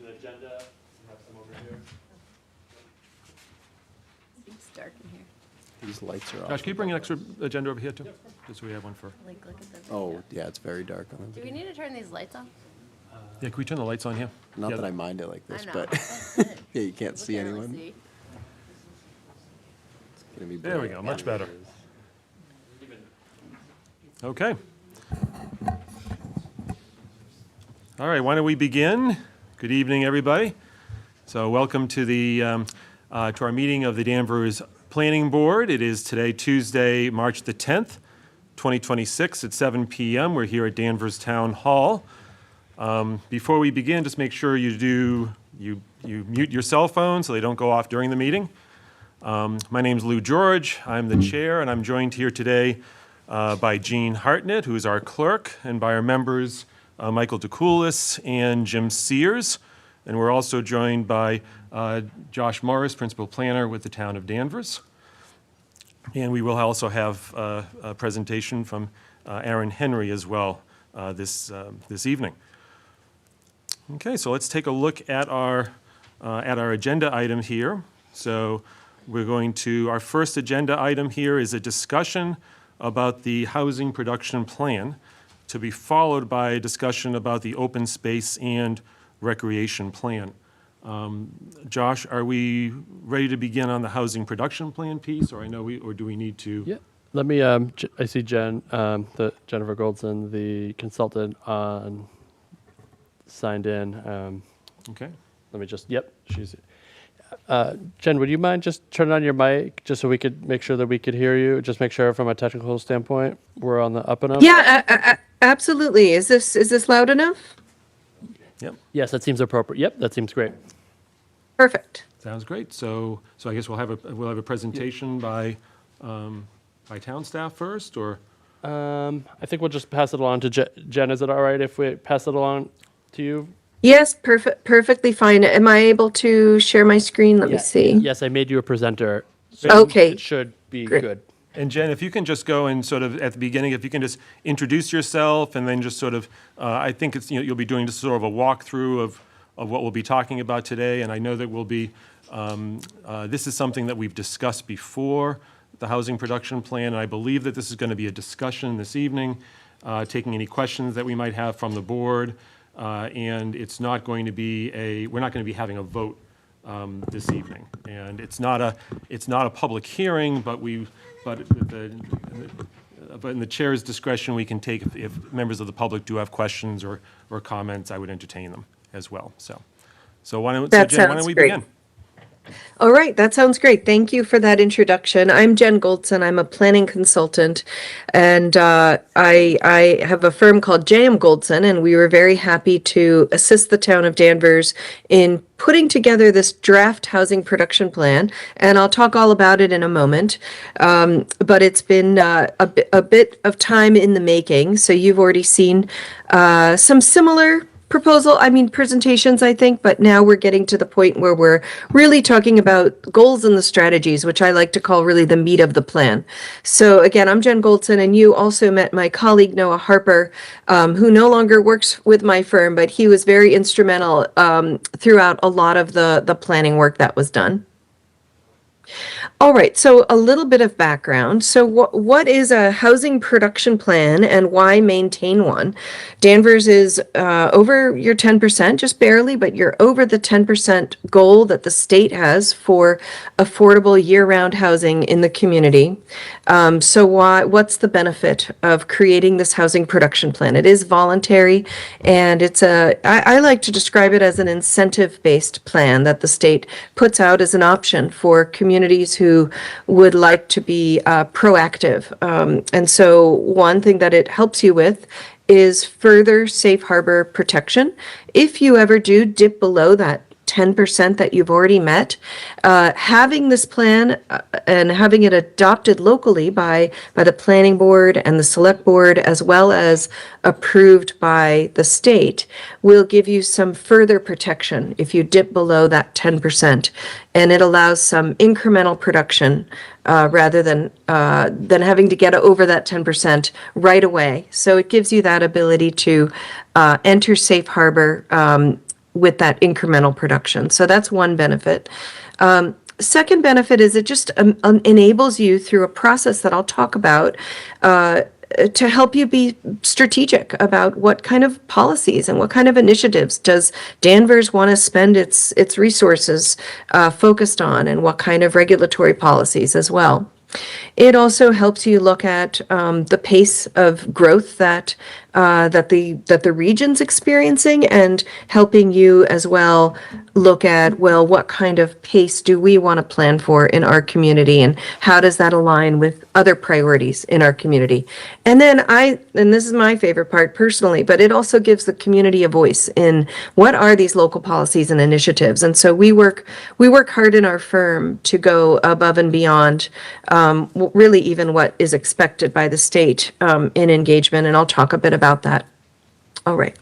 an agenda. We have some over here. It's dark in here. These lights are off. Josh, can you bring an extra agenda over here too? Just so we have one for, Like, look at the. Oh, yeah, it's very dark on Do them. we need to turn these lights on? yeah, can we turn the lights on here? Not Yeah, that I mind it like this, I know. but That's it. yeah, you can't We see can't really anyone. see. It's gonna be There we bright. go, much better. Okay. All right, why don't we begin? Good evening, everybody. So welcome to to our meeting of the Danvers Planning Board. It is today, Tuesday, March the 10th, 2026 at 7 p.m. We're here at Danvers Town Hall. Before we begin, just make sure you mute your cell phone so they don't go off during the meeting. My name's Lou George. I'm the chair, and I'm joined here today by Jean Hartnett, who is our clerk, and by our members, Michael DeCoulis and Jim Sears. And we're also joined by Josh Morris, principal planner with the town of Danvers. And we will also have a presentation from Aaron Henry as well this evening. Okay, so let's take a look at our agenda item here. So we're going to, our first agenda item here is a discussion about the housing production plan, to be followed by a discussion about the open space and recreation plan. Josh, are we ready to begin on the housing production plan piece, or or do we need to? Yeah. Let me, I see Jennifer Goldson, the consultant signed in. Okay. Let me just, yep, she's, Jen, would you mind just turning on your mic, just so we could make sure that we could hear you? Just make sure from a technical standpoint, we're on the up and up? Yeah, absolutely. Is this loud enough? Yep, Yes, that seems appropriate. Yep, that seems great. Perfect. sounds great. So I guess we'll have a presentation by town staff first, or? I think we'll just pass it along to Jen. Is it all right if we pass it along to you? Yes, perfectly fine. Am I able to share my screen? Let me see. Yes, I made you a presenter. So Okay. It should be Great. good. And Jen, if you can just go and sort of, at the beginning, if you can just introduce yourself, and then just sort of, I think it's, you'll be doing just sort of a walkthrough of what we'll be talking about today, and I know that we'll be, this is something that we've discussed before, the housing production plan, and I believe that this is going to be a discussion this evening, taking any questions that we might have from the board, and it's not going to be we're not going to be having a vote this evening. And it's not a public hearing, but in the chair's discretion, we can take, if members of the public do have questions or comments, I would entertain them as well. So Jen, why don't we begin? All right, that sounds great. Thank you for that introduction. I'm Jen Goldson. I'm a planning consultant, and I have a firm called J.M. Goldson, and we were very happy to assist the town of Danvers in putting together this draft housing production plan, and I'll talk all about it in a moment. But it's been a bit of time in the making, so you've already seen some similar presentations, I think, but now we're getting to the point where we're really talking about goals and the strategies, which I like to call really the meat of the plan. So again, I'm Jen Goldson, and you also met my colleague, Noah Harper, who no longer works with my firm, but he was very instrumental throughout a lot of the planning work that was done. All right, so a little bit of background. So what is a housing production plan and why maintain one? Danvers is over your 10%, just barely, but you're over the 10% goal that the state has for affordable year-round housing in the community. So what's the benefit of creating this housing production plan? It is voluntary, and I like to describe it as an incentive-based plan that the state puts out as an option for communities who would like to be proactive. And so one thing that it helps you with is further safe harbor protection. If you ever do dip below that 10% that you've already met, having this plan and having it adopted locally by the planning board and the select board, as well as approved by the state, will give you some further protection if you dip below that 10%. And it allows some incremental production rather than having to get over that 10% right away. So it gives you that ability to enter safe harbor with that incremental production. So that's one benefit. Second benefit is it just enables you through a process that I'll talk about to help you be strategic about what kind of policies and what kind of initiatives does Danvers want to spend its resources focused on, and what kind of regulatory policies as well. It also helps you look at the pace of growth that the region's experiencing, and helping you as well look at, well, what kind of pace do we want to plan for in our community, and how does that align with other priorities in our community? And then and this is my favorite part personally, but it also gives the community a voice in what are these local policies and initiatives. And so we work hard in our firm to go above and beyond really even what is expected by the state in engagement, and I'll talk a bit about that. All right.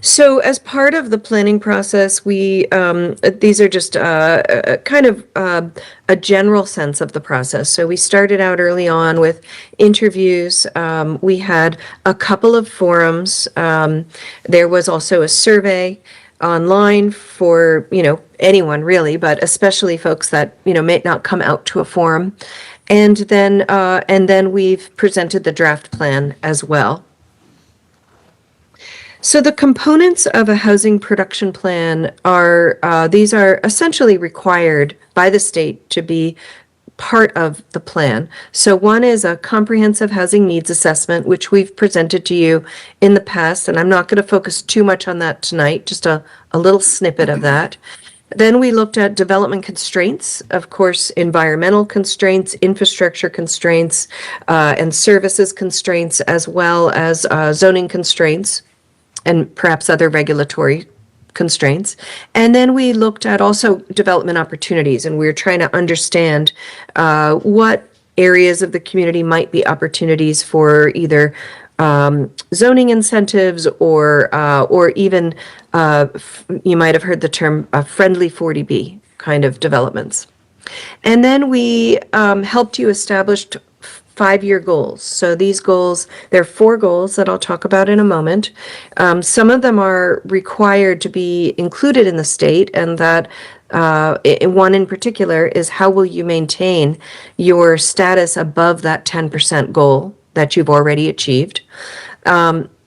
So as part of the planning process, these are just kind of a general sense of the process. So we started out early on with interviews. We had a couple of forums. There was also a survey online for, anyone really, but especially folks that, may not come out to a forum. And then we've presented the draft plan as well. So the components of a housing production plan these are essentially required by the state to be part of the plan. So one is a comprehensive housing needs assessment, which we've presented to you in the past, and I'm not going to focus too much on that tonight, just a little snippet of that. Then we looked at development constraints, of course, environmental constraints, infrastructure constraints, and services constraints, as well as zoning constraints, and perhaps other regulatory constraints. And then we looked at also development opportunities, and we were trying to understand what areas of the community might be opportunities for either zoning incentives or even you might have heard the term friendly 40B kind of developments. And then we helped you establish 5-year goals. So these goals, there are 4 goals that I'll talk about in a moment. Some of them are required to be included in the state, and that one in particular is how will you maintain your status above that 10% goal that you've already achieved.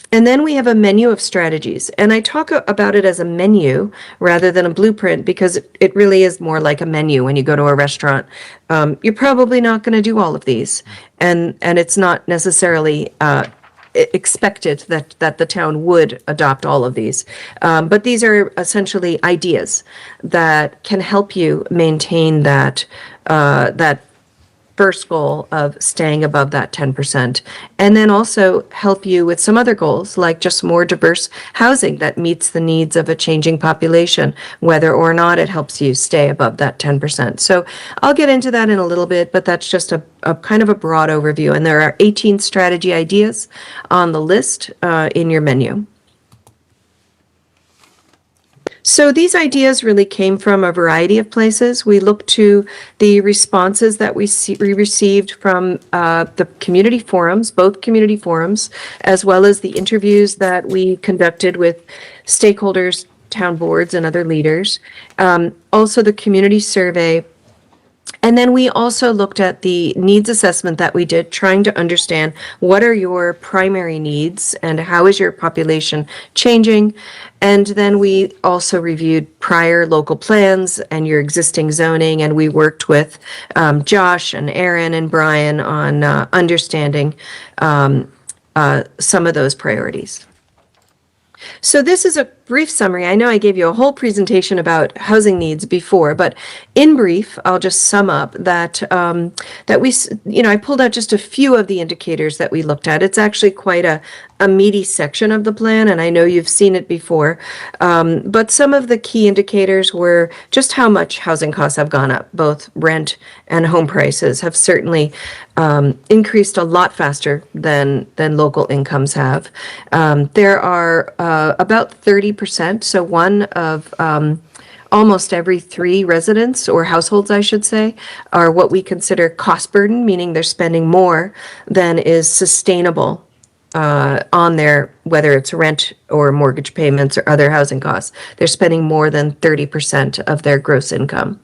And then we have a menu of strategies, and I talk about it as a menu rather than a blueprint because it really is more like a menu when you go to a restaurant. You're probably not going to do all of these, and it's not necessarily expected that the town would adopt all of these. But these are essentially ideas that can help you maintain that first goal of staying above that 10%, and then also help you with some other goals, like just more diverse housing that meets the needs of a changing population, whether or not it helps you stay above that 10%. So I'll get into that in a little bit, but that's just a kind of a broad overview, and there are 18 strategy ideas on the list in your menu. So these ideas really came from a variety of places. We looked to the responses that we received from the community forums, both community forums, as well as the interviews that we conducted with stakeholders, town boards, and other leaders. Also the community survey. And then we also looked at the needs assessment that we did, trying to understand what are your primary needs and how is your population changing. And then we also reviewed prior local plans and your existing zoning, and we worked with Josh and Aaron and Brian on understanding some of those priorities. So this is a brief summary. I know I gave you a whole presentation about housing needs before, but in brief, I'll just sum up that I pulled out just a few of the indicators that we looked at. It's actually quite a meaty section of the plan, and I know you've seen it before. But some of the key indicators were just how much housing costs have gone up. Both rent and home prices have certainly increased a lot faster than local incomes have. There are about 30%, so one of almost every 3 residents or households, I should say, are what we consider cost burden, meaning they're spending more than is sustainable on their, whether it's rent or mortgage payments or other housing costs. They're spending more than 30% of their gross income.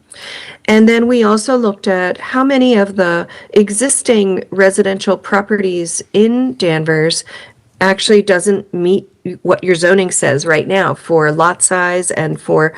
And then we also looked at how many of the existing residential properties in Danvers actually doesn't meet what your zoning says right now for lot size and for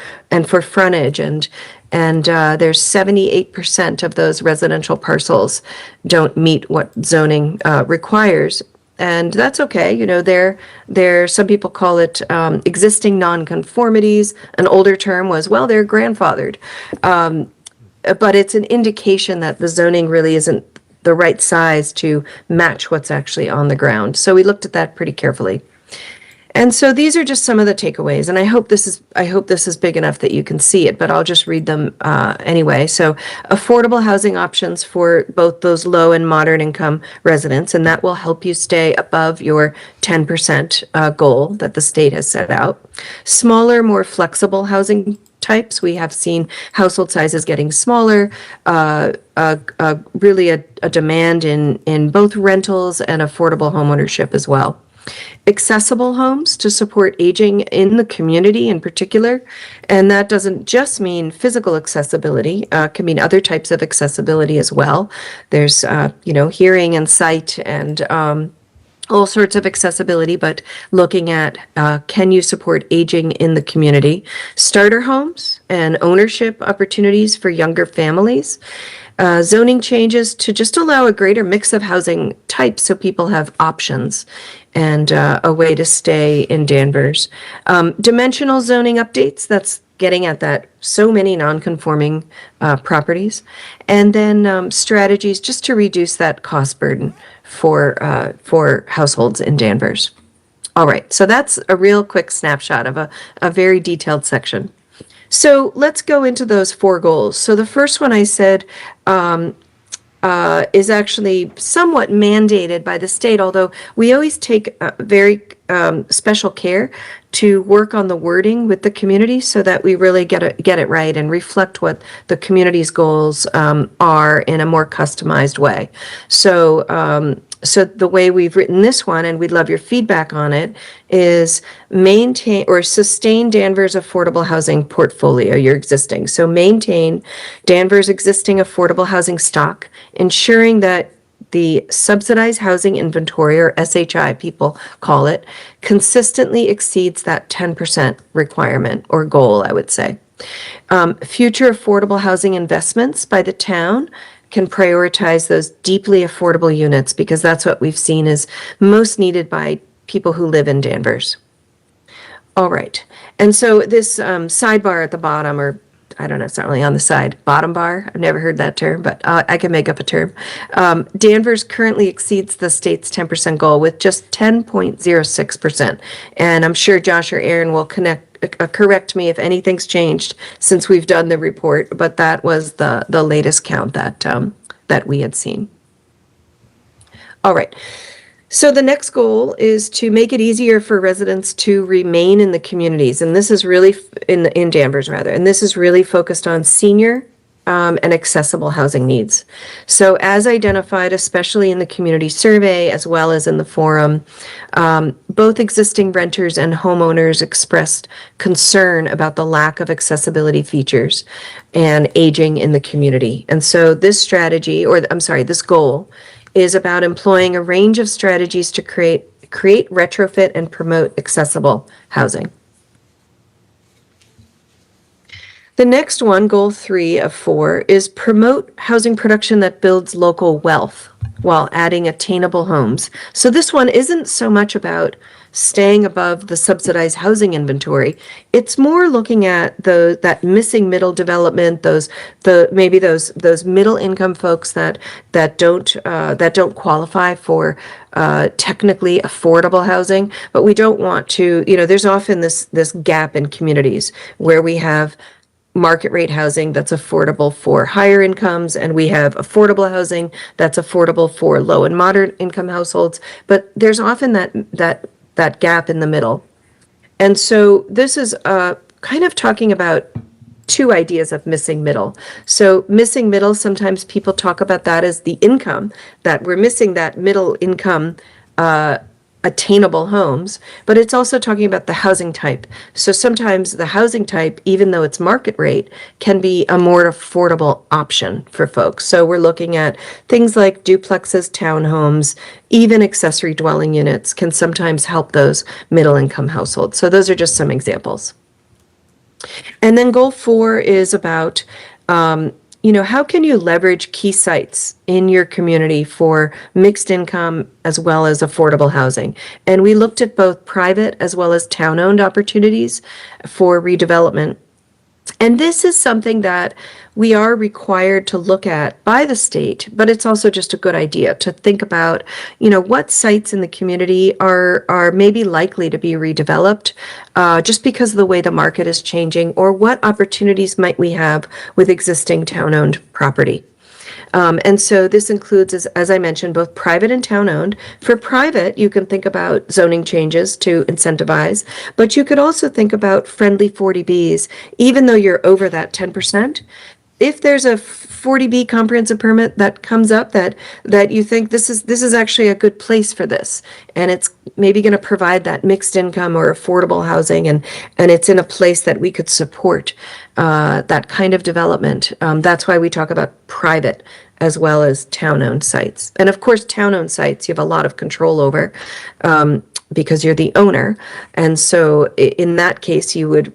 frontage, and there's 78% of those residential parcels don't meet what zoning requires. And that's okay. You know, there some people call it existing nonconformities. An older term was, well, they're grandfathered. But it's an indication that the zoning really isn't the right size to match what's actually on the ground. So we looked at that pretty carefully. And so these are just some of the takeaways, and I hope this is big enough that you can see it, but I'll just read them anyway. So affordable housing options for both those low and moderate income residents, and that will help you stay above your 10% goal that the state has set out. Smaller, more flexible housing types. We have seen household sizes getting smaller, really a demand in both rentals and affordable homeownership as well. Accessible homes to support aging in the community in particular. And that doesn't just mean physical accessibility, can mean other types of accessibility as well. There's, hearing and sight and all sorts of accessibility, but looking at can you support aging in the community? Starter homes and ownership opportunities for younger families. Zoning changes to just allow a greater mix of housing types so people have options and a way to stay in Danvers. Dimensional zoning updates, that's getting at that, so many non-conforming properties. And then strategies just to reduce that cost burden for households in Danvers. All right, so that's a real quick snapshot of a very detailed section. So let's go into those 4 goals. So the first one I said is actually somewhat mandated by the state, although we always take very special care to work on the wording with the community so that we really get it right and reflect what the community's goals are in a more customized way. So the way we've written this one, and we'd love your feedback on it, is maintain or sustain Danvers' affordable housing portfolio, your existing. So maintain Danvers' existing affordable housing stock, ensuring that the subsidized housing inventory, or SHI people call it, consistently exceeds that 10% requirement or goal, I would say. Future affordable housing investments by the town can prioritize those deeply affordable units because that's what we've seen is most needed by people who live in Danvers. All right. And so this sidebar at the bottom, or I don't know, it's not really on the side, bottom bar. I've never heard that term, but I can make up a term. Danvers currently exceeds the state's 10% goal with just 10.06%. And I'm sure Josh or Aaron will correct me if anything's changed since we've done the report, but that was the latest count that we had seen. All right. So the next goal is to make it easier for residents to remain in the communities, and this is really in Danvers rather, and this is really focused on senior and accessible housing needs. So as identified, especially in the community survey as well as in the forum, both existing renters and homeowners expressed concern about the lack of accessibility features and aging in the community. And so this strategy, or I'm sorry, this goal is about employing a range of strategies to create, retrofit, and promote accessible housing. The next one, goal 3 of 4, is promote housing production that builds local wealth while adding attainable homes. So this one isn't so much about staying above the subsidized housing inventory. It's more looking at that missing middle development, those middle income folks that don't qualify for technically affordable housing. But we don't want to, there's often this gap in communities where we have market rate housing that's affordable for higher incomes, and we have affordable housing that's affordable for low and moderate income households. But there's often that gap in the middle. And so this is kind of talking about 2 ideas of missing middle. So missing middle, sometimes people talk about that as the income, that we're missing that middle income attainable homes, but it's also talking about the housing type. So sometimes the housing type, even though it's market rate, can be a more affordable option for folks. So we're looking at things like duplexes, townhomes, even accessory dwelling units can sometimes help those middle income households. So those are just some examples. And then goal 4 is about, how can you leverage key sites in your community for mixed income as well as affordable housing? And we looked at both private as well as town-owned opportunities for redevelopment. And this is something that we are required to look at by the state, but it's also just a good idea to think about, what sites in the community are maybe likely to be redeveloped just because of the way the market is changing, or what opportunities might we have with existing town-owned property. And so this includes, as I mentioned, both private and town-owned. For private, you can think about zoning changes to incentivize, but you could also think about friendly 40Bs, even though you're over that 10%. If there's a 40B comprehensive permit that comes up that you think this is actually a good place for this, and it's maybe going to provide that mixed income or affordable housing, and it's in a place that we could support that kind of development. That's why we talk about private as well as town-owned sites. And of course, town-owned sites, you have a lot of control over because you're the owner. And so in that case, you would,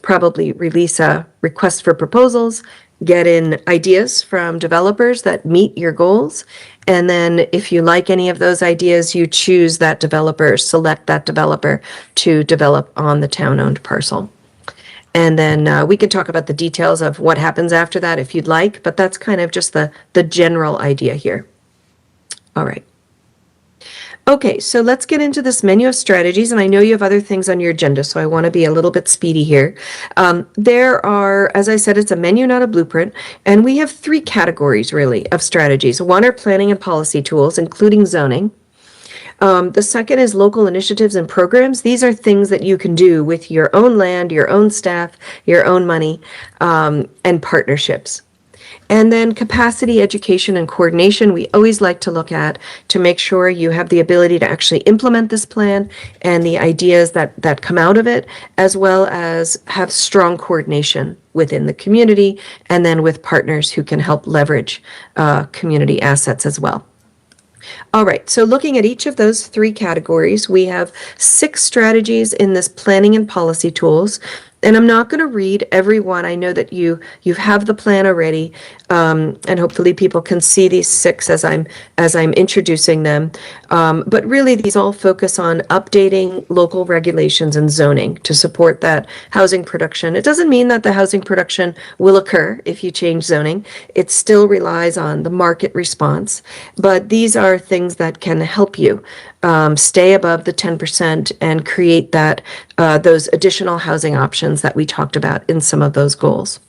probably release a request for proposals, get in ideas from developers that meet your goals. And then if you like any of those ideas, you choose that developer, select that developer to develop on the town-owned parcel. And then we can talk about the details of what happens after that if you'd like, but that's kind of just the general idea here. All right. Okay, so let's get into this menu of strategies, and I know you have other things on your agenda, so I want to be a little bit speedy here. There are, as I said, it's a menu, not a blueprint, and we have 3 categories, really, of strategies. One are planning and policy tools, including zoning. The second is local initiatives and programs. These are things that you can do with your own land, your own staff, your own money, and partnerships. And then capacity, education, and coordination, we always like to look at to make sure you have the ability to actually implement this plan and the ideas that come out of it, as well as have strong coordination within the community and then with partners who can help leverage community assets as well. All right, so looking at each of those 3 categories, we have 6 strategies in this planning and policy tools. And I'm not going to read every one. I know that you have the plan already, and hopefully people can see these 6 as I'm introducing them. But really, these all focus on updating local regulations and zoning to support that housing production. It doesn't mean that the housing production will occur if you change zoning. It still relies on the market response. But these are things that can help you stay above the 10% and create that those additional housing options that we talked about in some of those goals.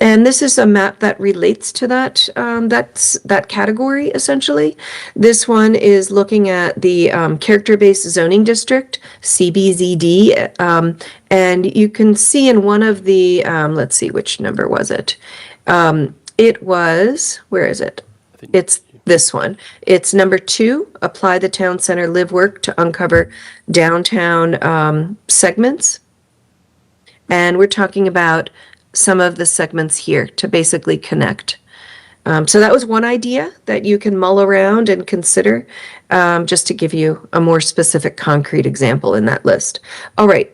And this is a map that relates to that that category, essentially. This one is looking at the character-based zoning district, CBZD, and you can see in one of the, let's see, which number was it? It was, where is it? It's this one. It's number 2, apply the town center live work to uncover downtown segments. And we're talking about some of the segments here to basically connect. So that was one idea that you can mull around and consider, just to give you a more specific concrete example in that list. All right,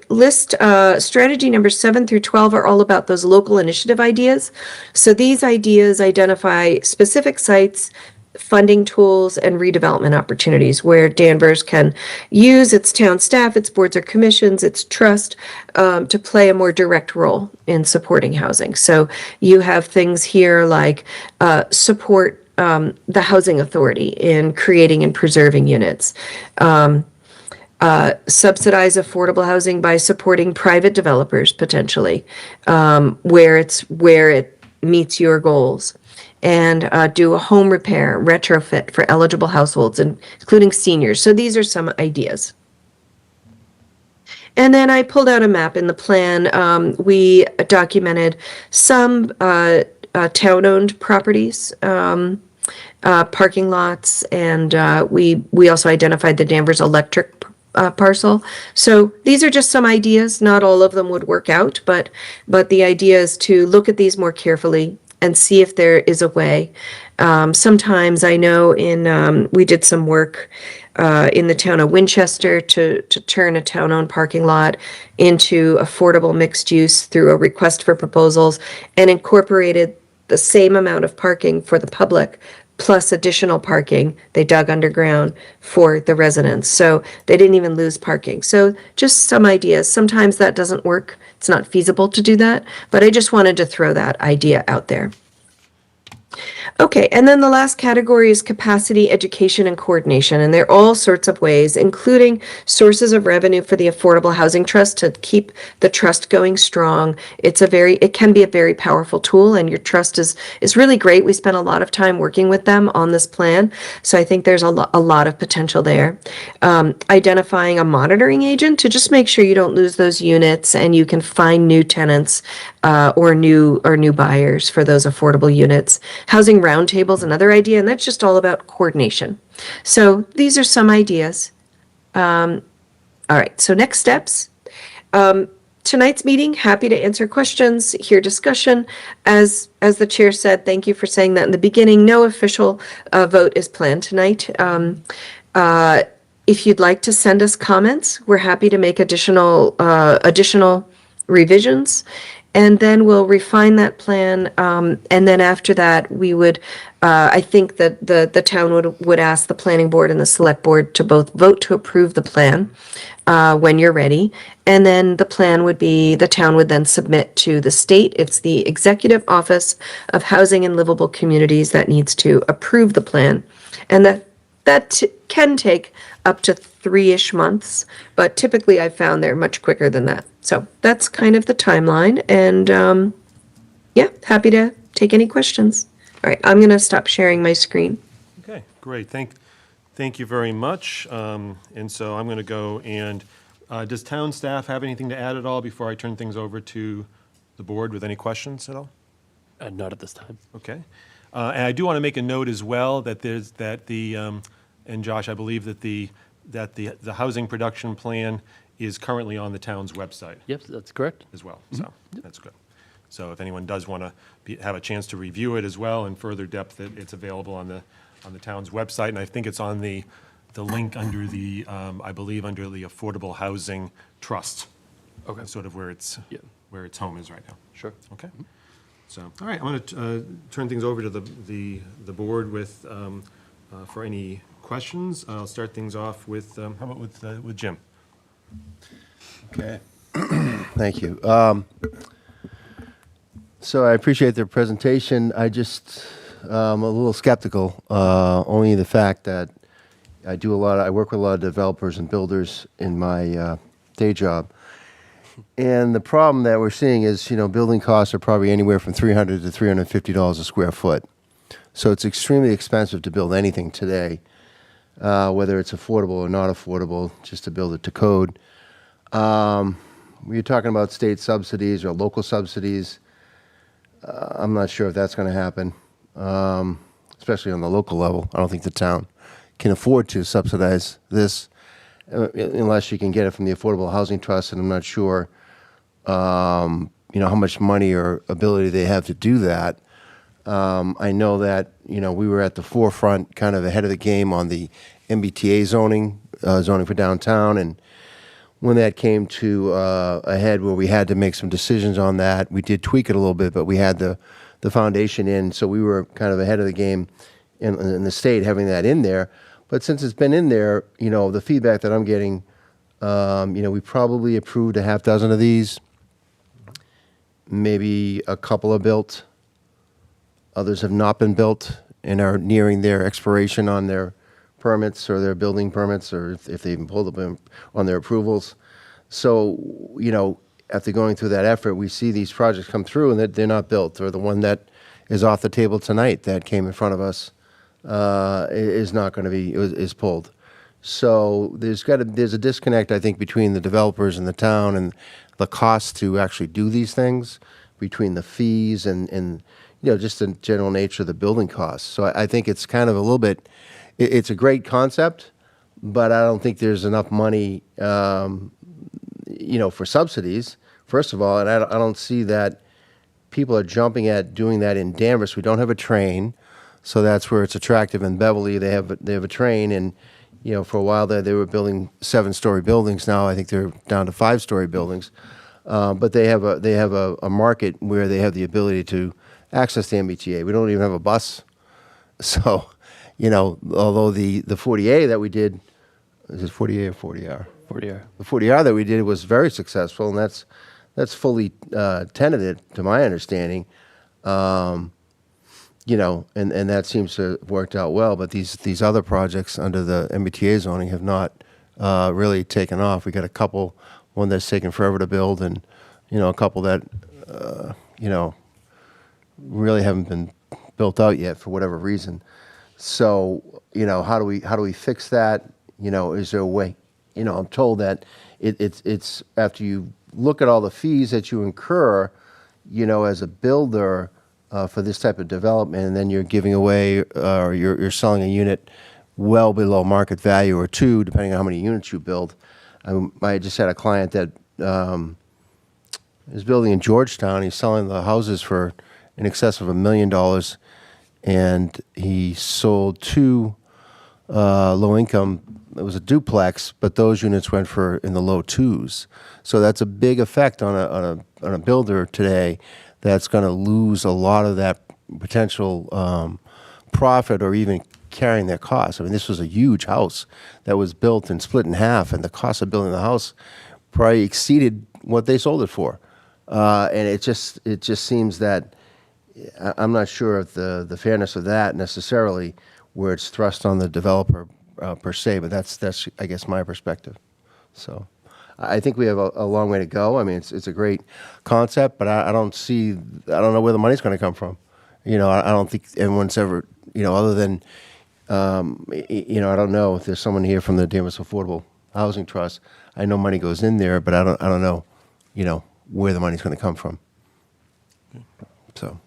strategy number 7 through 12 are all about those local initiative ideas. So these ideas identify specific sites, funding tools, and redevelopment opportunities where Danvers can use its town staff, its boards or commissions, its trust to play a more direct role in supporting housing. So you have things here like support the housing authority in creating and preserving units, subsidize affordable housing by supporting private developers potentially where it meets your goals, and do a home repair retrofit for eligible households, including seniors. So these are some ideas. And then I pulled out a map in the plan. We documented some town-owned properties parking lots, and we also identified the Danvers Electric parcel. So these are just some ideas. Not all of them would work out, but the idea is to look at these more carefully and see if there is a way. Sometimes I know we did some work in the town of Winchester to turn a town-owned parking lot into affordable mixed use through a request for proposals, and incorporated the same amount of parking for the public plus additional parking they dug underground for the residents. So they didn't even lose parking. So just some ideas. Sometimes that doesn't work. It's not feasible to do that, but I just wanted to throw that idea out there. Okay, and then the last category is capacity, education, and coordination. And there are all sorts of ways, including sources of revenue for the Affordable Housing Trust to keep the trust going strong. It can be a very powerful tool, and your trust is really great. We spent a lot of time working with them on this plan, so I think there's a lot of potential there. Identifying a monitoring agent to just make sure you don't lose those units and you can find new tenants or new buyers for those affordable units. Housing roundtables, another idea, and that's just all about coordination. So these are some ideas. All right, so next steps. Tonight's meeting, happy to answer questions, hear discussion. As the chair said, thank you for saying that in the beginning. No official vote is planned tonight. If you'd like to send us comments, we're happy to make additional revisions. And then we'll refine that plan. And then after that, we would, I think that the town would ask the planning board and the select board to both vote to approve the plan when you're ready. And then the town would then submit to the state. It's the Executive Office of Housing and Livable Communities that needs to approve the plan. And that can take up to 3-ish months, but typically I've found they're much quicker than that. So that's kind of the timeline, and yeah, happy to take any questions. All right, I'm going to stop sharing my screen. Okay, great. Thank you very much. And so I'm going to go and, does town staff have anything to add at all before I turn things over to the board with any questions at all? Not at this time. Okay. And I do want to make a note as well that and Josh, I believe that the housing production plan is currently on the town's website Yep, that's correct. as well, so that's good. So if anyone does want to have a chance to review it as well in further depth, it's available on the town's website, and I think it's on the link under I believe under the Affordable Housing Trust. Okay. That's sort of where its home is right now. Sure. Okay. So, all right, I'm going to turn things over to the board with for any questions. I'll start things off with how about with Jim? Okay. Thank you. So I appreciate their presentation. I just a little skeptical, only the fact that I work with a lot of developers and builders in my day job. And the problem that we're seeing is, building costs are probably anywhere from $300 to $350 a square foot. So it's extremely expensive to build anything today, whether it's affordable or not affordable, just to build it to code. We're talking about state subsidies or local subsidies. I'm not sure if that's going to happen, especially on the local level. I don't think the town can afford to subsidize this unless you can get it from the Affordable Housing Trust, and I'm not sure, how much money or ability they have to do that. I know that, we were at the forefront, kind of ahead of the game on the MBTA zoning for downtown, and when that came to a head where we had to make some decisions on that, we did tweak it a little bit, but we had the foundation in, so we were kind of ahead of the game in the state having that in there. But since it's been in there, the feedback that I'm getting, we probably approved a half dozen of these. Maybe a couple are built. Others have not been built and are nearing their expiration on their permits or their building permits, or if they even pulled them on their approvals. So, after going through that effort, we see these projects come through and that they're not built, or the one that is off the table tonight that came in front of us is not going to be, is pulled. So there's a disconnect, I think, between the developers and the town and the cost to actually do these things, between the fees and just the general nature of the building costs. So I think it's kind of a little bit, it's a great concept, but I don't think there's enough money, for subsidies, first of all, and I don't see that people are jumping at doing that in Danvers. We don't have a train, so that's where it's attractive. In Beverly, they have a train, and for a while there, they were building 7-story buildings. Now I think they're down to 5-story buildings. But they have a market where they have the ability to access the MBTA. We don't even have a bus. So, although the 40A that we did, is it 40A or 40R? 40R. The 40R that we did was very successful, and that's fully tenanted, to my understanding. And that seems to have worked out well. But these other projects under the MBTA zoning have not really taken off. We got a couple, one that's taken forever to build, and a couple that really haven't been built out yet for whatever reason. So how do we fix that? Is there a way? I'm told that it's after you look at all the fees that you incur, as a builder for this type of development, and then you're giving away or you're selling a unit well below market value or two, depending on how many units you build. I just had a client that is building in Georgetown. He's selling the houses for in excess of $1 million, and he sold 2 low income. It was a duplex, but those units went for in the low 2s. So that's a big effect on a builder today that's going to lose a lot of that potential profit or even carrying their costs. I mean, this was a huge house that was built and split in half, and the cost of building the house probably exceeded what they sold it for. And it just seems that I'm not sure of the fairness of that necessarily, where it's thrust on the developer per se, but that's I guess my perspective. So I think we have a long way to go. I mean, it's a great concept, but I don't know where the money's going to come from. I don't think anyone's ever, other than, I don't know if there's someone here from the Danvers Affordable Housing Trust. I know money goes in there, but I don't know, where the money's going to come from. So,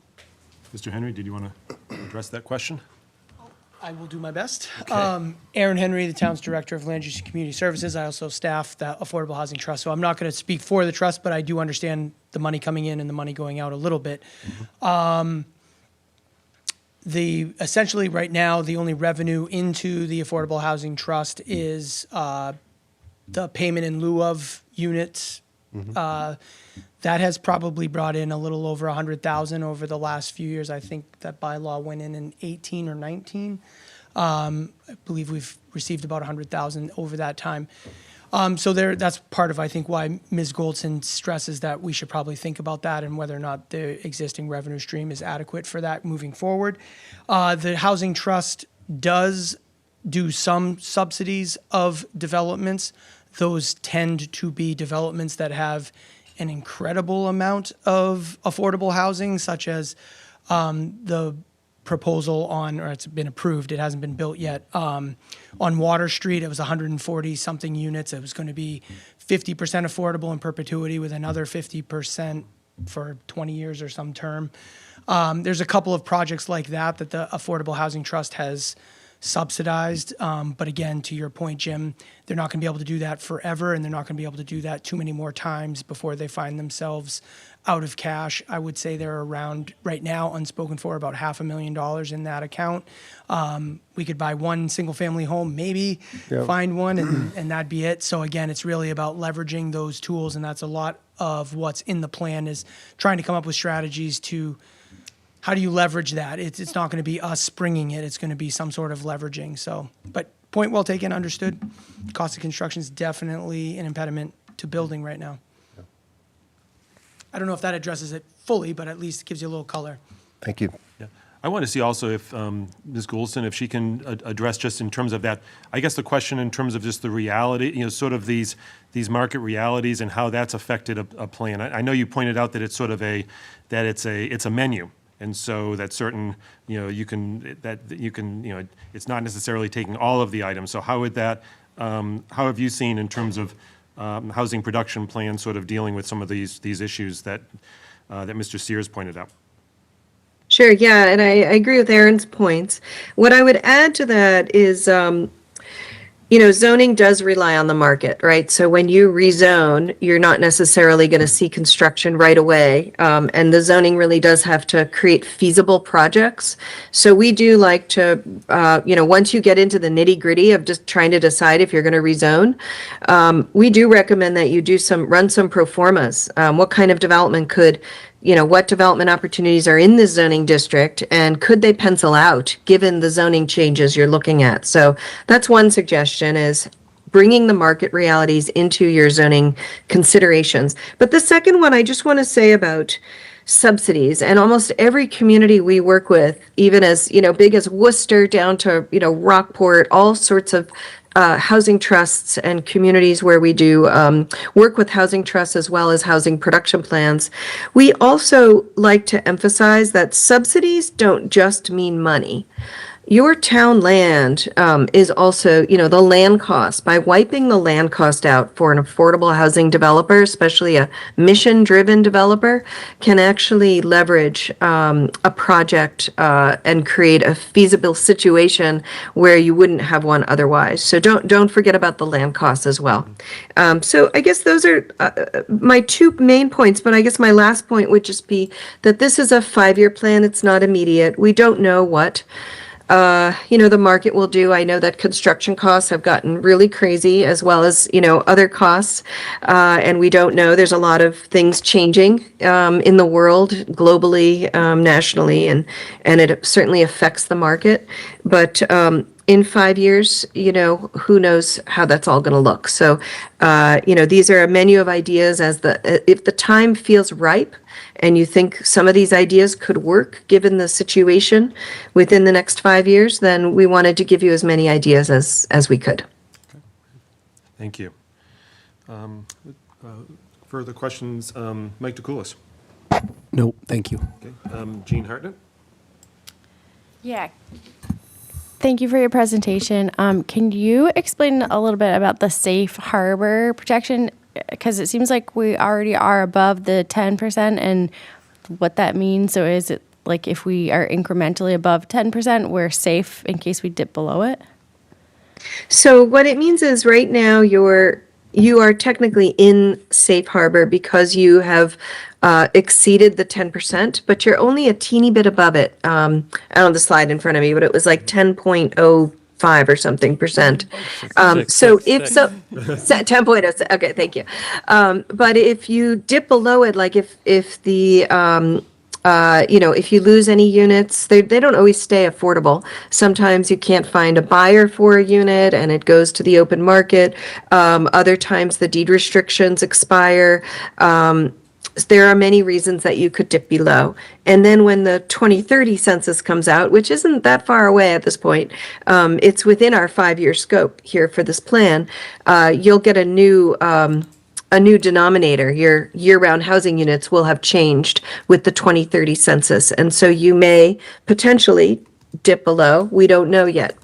Mr. Henry, did you want to address that question? I will do my best. Aaron Henry, the town's director of Land Use and Community Services. I also staff the Affordable Housing Trust. So I'm not going to speak for the trust, but I do understand the money coming in and the money going out a little bit. Essentially right now, the only revenue into the Affordable Housing Trust is the payment in lieu of units. That has probably brought in a little over 100,000 over the last few years. I think that bylaw went in 18 or 19. I believe we've received about 100,000 over that time. So that's part of, I think, why Ms. Goldson stresses that we should probably think about that and whether or not the existing revenue stream is adequate for that moving forward. The Housing Trust does do some subsidies of developments. Those tend to be developments that have an incredible amount of affordable housing, such as the proposal or it's been approved, it hasn't been built yet, on Water Street. It was 140 something units. It was going to be 50% affordable in perpetuity with another 50% for 20 years or some term. There's a couple of projects like that the Affordable Housing Trust has subsidized. But again, to your point, Jim, they're not going to be able to do that forever, and they're not going to be able to do that too many more times before they find themselves out of cash. I would say they're around, right now, unspoken for, about $500,000 in that account. We could buy one single-family home, maybe, find one, and that'd be it. So again, it's really about leveraging those tools, and that's a lot of what's in the plan, is trying to come up with strategies to how do you leverage that? It's not going to be us springing it. It's going to be some sort of leveraging. So, but point well taken, understood. Cost of construction is definitely an impediment to building right now. I don't know if that addresses it fully, but at least it gives you a little color. thank you. Yeah. I want to see also if Ms. Goulston, if she can address just in terms of that, I guess the question in terms of just the reality, sort of these market realities and how that's affected a plan. I know you pointed out that it's sort of it's a menu. And so that certain, it's not necessarily taking all of the items. So how would that, how have you seen in terms of housing production plans sort of dealing with some of these issues that Mr. Sears pointed out? Sure, yeah, and I agree with Aaron's points. What I would add to that is, zoning does rely on the market, right? So when you rezone, you're not necessarily going to see construction right away. And the zoning really does have to create feasible projects. So we do like to, once you get into the nitty gritty of just trying to decide if you're going to rezone, we do recommend that you run some pro formas. What kind of development what development opportunities are in this zoning district and could they pencil out given the zoning changes you're looking at? So that's one suggestion, is bringing the market realities into your zoning considerations. But the second one I just want to say about subsidies, and almost every community we work with, even as, big as Worcester down to, Rockport, all sorts of housing trusts and communities where we do work with housing trusts as well as housing production plans. We also like to emphasize that subsidies don't just mean money. Your town land is also, the land cost. By wiping the land cost out for an affordable housing developer, especially a mission-driven developer, can actually leverage a project and create a feasible situation where you wouldn't have one otherwise. So don't forget about the land costs as well. So I guess those are my two main points. But I guess my last point would just be that this is a 5-year plan. It's not immediate. We don't know what the market will do. I know that construction costs have gotten really crazy, as well as, other costs. And we don't know. There's a lot of things changing in the world, globally, nationally, and it certainly affects the market. But in 5 years, who knows how that's all going to look. So, these are a menu of ideas if the time feels ripe and you think some of these ideas could work given the situation within the next 5 years, then we wanted to give you as many ideas as we could. Thank you. Further questions? Mike DeCoulis. No, thank you. Okay. Jean Hartnett. Yeah. Thank you for your presentation. Can you explain a little bit about the safe harbor protection? Because it seems like we already are above the 10% and what that means. So is it like if we are incrementally above 10%, we're safe in case we dip below it? So what it means is right now you are technically in safe harbor because you have exceeded the 10%, but you're only a teeny bit above it. I don't have the slide in front of me, but it was like 10.05 or something percent. So if so, 10.06. Okay, thank you. But if you dip below it, like if the if you lose any units, they don't always stay affordable. Sometimes you can't find a buyer for a unit and it goes to the open market. Other times the deed restrictions expire. There are many reasons that you could dip below. And then when the 2030 census comes out, which isn't that far away at this point, it's within our 5-year scope here for this plan, you'll get a new denominator. Your year-round housing units will have changed with the 2030 census. And so you may potentially dip below. We don't know yet.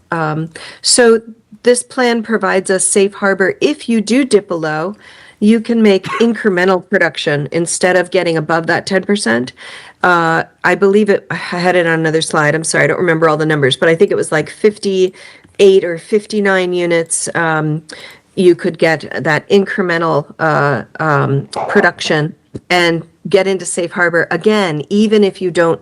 So this plan provides a safe harbor. If you do dip below, you can make incremental production instead of getting above that 10%. I believe I had it on another slide. I'm sorry, I don't remember all the numbers, but I think it was like 58 or 59 units. You could get that incremental production and get into safe harbor again, even if you don't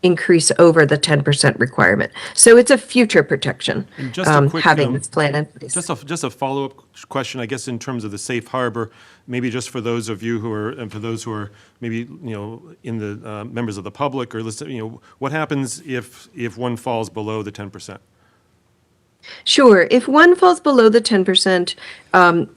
increase over the 10% requirement. So it's a future protection, And just a quick, having this plan in place. Just a follow-up question, I guess, in terms of the safe harbor, maybe just for those of you who are, and for those who are maybe, in the members of the public or listen, what happens if one falls below the 10%? Sure. If one falls below the 10%,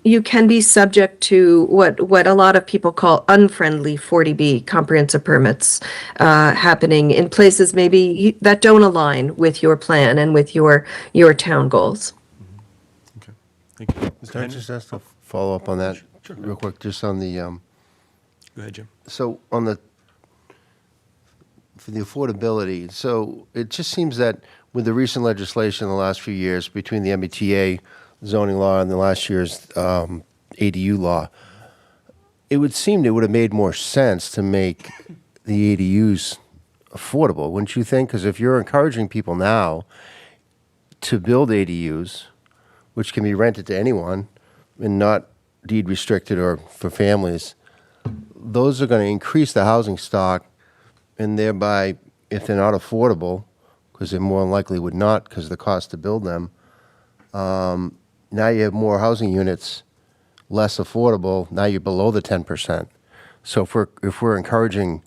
you can be subject to what a lot of people call unfriendly 40B comprehensive permits happening in places maybe that don't align with your plan and with your town goals. Okay, thank you. Mr. Can I Henry? just ask to follow up on that real quick, just on the, Go ahead, Jim. so for the affordability, so it just seems that with the recent legislation in the last few years between the MBTA zoning law and the last year's ADU law, it would seem it would have made more sense to make the ADUs affordable, wouldn't you think? Because if you're encouraging people now to build ADUs, which can be rented to anyone and not deed restricted or for families, those are going to increase the housing stock, and thereby, if they're not affordable, because they more than likely would not because of the cost to build them, now you have more housing units, less affordable. Now you're below the 10%. So if we're encouraging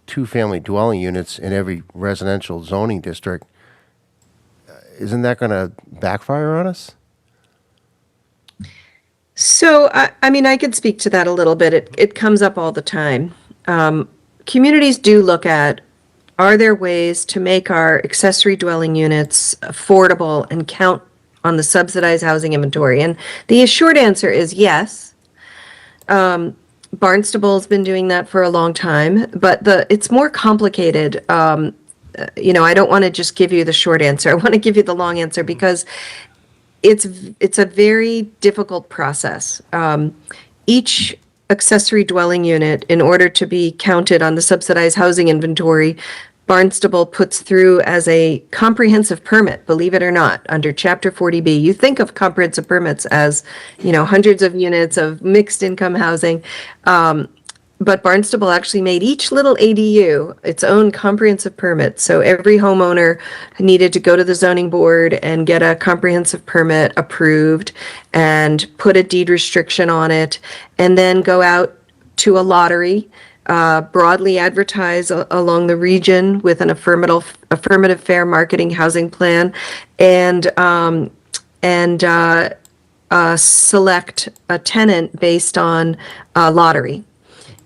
two-family dwelling units in every residential zoning district, isn't that going to backfire on us? So, I mean, I could speak to that a little bit. It comes up all the time. Communities do look at, are there ways to make our accessory dwelling units affordable and count on the subsidized housing inventory? And the short answer is yes. Barnstable's been doing that for a long time, but it's more complicated. I don't want to just give you the short answer. I want to give you the long answer because it's a very difficult process. Each accessory dwelling unit, in order to be counted on the subsidized housing inventory, Barnstable puts through as a comprehensive permit, believe it or not, under Chapter 40B. You think of comprehensive permits as, hundreds of units of mixed income housing. But Barnstable actually made each little ADU its own comprehensive permit. So every homeowner needed to go to the zoning board and get a comprehensive permit approved and put a deed restriction on it, and then go out to a lottery, broadly advertise along the region with an affirmative fair marketing housing plan, and select a tenant based on lottery.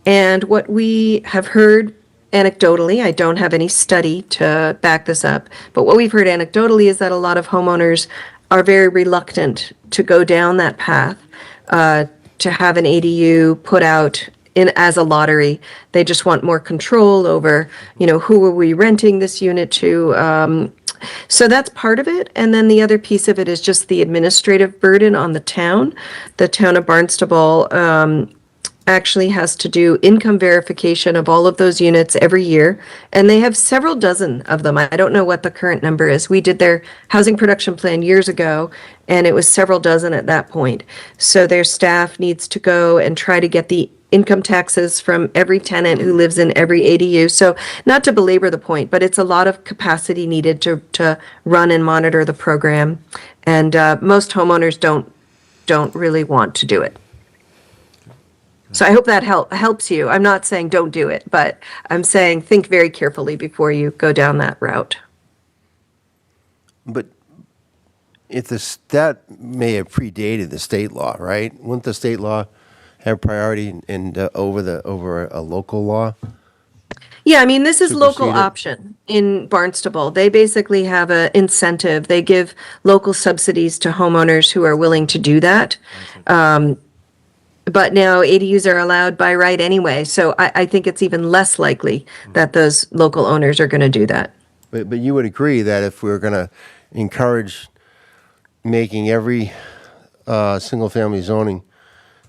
And what we have heard anecdotally, I don't have any study to back this up, but what we've heard anecdotally is that a lot of homeowners are very reluctant to go down that path, to have an ADU put out as a lottery. They just want more control over, who are we renting this unit to? So that's part of it. And then the other piece of it is just the administrative burden on the town. The town of Barnstable actually has to do income verification of all of those units every year, and they have several dozen of them. I don't know what the current number is. We did their housing production plan years ago, and it was several dozen at that point. So their staff needs to go and try to get the income taxes from every tenant who lives in every ADU. So not to belabor the point, but it's a lot of capacity needed to run and monitor the program, and most homeowners don't really want to do it. So I hope that helps you. I'm not saying don't do it, but I'm saying think very carefully before you go down that route. But that may have predated the state law, right? Wouldn't the state law have priority over a local law? Yeah, I mean, this is local Superseded. option in Barnstable. They basically have an incentive. They give local subsidies to homeowners who are willing to do that. But now ADUs are allowed by right anyway, so I think it's even less likely that those local owners are going to do that. But you would agree that if we're going to encourage making every single-family zoning,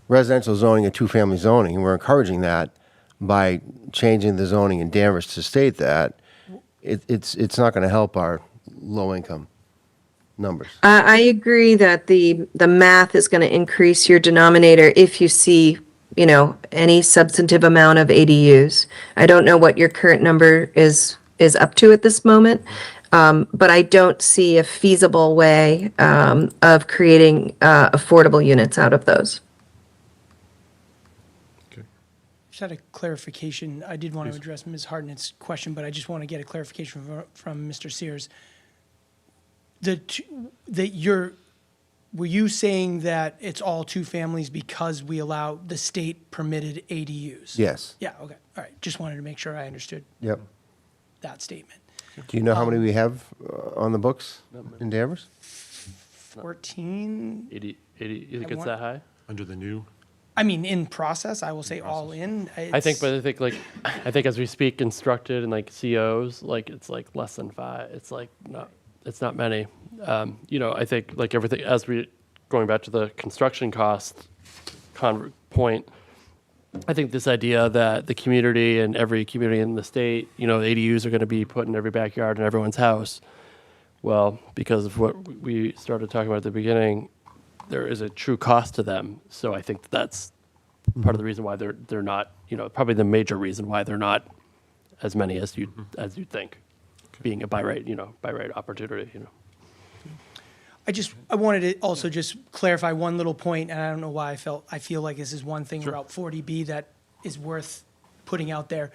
residential zoning a two-family zoning, and we're encouraging that by changing the zoning in Danvers to state that, it's not going to help our low-income numbers. I agree that the math is going to increase your denominator if you see, any substantive amount of ADUs. I don't know what your current number is up to at this moment, but I don't see a feasible way of creating affordable units out of those. Just had a clarification. I did want to address Ms. Hartnett's question, but I just want to get a clarification from Mr. Sears. Were you saying that it's all two families because we allow the state permitted ADUs? Yes. Yeah, okay, all right. Just wanted to make sure I understood Yep. that statement. Do you know how many we have on the books in Danvers? 14, 80, you think I it's want- that high? Under the new? I mean, in process, I will say all in. I think as we speak constructed and like COs, like it's like less than 5. It's like it's not many. I think like everything going back to the construction cost point, I think this idea that the community and every community in the state, ADUs are going to be put in every backyard in everyone's house. Well, because of what we started talking about at the beginning, there is a true cost to them. So I think that's part of the reason why they're not, probably the major reason why they're not as many as you think, being a by right opportunity. I wanted to also just clarify one little point, and I don't know why I feel like this is one thing about 40B that is worth putting out there.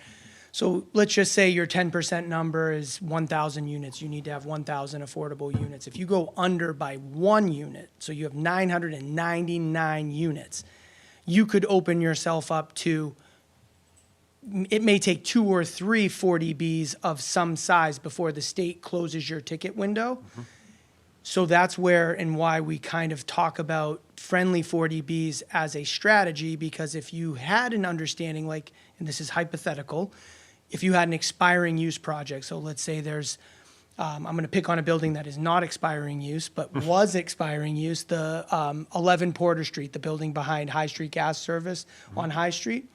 So let's just say your 10% number is 1,000 units. You need to have 1,000 affordable units. If you go under by 1 unit, so you have 999 units, you could open yourself up to, it may take 2 or 3 40Bs of some size before the state closes your ticket window. So that's where and why we kind of talk about friendly 40Bs as a strategy, because if you had an understanding, like, and this is hypothetical, if you had an expiring use project, so let's say there's, I'm going to pick on a building that is not expiring use, but was expiring use, the 11 Porter Street, the building behind High Street Gas Service on High Street,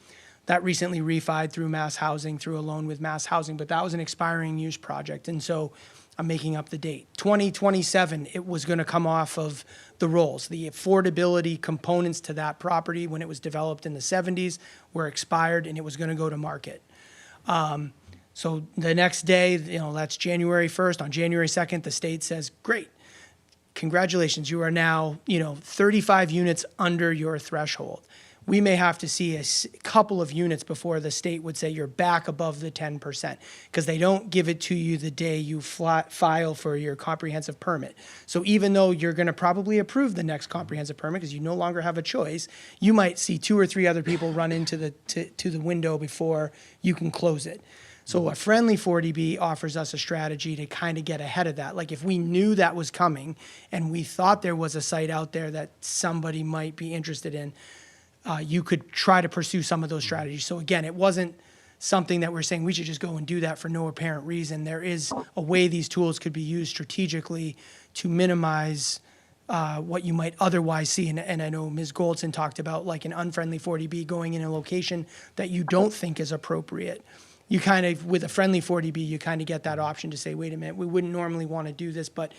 that recently refied through Mass Housing, through a loan with Mass Housing, but that was an expiring use project. And so I'm making up the date. 2027, it was going to come off of the rolls. The affordability components to that property when it was developed in the 70s were expired, and it was going to go to market. So the next day, that's January 1st. On January 2nd, the state says, great, congratulations, you are now, 35 units under your threshold. We may have to see a couple of units before the state would say you're back above the 10%, because they don't give it to you the day you file for your comprehensive permit. So even though you're going to probably approve the next comprehensive permit because you no longer have a choice, you might see 2 or 3 other people run into to the window before you can close it. So a friendly 40B offers us a strategy to kind of get ahead of that. Like if we knew that was coming and we thought there was a site out there that somebody might be interested in, you could try to pursue some of those strategies. So again, it wasn't something that we're saying we should just go and do that for no apparent reason. There is a way these tools could be used strategically to minimize what you might otherwise see. And I know Ms. Goldson talked about like an unfriendly 40B going in a location that you don't think is appropriate. You kind of, with a friendly 40B, you kind of get that option to say, wait a minute, we wouldn't normally want to do this, but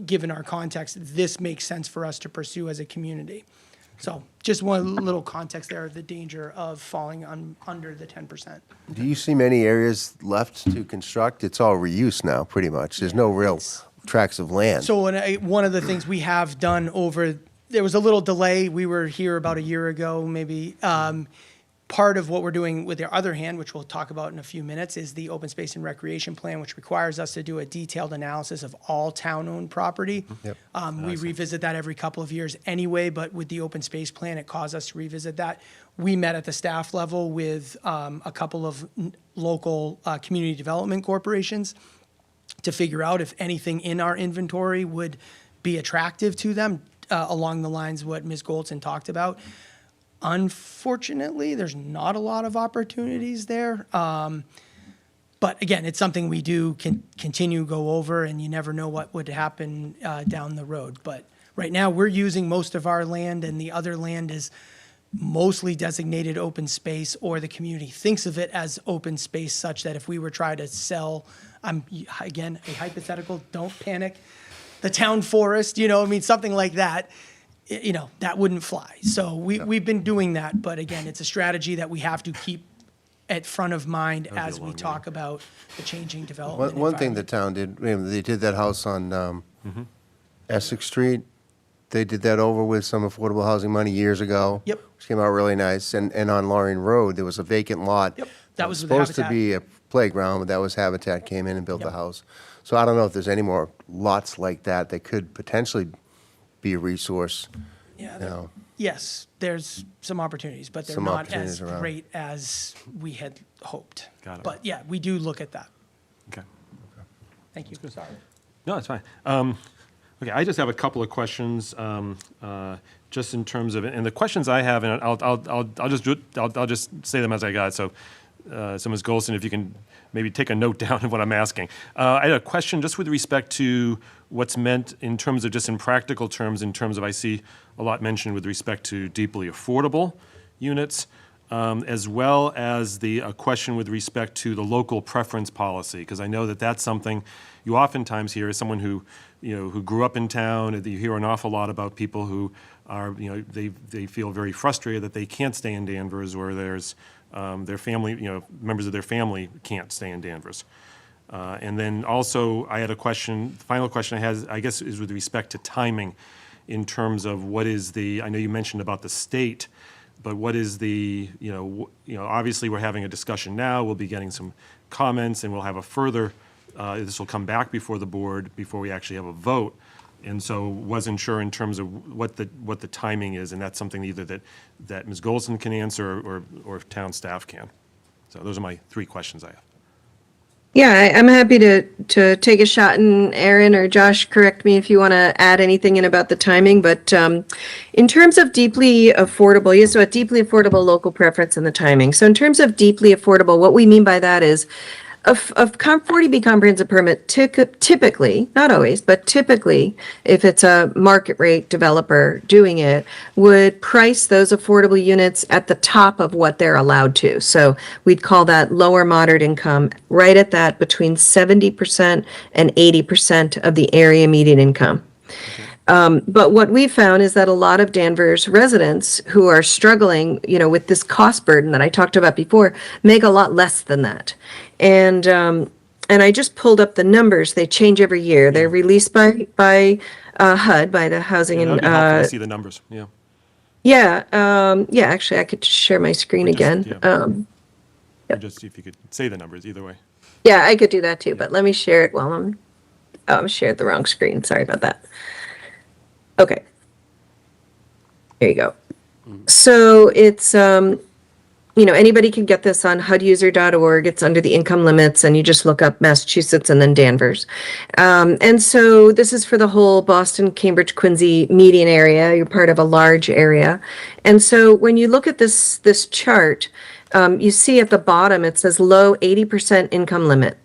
given our context, this makes sense for us to pursue as a community. So just one little context there of the danger of falling under the 10%. Do you see many areas left to construct? It's all reuse now, pretty much. There's no real tracts of land. So one of the things we have done there was a little delay. We were here about a year ago, maybe. Part of what we're doing with the other hand, which we'll talk about in a few minutes, is the open space and recreation plan, which requires us to do a detailed analysis of all town-owned property. Yep. We revisit that every couple of years anyway, but with the open space plan, it caused us to revisit that. We met at the staff level with a couple of local community development corporations to figure out if anything in our inventory would be attractive to them along the lines of what Ms. Goldson talked about. Unfortunately, there's not a lot of opportunities there. But again, it's something we do continue to go over, and you never know what would happen down the road. But right now, we're using most of our land, and the other land is mostly designated open space, or the community thinks of it as open space, such that if we were trying to sell, again, a hypothetical, don't panic, the town forest, something like that, that wouldn't fly. So we've been doing that, but again, it's a strategy that we have to keep at front of mind as we talk about the changing development One thing the environment. town did, they did that house on Essex Street. They did that over with some affordable housing money years ago. Yep. Which came out really nice. And on Loring Road, there was a vacant lot. Yep, that was with supposed to Habitat. be a playground, but that was Habitat came in and built the house. So I don't know if there's any more lots like that that could potentially be a resource. Yeah, yes, there's some opportunities, but they're Some not opportunities as around. great as we had hoped. Got it. But yeah, we do look at that. Okay. Thank you. Sorry. No, it's fine. Okay, I just have a couple of questions, just in terms of, and the questions I have, and I'll just say them as I got. So, Ms. Golson, if you can maybe take a note down of what I'm asking. I had a question just with respect to what's meant in terms of just in practical terms, in terms of I see a lot mentioned with respect to deeply affordable units. as well as a question with respect to the local preference policy, because I know that that's something you oftentimes hear as someone who, who grew up in town. You hear an awful lot about people who are, they feel very frustrated that they can't stay in Danvers, or there's their family, members of their family can't stay in Danvers. And then also, I had a question, the final question I had, I guess, is with respect to timing in terms of what is I know you mentioned about the state, but what is obviously we're having a discussion now, we'll be getting some comments, and we'll have a further, this will come back before the board before we actually have a vote. And so wasn't sure in terms of what the timing is, and that's something either that Ms. Golson can answer or town staff can. So those are my 3 questions I have. Yeah, I'm happy to take a shot, and Aaron or Josh, correct me if you want to add anything in about the timing. But in terms of deeply affordable, yes, so a deeply affordable local preference and the timing. So in terms of deeply affordable, what we mean by that is a 40B comprehensive permit typically, not always, but typically, if it's a market rate developer doing it, would price those affordable units at the top of what they're allowed to. So we'd call that lower moderate income, right at that between 70% and 80% of the area median income. But what we found is that a lot of Danvers residents who are struggling, with this cost burden that I talked about before, make a lot less than that. And I just pulled up the numbers. They change every year. They're released by HUD, by the Housing That'd and be helpful to see the numbers, yeah. yeah. Actually, I could share my screen again. Or just see if you could say the numbers, either way. Yeah, I could do that too. But let me share it while I'm shared the wrong screen. Sorry about that. Okay. There you go. So it's, anybody can get this on huduser.org. It's under the income limits, and you just look up Massachusetts and then Danvers. And so this is for the whole Boston, Cambridge, Quincy median area. You're part of a large area. And so when you look at this chart, you see at the bottom, it says low 80% income limit.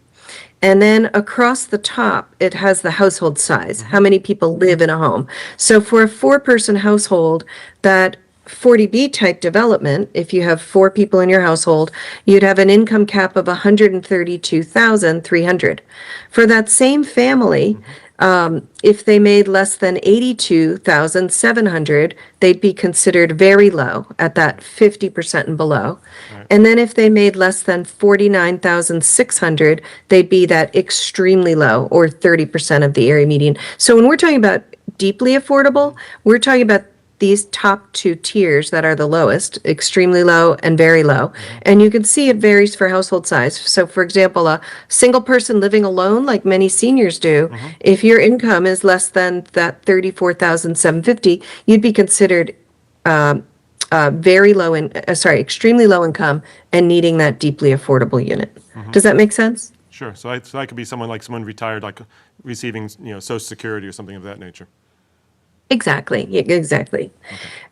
And then across the top, it has the household size, how many people live in a home. So for a 4-person household, that 40B type development, if you have 4 people in your household, you'd have an income cap of $132,300. For that same family, if they made less than $82,700, they'd be considered very low at that 50% and below. Right. And then if they made less than $49,600, they'd be that extremely low, or 30% of the area median. So when we're talking about deeply affordable, we're talking about these top 2 tiers that are the lowest, extremely low and very low. And you can see it varies for household size. So for example, a single person living alone, like many seniors do, if your income is less than that $34,750, you'd be considered extremely low income and needing that deeply affordable unit. Does that make sense? Sure. So that could be someone retired, like receiving, Social Security or something of that nature. Exactly. Yeah, exactly.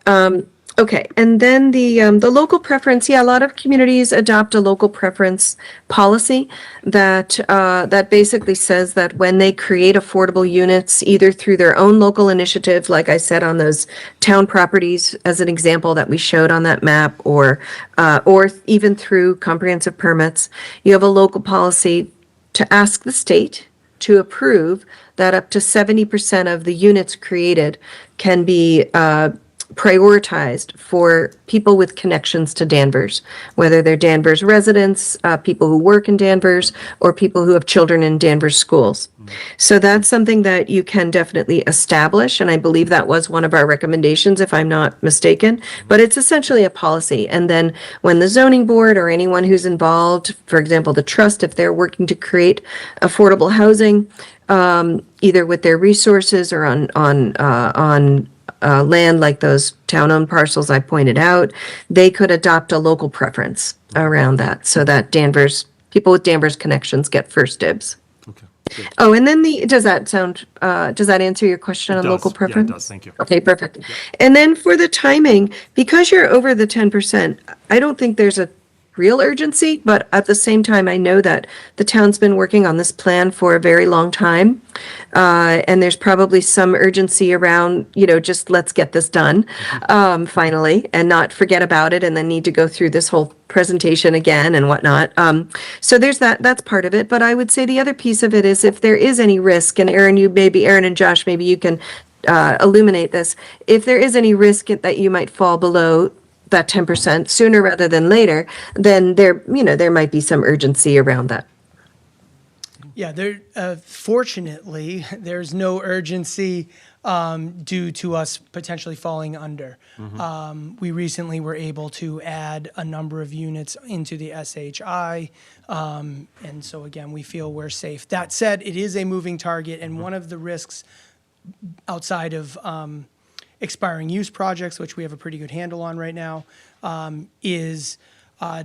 Okay. And then the local preference. Yeah, a lot of communities adopt a local preference policy that basically says that when they create affordable units, either through their own local initiative, like I said on those town properties as an example that we showed on that map, or even through comprehensive permits, you have a local policy to ask the state to approve that up to 70% of the units created can be prioritized for people with connections to Danvers, whether they're Danvers residents, people who work in Danvers, or people who have children in Danvers schools. So that's something that you can definitely establish, and I believe that was one of our recommendations, if I'm not mistaken. But it's essentially a policy. And then when the zoning board or anyone who's involved, for example, the trust, if they're working to create affordable housing, either with their resources or on land like those town-owned parcels I pointed out, they could adopt a local preference around that, so that people with Danvers connections get first dibs. Okay. Good. Oh, and then does that answer your question on local preference? Yeah, it does. Thank you. Okay, perfect. And then for the timing, because you're over the 10%, I don't think there's a real urgency, but at the same time, I know that the town's been working on this plan for a very long time. And there's probably some urgency around, just let's get this done, finally, and not forget about it and then need to go through this whole presentation again and whatnot. So there's that's part of it. But I would say the other piece of it is if there is any risk, and Aaron and Josh, maybe you can illuminate this. If there is any risk that you might fall below that 10% sooner rather than later, then there might be some urgency around that. Yeah, fortunately, there's no urgency due to us potentially falling under. We recently were able to add a number of units into the SHI, and so again, we feel we're safe. That said, it is a moving target, and one of the risks outside of expiring use projects, which we have a pretty good handle on right now, is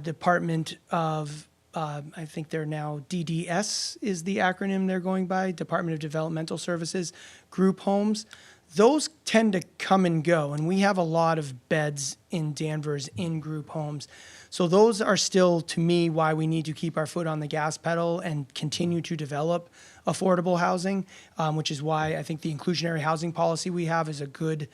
Department of, I think they're now DDS is the acronym they're going by, Department of Developmental Services, group homes. Those tend to come and go, and we have a lot of beds in Danvers in group homes. So those are still, to me, why we need to keep our foot on the gas pedal and continue to develop affordable housing, which is why I think the inclusionary housing policy we have is a good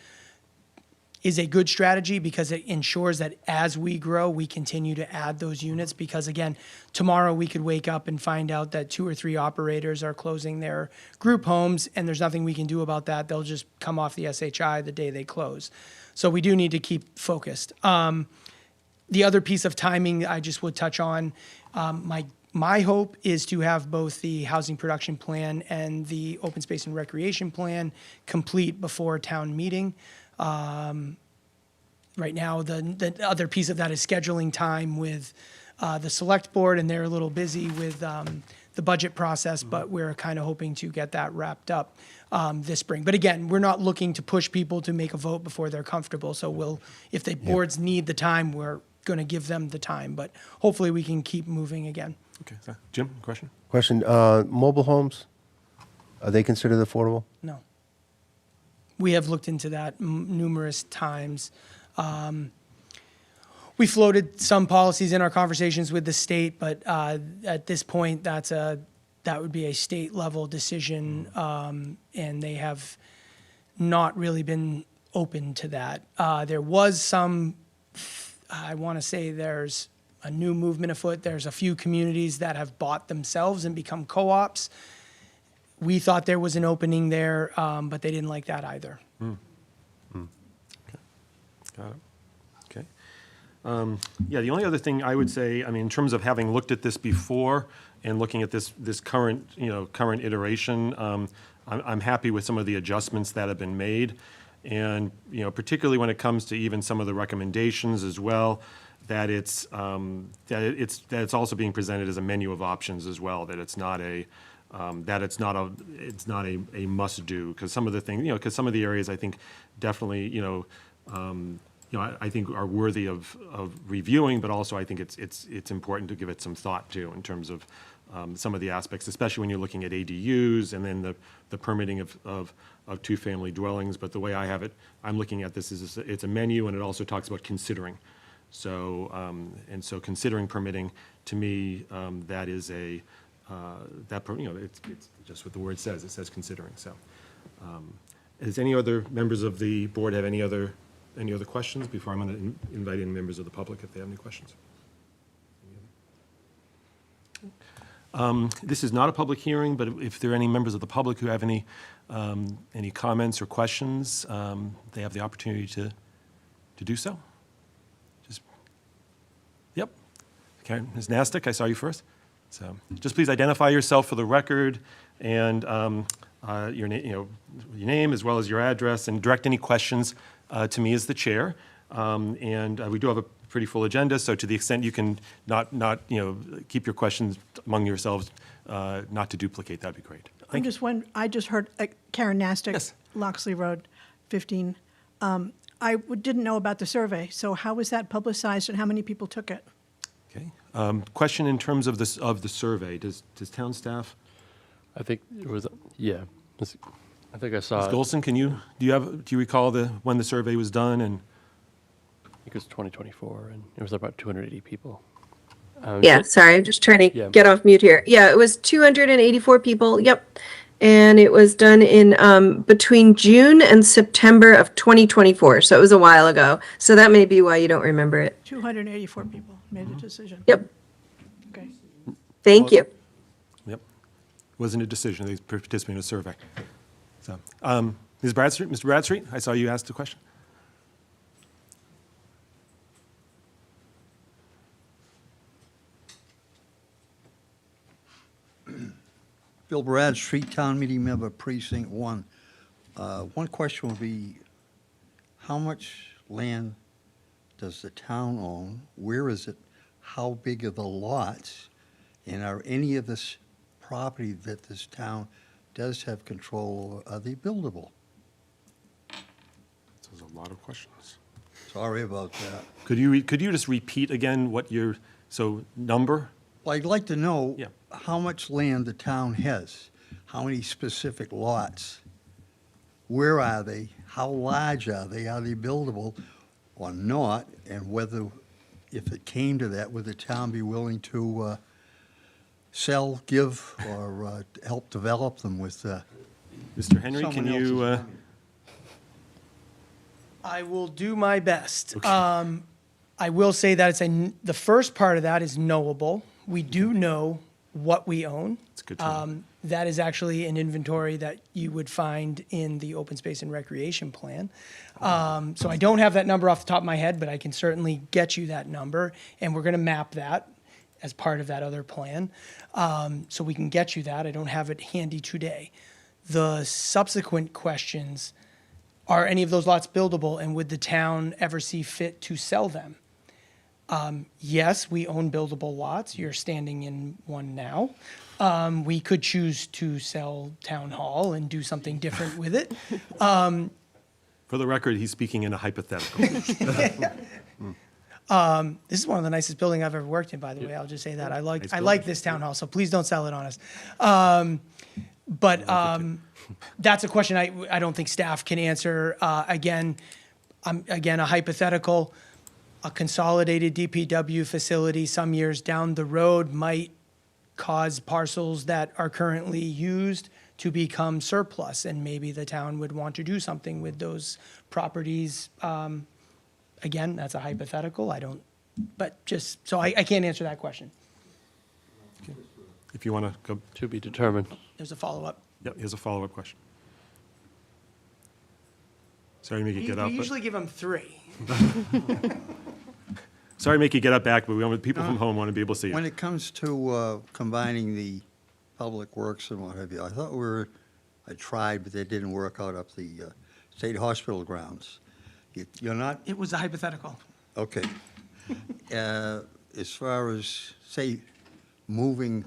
strategy, because it ensures that as we grow, we continue to add those units. Because again, tomorrow we could wake up and find out that 2 or 3 operators are closing their group homes, and there's nothing we can do about that. They'll just come off the SHI the day they close. So we do need to keep focused. The other piece of timing I just would touch on, my hope is to have both the housing production plan and the open space and recreation plan complete before town meeting. Right now, the other piece of that is scheduling time with the select board, and they're a little busy with the budget process, but we're kind of hoping to get that wrapped up this spring. But again, we're not looking to push people to make a vote before they're comfortable. So if the boards need the time, we're going to give them the time. But hopefully we can keep moving again. Okay, so Jim, question? Question, mobile homes, are they considered affordable? No. We have looked into that numerous times. We floated some policies in our conversations with the state, but at this point, that would be a state level decision, and they have not really been open to that. There was some, I want to say there's a new movement afoot. There's a few communities that have bought themselves and become co-ops. We thought there was an opening there, but they didn't like that either. Got it. Okay. Yeah, the only other thing I would say, I mean, in terms of having looked at this before and looking at this current iteration, I'm happy with some of the adjustments that have been made. And, particularly when it comes to even some of the recommendations as well, that it's also being presented as a menu of options as well, that it's not a must do, because some of the things, because some of the areas I think definitely, I think are worthy of reviewing, but also I think it's important to give it some thought too, in terms of some of the aspects, especially when you're looking at ADUs and then the permitting of 2-family dwellings. But the way I have it, I'm looking at this is it's a menu, and it also talks about considering. So and so considering permitting, to me, that is it's just what the word says. It says considering. So, does any other members of the board have any other questions before I'm going to invite in members of the public if they have any questions? This is not a public hearing, but if there are any members of the public who have any comments or questions, they have the opportunity to do so. Yep. Karen, Ms. Nastic, I saw you first. So just please identify yourself for the record, and your name as well as your address, and direct any questions to me as the chair. And we do have a pretty full agenda, so to the extent you can not keep your questions among yourselves, not to duplicate, that'd be great. I just heard Karen Nastic, Yes. Loxley Road, 15. I didn't know about the survey, so how was that publicized and how many people took it? Okay. Question in terms of this of the survey. Does town staff? I think it was, yeah. I think I saw Ms. it. Golson, do you recall when the survey was done? And I think it was 2024, and it was about 280 people. Yeah, sorry, I'm just trying to Yeah. get off mute here. Yeah, it was 284 people. Yep. And it was done in between June and September of 2024. So it was a while ago. So that may be why you don't remember it. 284 people made a decision. Yep. Okay. Thank you. Yep. Wasn't a decision, they participated in a survey. So, Ms. Bradstreet, Mr. Bradstreet, I saw you asked a question. Bill Bradstreet, Town Meeting Member, Precinct 1. One question would be, how much land does the town own? Where is it? How big are the lots? And are any of this property that this town does have control over, are they buildable? There's a lot of questions. Sorry about that. Could you just repeat again what your, so number? Well, I'd like to know Yeah. how much land the town has, how many specific lots, where are they, how large are they buildable or not, and whether, if it came to that, would the town be willing to sell, give, or help develop them with Mr. Henry, can someone else's you, money? I will do my best. Okay. I will say that the first part of that is knowable. We do know what we own. It's good to know. That is actually an inventory that you would find in the open space and recreation plan. So I don't have that number off the top of my head, but I can certainly get you that number, and we're going to map that as part of that other plan. So we can get you that. I don't have it handy today. The subsequent questions, are any of those lots buildable, and would the town ever see fit to sell them? Yes, we own buildable lots. You're standing in one now. We could choose to sell Town Hall and do something different with it. For the record, he's speaking in a hypothetical. This is one of the nicest buildings I've ever worked in, by the way. I'll just say that. I like this town hall, so please don't sell it on us. But that's a question I don't think staff can answer. Again, a hypothetical. A consolidated DPW facility some years down the road might cause parcels that are currently used to become surplus, and maybe the town would want to do something with those properties. Again, that's a hypothetical. So I can't answer that question. If you want to go, To be determined. There's a follow-up. yep, here's a follow-up question. Sorry to make you We get up. but- usually give them 3. Sorry to make you get up back, but people from home want to be able to see When you. it comes to combining the public works and what have you, I thought I tried, but they didn't work out up the state hospital grounds. You're not, It was a hypothetical. okay. As far as, say, moving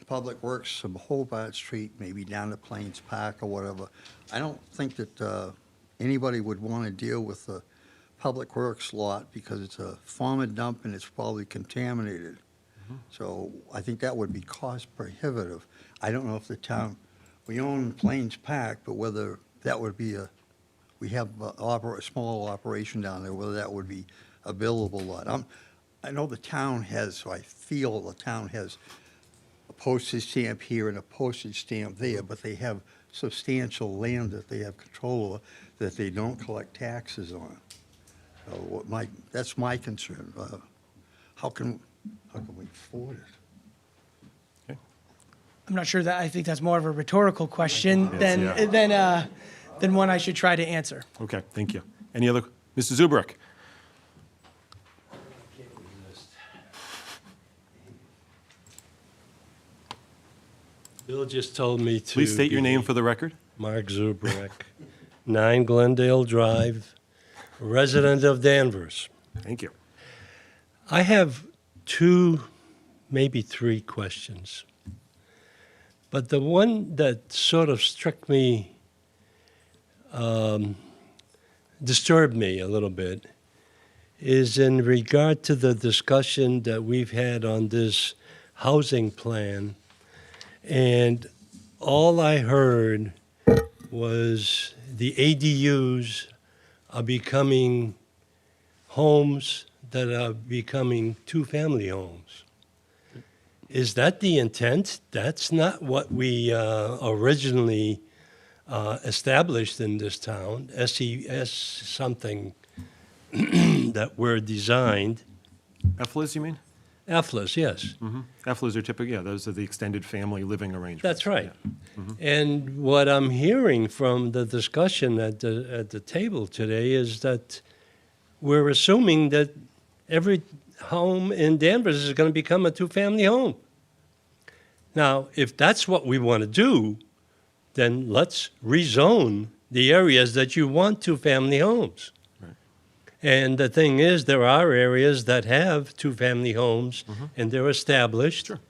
Public Works from Hobart Street, maybe down to Plains Park or whatever, I don't think that anybody would want to deal with the Public Works lot because it's a former dump and it's probably contaminated. So I think that would be cost prohibitive. I don't know if the town, we own Plains Park, but whether that would be we have a small operation down there, whether that would be a billable lot. I know the town has, or I feel the town has a postage stamp here and a postage stamp there, but they have substantial land that they have control over that they don't collect taxes on. So that's my concern. How can we afford it? I'm not sure that, I think that's more of a rhetorical question Yes, than one I should try to answer. Okay, thank you. Any other, Mr. Zubrick? Bill just told me to. Please state your be name for the record. Mark Zubrek, 9 Glendale Drive, resident of Danvers. Thank you. I have 2, maybe 3 questions. But the one that sort of struck me, disturbed me a little bit, is in regard to the discussion that we've had on this housing plan. And all I heard was the ADUs are becoming homes that are becoming two-family homes. Is that the intent? That's not what we originally established in this town. SES something that were designed. EFLAs, you mean? EFLAs, yes. EFLAs are typically, yeah, those are the extended family living arrangements. That's right. Yeah. And what I'm hearing from the discussion at the table today is that we're assuming that every home in Danvers is going to become a two-family home. Now, if that's what we want to do, then let's rezone the areas that you want two-family homes. Right. And the thing is, there are areas that have two-family homes, and they're established. Sure.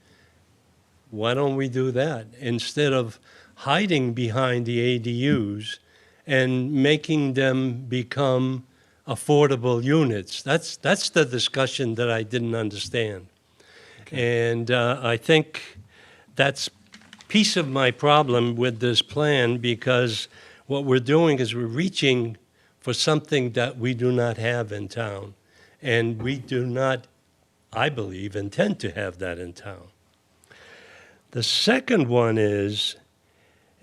Why don't we do that instead of hiding behind the ADUs and making them become affordable units? That's the discussion that I didn't understand. And I think that's piece of my problem with this plan, because what we're doing is we're reaching for something that we do not have in town. And we do not, I believe, intend to have that in town. The second one is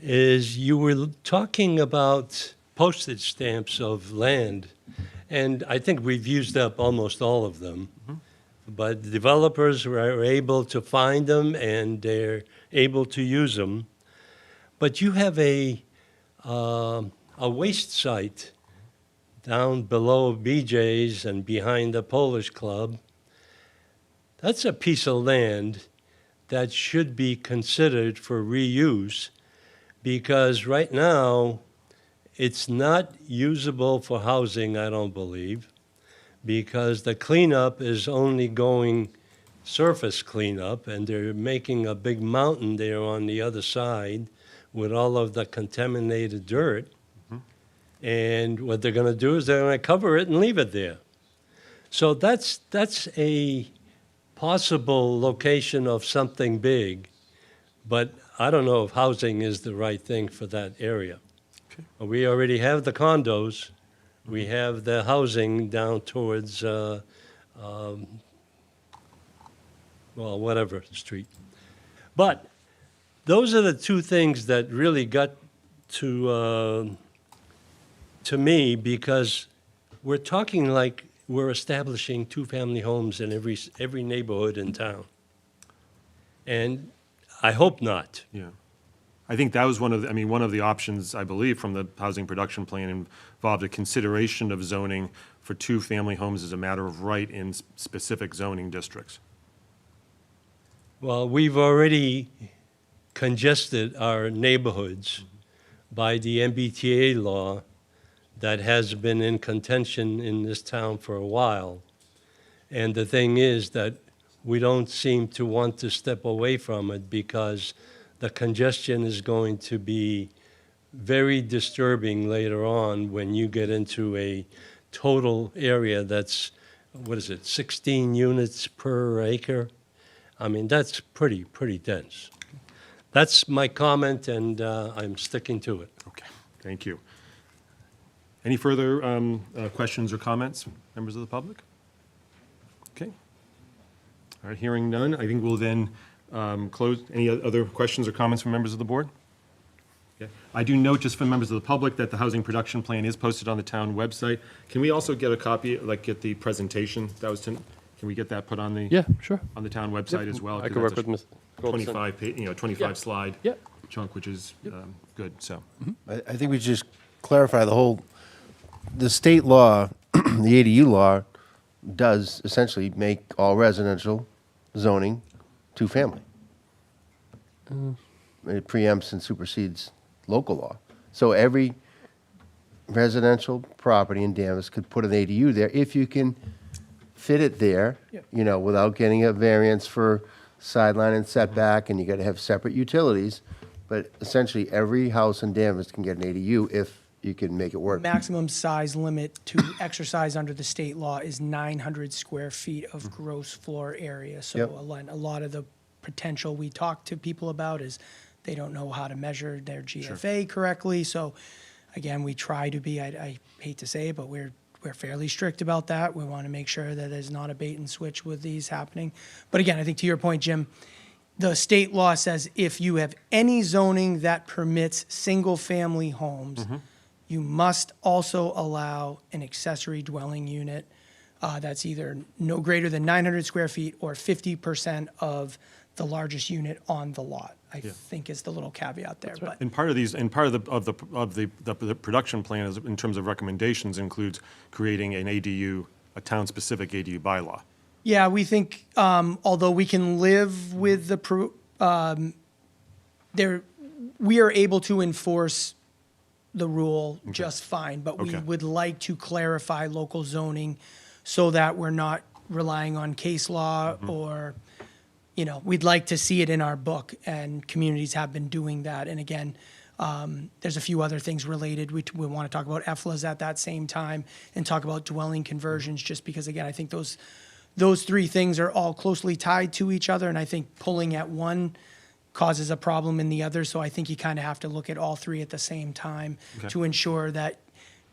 you were talking about postage stamps of land, and I think we've used up almost all of them. But developers were able to find them, and they're able to use them. But you have a waste site down below BJ's and behind the Polish Club. That's a piece of land that should be considered for reuse, because right now it's not usable for housing, I don't believe, because the cleanup is only going surface cleanup, and they're making a big mountain there on the other side with all of the contaminated dirt. And what they're going to do is they're going to cover it and leave it there. So that's a possible location of something big, but I don't know if housing is the right thing for that area. Okay. We already have the condos. We have the housing down towards, whatever street. But those are the two things that really got to me, because we're talking like we're establishing two-family homes in every neighborhood in town. And I hope not. Yeah. I think that was one of the options, I believe, from the housing production plan involved a consideration of zoning for two-family homes as a matter of right in specific zoning districts. Well, we've already congested our neighborhoods by the MBTA law that has been in contention in this town for a while. And the thing is that we don't seem to want to step away from it, because the congestion is going to be very disturbing later on when you get into a total area that's, 16 units per acre? I mean, that's pretty dense. That's my comment, and I'm sticking to it. Okay, thank you. Any further questions or comments, members of the public? Okay. All right, hearing none, I think we'll then close. Any other questions or comments from members of the board? Okay. I do note, just for members of the public, that the housing production plan is posted on the town website. Can we also get a copy, get the presentation that was can we get that put on the Yeah, sure. on the town website as well? I 'Cause could work that's with a Ms. Goldson. 25 Yeah. slide Yeah. chunk, which is good. So I think we should just clarify the state law, the ADU law, does essentially make all residential zoning two-family. It preempts and supersedes local law. So every residential property in Danvers could put an ADU there if you can fit it there, without getting a variance for sideline and setback, and you got to have separate utilities. But essentially, every house in Danvers can get an ADU if you can make it work. Maximum size limit to exercise under the state law is 900 square feet of gross floor area. So Yep. a lot of the potential we talk to people about is they don't know how to measure their GFA correctly. So again, we try to be, I hate to say it, but we're we're fairly strict about that. We want to make sure that there's not a bait and switch with these happening. But again, I think to your point, Jim, the state law says if you have any zoning that permits single-family homes, you must also allow an accessory dwelling unit that's either no greater than 900 square feet or 50% of the largest unit on the lot, I think is the little caveat there. But And part of these, and part of the production plan is, in terms of recommendations, includes creating an ADU, a town-specific ADU bylaw. yeah, we think, although we can live with the, we are able to enforce the rule just fine, but we Okay. would like to clarify local zoning so that we're not relying on case law or, you know, we'd like to see it in our book, and communities have been doing that. And again, there's a few other things related. We want to talk about EFLAs at that same time and talk about dwelling conversions, just because, again, I think those three things are all closely tied to each other, and I think pulling at one causes a problem in the other. So I think you kind of have to look at all three at the same time to ensure that,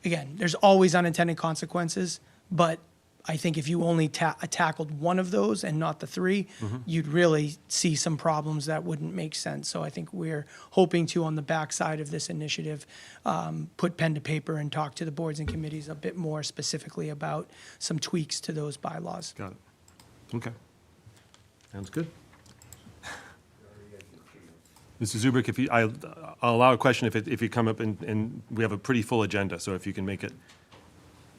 again, there's always unintended consequences, but I think if you only tackled one of those and not the three, you'd really see some problems that wouldn't make sense. So I think we're hoping to, on the backside of this initiative, put pen to paper and talk to the boards and committees a bit more specifically about some tweaks to those bylaws. Got it. Okay. Sounds good. Mr. Zubrick, I'll allow a question if you come up, and we have a pretty full agenda, so if you can make it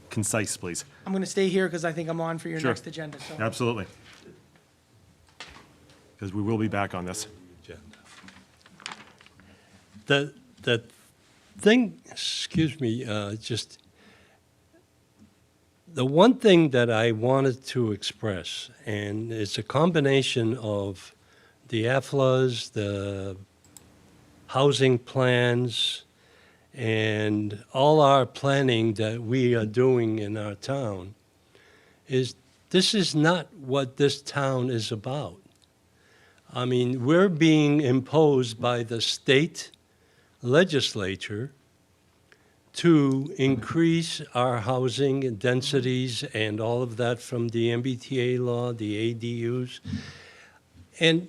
concise, please. I'm going to stay here because I think I'm on for your Sure. next agenda. So. Absolutely. Because we will be back on this. The thing, excuse me, just the one thing that I wanted to express, and it's a combination of the AFLAs, the housing plans, and all our planning that we are doing in our town, is this is not what this town is about. I mean, we're being imposed by the state legislature to increase our housing densities and all of that from the MBTA law, the ADUs. And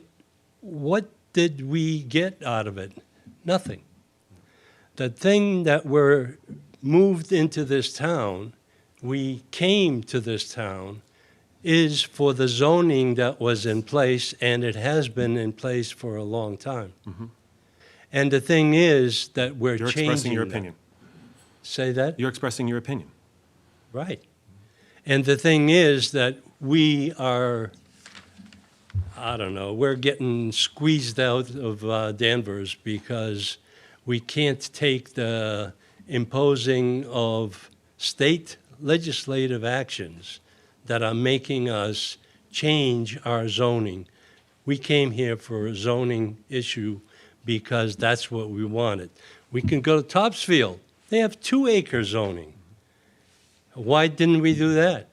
what did we get out of it? Nothing. The thing that we're moved into this town, we came to this town, is for the zoning that was in place, and it has been in place for a long time. And the thing is that we're You're changing expressing your that. opinion. Say that? You're expressing your opinion. Right. And the thing is that we are, I don't know, we're getting squeezed out of Danvers because we can't take the imposing of state legislative actions that are making us change our zoning. We came here for a zoning issue because that's what we wanted. We can go to Topsfield. They have 2-acre zoning. Why didn't we do that?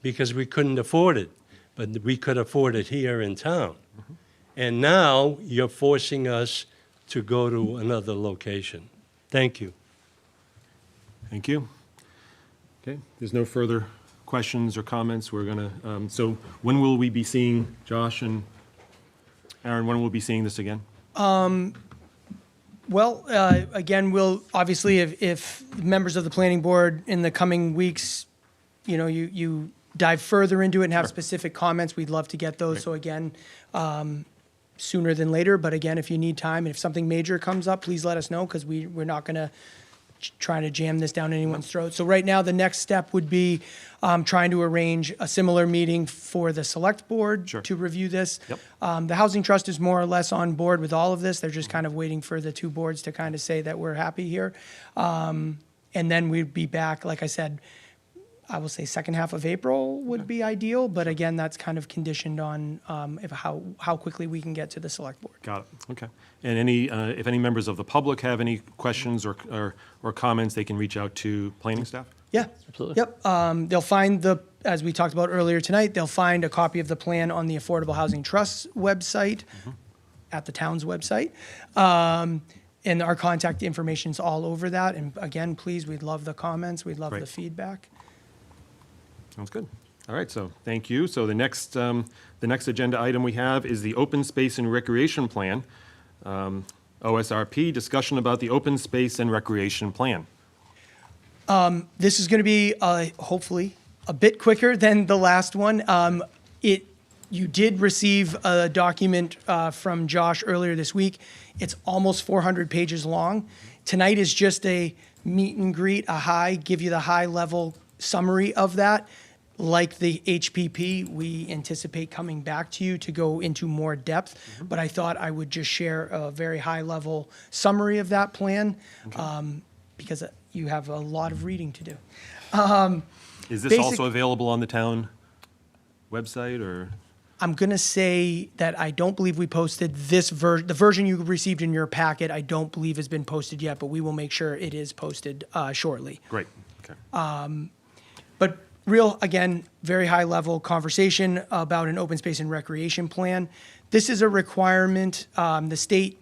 Because we couldn't afford it, but we could afford it here in town. And now you're forcing us to go to another location. Thank you. Thank you. Okay, there's no further questions or comments. We're going to, so when will we be seeing, Josh and Aaron, when will we be seeing this again? Well, again, we'll, obviously, if members of the planning board in the coming weeks, you know, you dive further into it and have specific comments, we'd love to get those. So again, sooner than later, but again, if you need time, and if something major comes up, please let us know, because we're not going to try to jam this down anyone's throat. So right now, the next step would be trying to arrange a similar meeting for the select board Sure. to review this. Yep. The Housing Trust is more or less on board with all of this. They're just kind of waiting for the two boards to kind of say that we're happy here. And then we'd be back, like I said, I will say second half of April would be ideal, but again, that's kind of conditioned on how quickly we can get to the select board. Got it, okay. And if any members of the public have any questions or comments, they can reach out to planning staff? Yeah. Absolutely. Yep. They'll find as we talked about earlier tonight, they'll find a copy of the plan on the Affordable Housing Trust website, at the town's website. And our contact information's all over that. And again, please, we'd love the comments. We'd love Great. the feedback. Sounds good. All right, so thank you. So the next agenda item we have is the Open Space and Recreation Plan, OSRP, discussion about the Open Space and Recreation Plan. This is going to be hopefully a bit quicker than the last one. You did receive a document from Josh earlier this week. It's almost 400 pages long. Tonight is just a meet and greet, give you the high level summary of that. Like the HPP, we anticipate coming back to you to go into more depth, but I thought I would just share a very high level summary of that plan because you have a lot of reading to do. Is this also available on the town website, or? I'm going to say that I don't believe we posted this version. The version you received in your packet, I don't believe has been posted yet, but we will make sure it is posted shortly. Great, okay. But again, very high level conversation about an open space and recreation plan. This is a requirement. The state,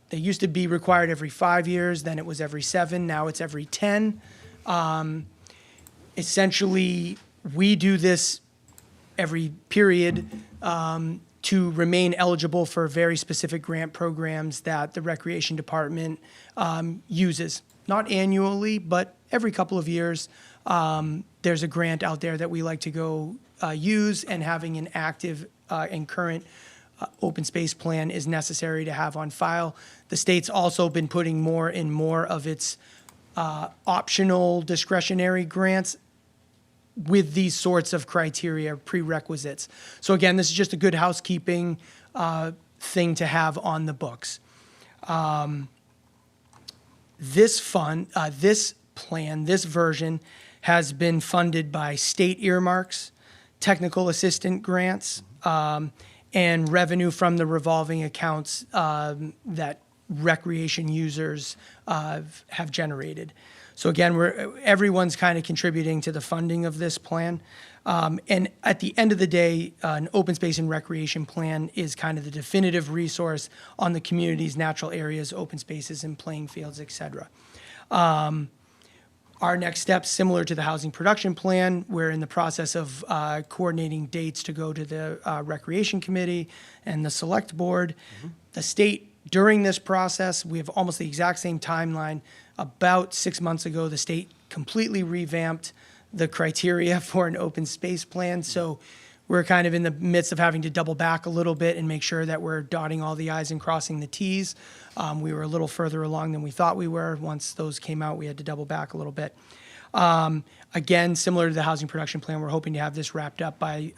they used to be required every 5 years, then it was every 7, now it's every 10. Essentially, we do this every period to remain eligible for very specific grant programs that the Recreation Department uses. Not annually, but every couple of years. There's a grant out there that we like to go use, and having an active and current open space plan is necessary to have on file. The state's also been putting more and more of its optional discretionary grants with these sorts of criteria, prerequisites. So again, this is just a good housekeeping thing to have on the books. This plan, this version, has been funded by state earmarks, technical assistant grants, and revenue from the revolving accounts that recreation users have generated. So again, everyone's kind of contributing to the funding of this plan. And at the end of the day, an open space and recreation plan is kind of the definitive resource on the community's natural areas, open spaces and playing fields, et cetera. Our next steps, similar to the housing production plan, we're in the process of coordinating dates to go to the Recreation Committee and the Select Board. The state, during this process, we have almost the exact same timeline. About 6 months ago, the state completely revamped the criteria for an open space plan. So we're kind of in the midst of having to double back a little bit and make sure that we're dotting all the I's and crossing the T's. We were a little further along than we thought we were. Once those came out, we had to double back a little bit. Again, similar to the housing production plan, we're hoping to have this wrapped up by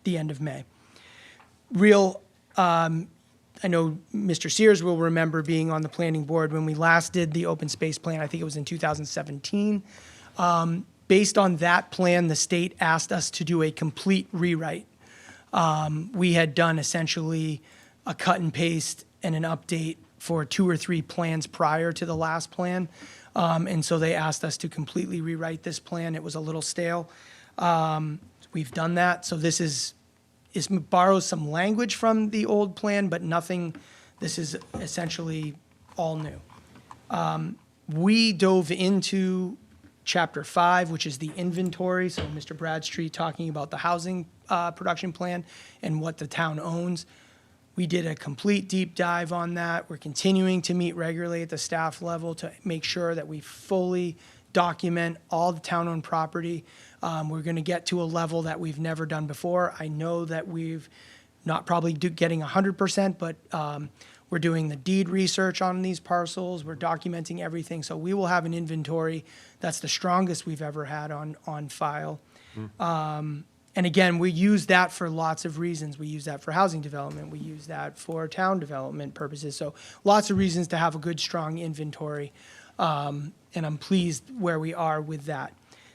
the end of May. I know Mr. Sears will remember being on the planning board when we last did the open space plan. I think it was in 2017. Based on that plan, the state asked us to do a complete rewrite. We had done essentially a cut and paste and an update for 2 or 3 plans prior to the last plan. And so they asked us to completely rewrite this plan. It was a little stale. We've done that. So this borrows some language from the old plan, but nothing. This is essentially all new. We dove into Chapter 5, which is the inventory. So Mr. Bradstreet talking about the housing production plan and what the town owns. We did a complete deep dive on that. We're continuing to meet regularly at the staff level to make sure that we fully document all the town-owned property. We're going to get to a level that we've never done before. I know that we've not probably getting 100%, but we're doing the deed research on these parcels. We're documenting everything. So we will have an inventory that's the strongest we've ever had on file. And again, we use that for lots of reasons. We use that for housing development. We use that for town development purposes. So lots of reasons to have a good, strong inventory. And I'm pleased where we are with that.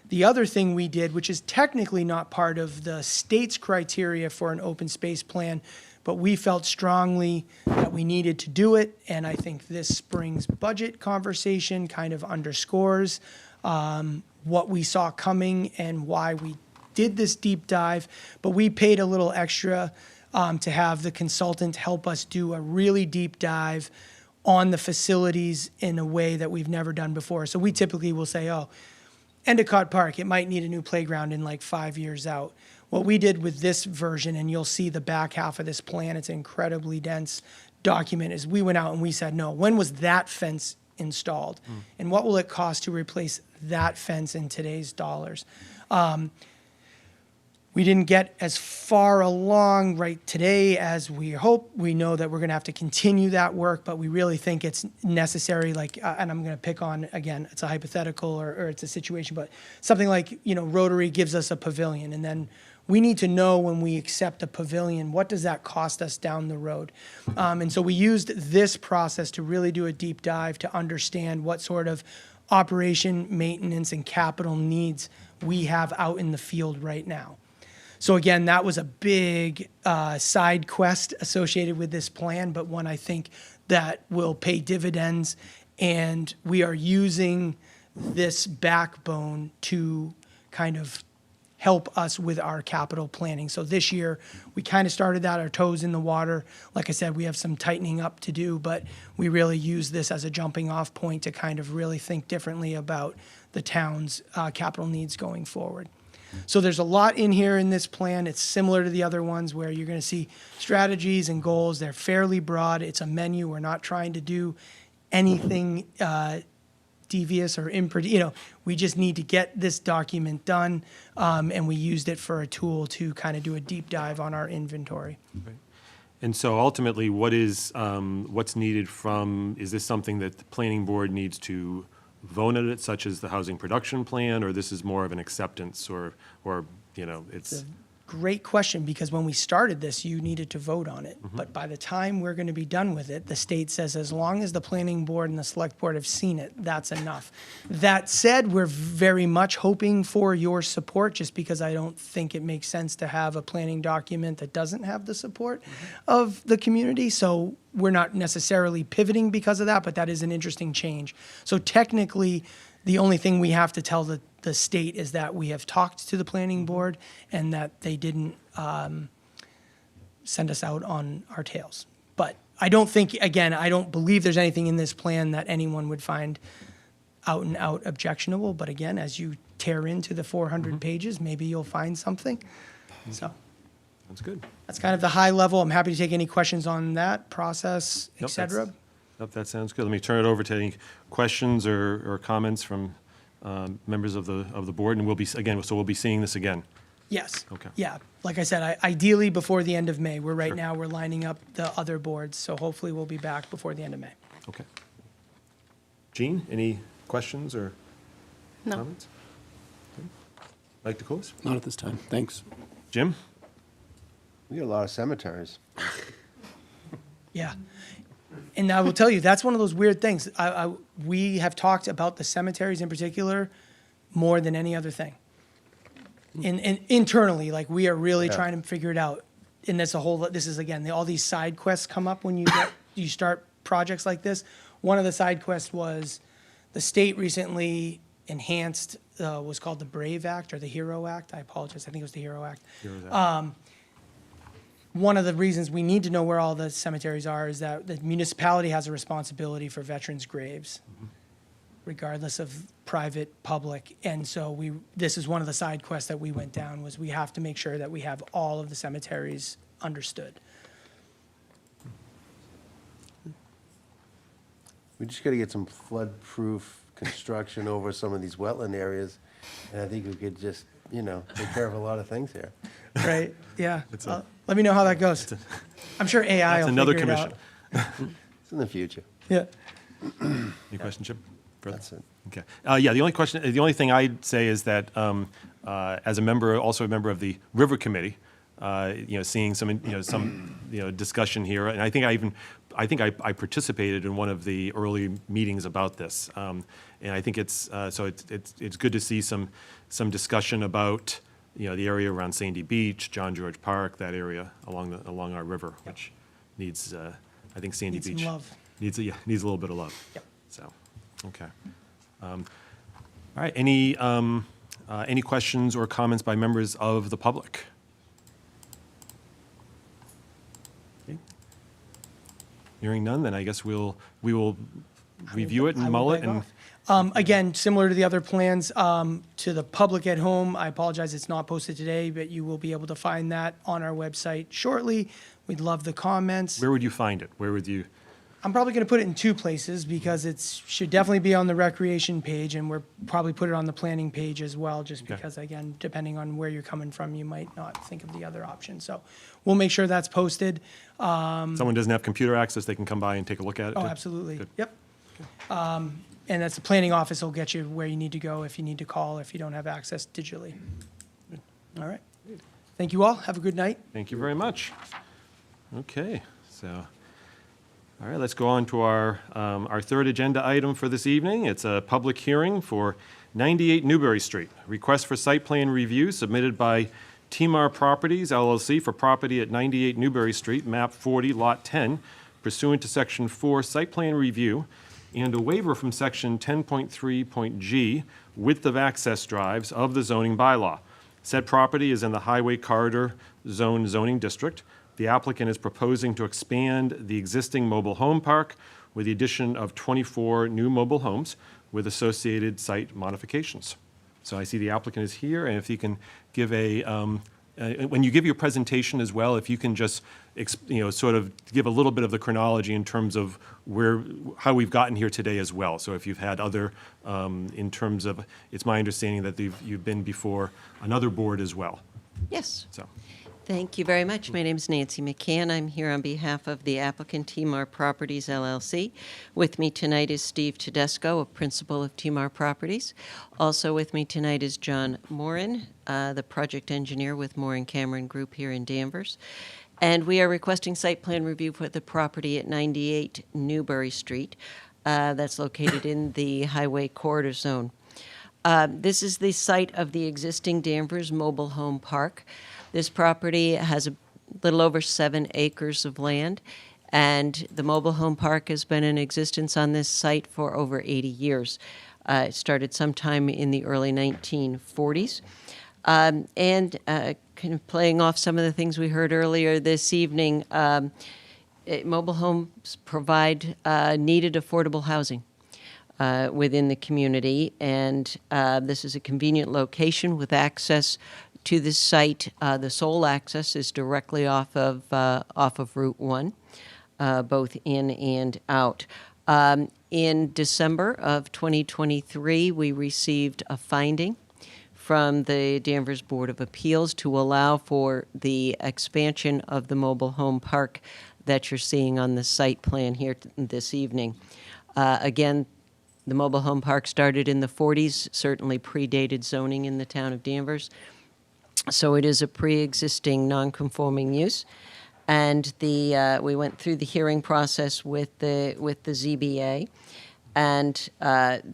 The other thing we did, which is technically not part of the state's criteria for an open space plan, but we felt strongly that we needed to do it. And I think this spring's budget conversation kind of underscores what we saw coming and why we did this deep dive. But we paid a little extra to have the consultant help us do a really deep dive on the facilities in a way that we've never done before. So we typically will say, Endicott Park, it might need a new playground in like 5 years out. What we did with this version, and you'll see the back half of this plan, it's an incredibly dense document, is we went out and we said, no, when was that fence installed? And what will it cost to replace that fence in today's dollars? We didn't get as far along right today as we hope. We know that we're going to have to continue that work, but we really think it's necessary. Like, and I'm going to pick on, again, it's a hypothetical or it's a situation, but something like, Rotary gives us a pavilion, and then we need to know when we accept a pavilion, what does that cost us down the road? And so we used this process to really do a deep dive to understand what sort of operation, maintenance, and capital needs we have out in the field right now. So again, that was a big side quest associated with this plan, but one I think that will pay dividends. And we are using this backbone to kind of help us with our capital planning. So this year, we kind of started that, our toes in the water. Like I said, we have some tightening up to do, but we really use this as a jumping off point to kind of really think differently about the town's capital needs going forward. So there's a lot in here in this plan. It's similar to the other ones where you're going to see strategies and goals. They're fairly broad. It's a menu. We're not trying to do anything devious or we just need to get this document done, and we used it for a tool to kind of do a deep dive on our inventory. Right. And so ultimately, what's needed is this something that the planning board needs to vote on it, such as the housing production plan, or this is more of an acceptance, or it's. Great question, because when we started this, you needed to vote on it. But by the time we're going to be done with it, the state says as long as the planning board and the select board have seen it, that's enough. That said, we're very much hoping for your support, just because I don't think it makes sense to have a planning document that doesn't have the support of the community. So we're not necessarily pivoting because of that, but that is an interesting change. So technically, the only thing we have to tell the state is that we have talked to the planning board and that they didn't send us out on our tails. But I don't believe there's anything in this plan that anyone would find out and out objectionable. But again, as you tear into the 400 pages, maybe you'll find something. So That's good. that's kind of the high level. I'm happy to take any questions on that process, et cetera. Nope, that sounds good. Let me turn it over to any questions or comments from members of the board, and we'll be seeing this again. Yes. Okay. Yeah. Like I said, ideally before the end of May. We're lining up the other boards, so hopefully we'll be back before the end of May. Okay. Jean, any questions or No. comments? Mike DeCoulis? Not at this time. Thanks. Jim? We got a lot of cemeteries. Yeah. And I will tell you, that's one of those weird things. We have talked about the cemeteries in particular more than any other thing. And internally, like, we are really trying to figure it out. And this is again, all these side quests come up when you start projects like this. One of the side quests was the state recently enhanced, was called the BRAVE Act or the HERO Act. I apologize. I think it was the HERO Act. One of the reasons we need to know where all the cemeteries are is that the municipality has a responsibility for veterans' graves, regardless of private, public. And so this is one of the side quests that we went down, was we have to make sure that we have all of the cemeteries understood. We just got to get some flood-proof construction over some of these wetland areas, and I think we could just, take care of a lot of things here. Right? Yeah. Let me know how that goes. I'm sure AI That's will another figure it commission. out. It's in the future. Yeah. Any question, Chip? Further? That's it. Okay. The only thing I'd say is that as also a member of the River Committee, seeing some discussion here, and I think I participated in one of the early meetings about this, and I think it's good to see some discussion about the area around Sandy Beach, John George Park, that area along our river, which needs I think Sandy Needs some Beach love. needs a little bit of love. Yep. So, okay. All right. Any questions or comments by members of the public? Okay. Hearing none, then I guess we will review it I and will mull it beg and? off. Again, similar to the other plans, to the public at home, I apologize, it's not posted today, but you will be able to find that on our website shortly. We'd love the comments. Where would you find it? Where would you? I'm probably going to put it in two places because should definitely be on the recreation page, and we're probably put it on the planning page as well, just Okay. because, again, depending on where you're coming from, you might not think of the other option. So we'll make sure that's posted. Someone doesn't have computer access, they can come by and take a look at it? Oh, too? absolutely. Good. Yep. And that's the planning office will get you where you need to go if you need to call, if you don't have access digitally. All right. Thank you all. Have a good night. Thank you very much. Okay, so, all right, let's go on to our third agenda item for this evening. It's a public hearing for 98 Newbury Street. Request for site plan review submitted by Timar Properties LLC for property at 98 Newbury Street, map 40, lot 10, pursuant to section 4 site plan review and a waiver from section 10.3.g width of access drives of the zoning bylaw. Said property is in the Highway Corridor Zone zoning district. The applicant is proposing to expand the existing mobile home park with the addition of 24 new mobile homes with associated site modifications. So I see the applicant is here, and if you can give when you give your presentation as well, if you can just, sort of give a little bit of the chronology in terms of how we've gotten here today as well. So if you've had other, in terms of, it's my understanding that you've been before another board as well. Yes. So, Thank you very much. My name is Nancy McCann. I'm here on behalf of the applicant, Timar Properties LLC. With me tonight is Steve Tedesco, a principal of Timar Properties. Also with me tonight is John Morin, the project engineer with Morin Cameron Group here in Danvers. And we are requesting site plan review for the property at 98 Newbury Street. That's located in the Highway Corridor Zone. This is the site of the existing Danvers Mobile Home Park. This property has a little over 7 acres of land, and the mobile home park has been in existence on this site for over 80 years. It started sometime in the early 1940s. And kind of playing off some of the things we heard earlier this evening, mobile homes provide needed affordable housing within the community, and this is a convenient location with access to this site. The sole access is directly off of Route 1, both in and out. In December of 2023, we received a finding from the Danvers Board of Appeals to allow for the expansion of the mobile home park that you're seeing on the site plan here this evening. Again, the mobile home park started in the 40s, certainly predated zoning in the town of Danvers. So it is a pre-existing non-conforming use, and we went through the hearing process with the ZBA, and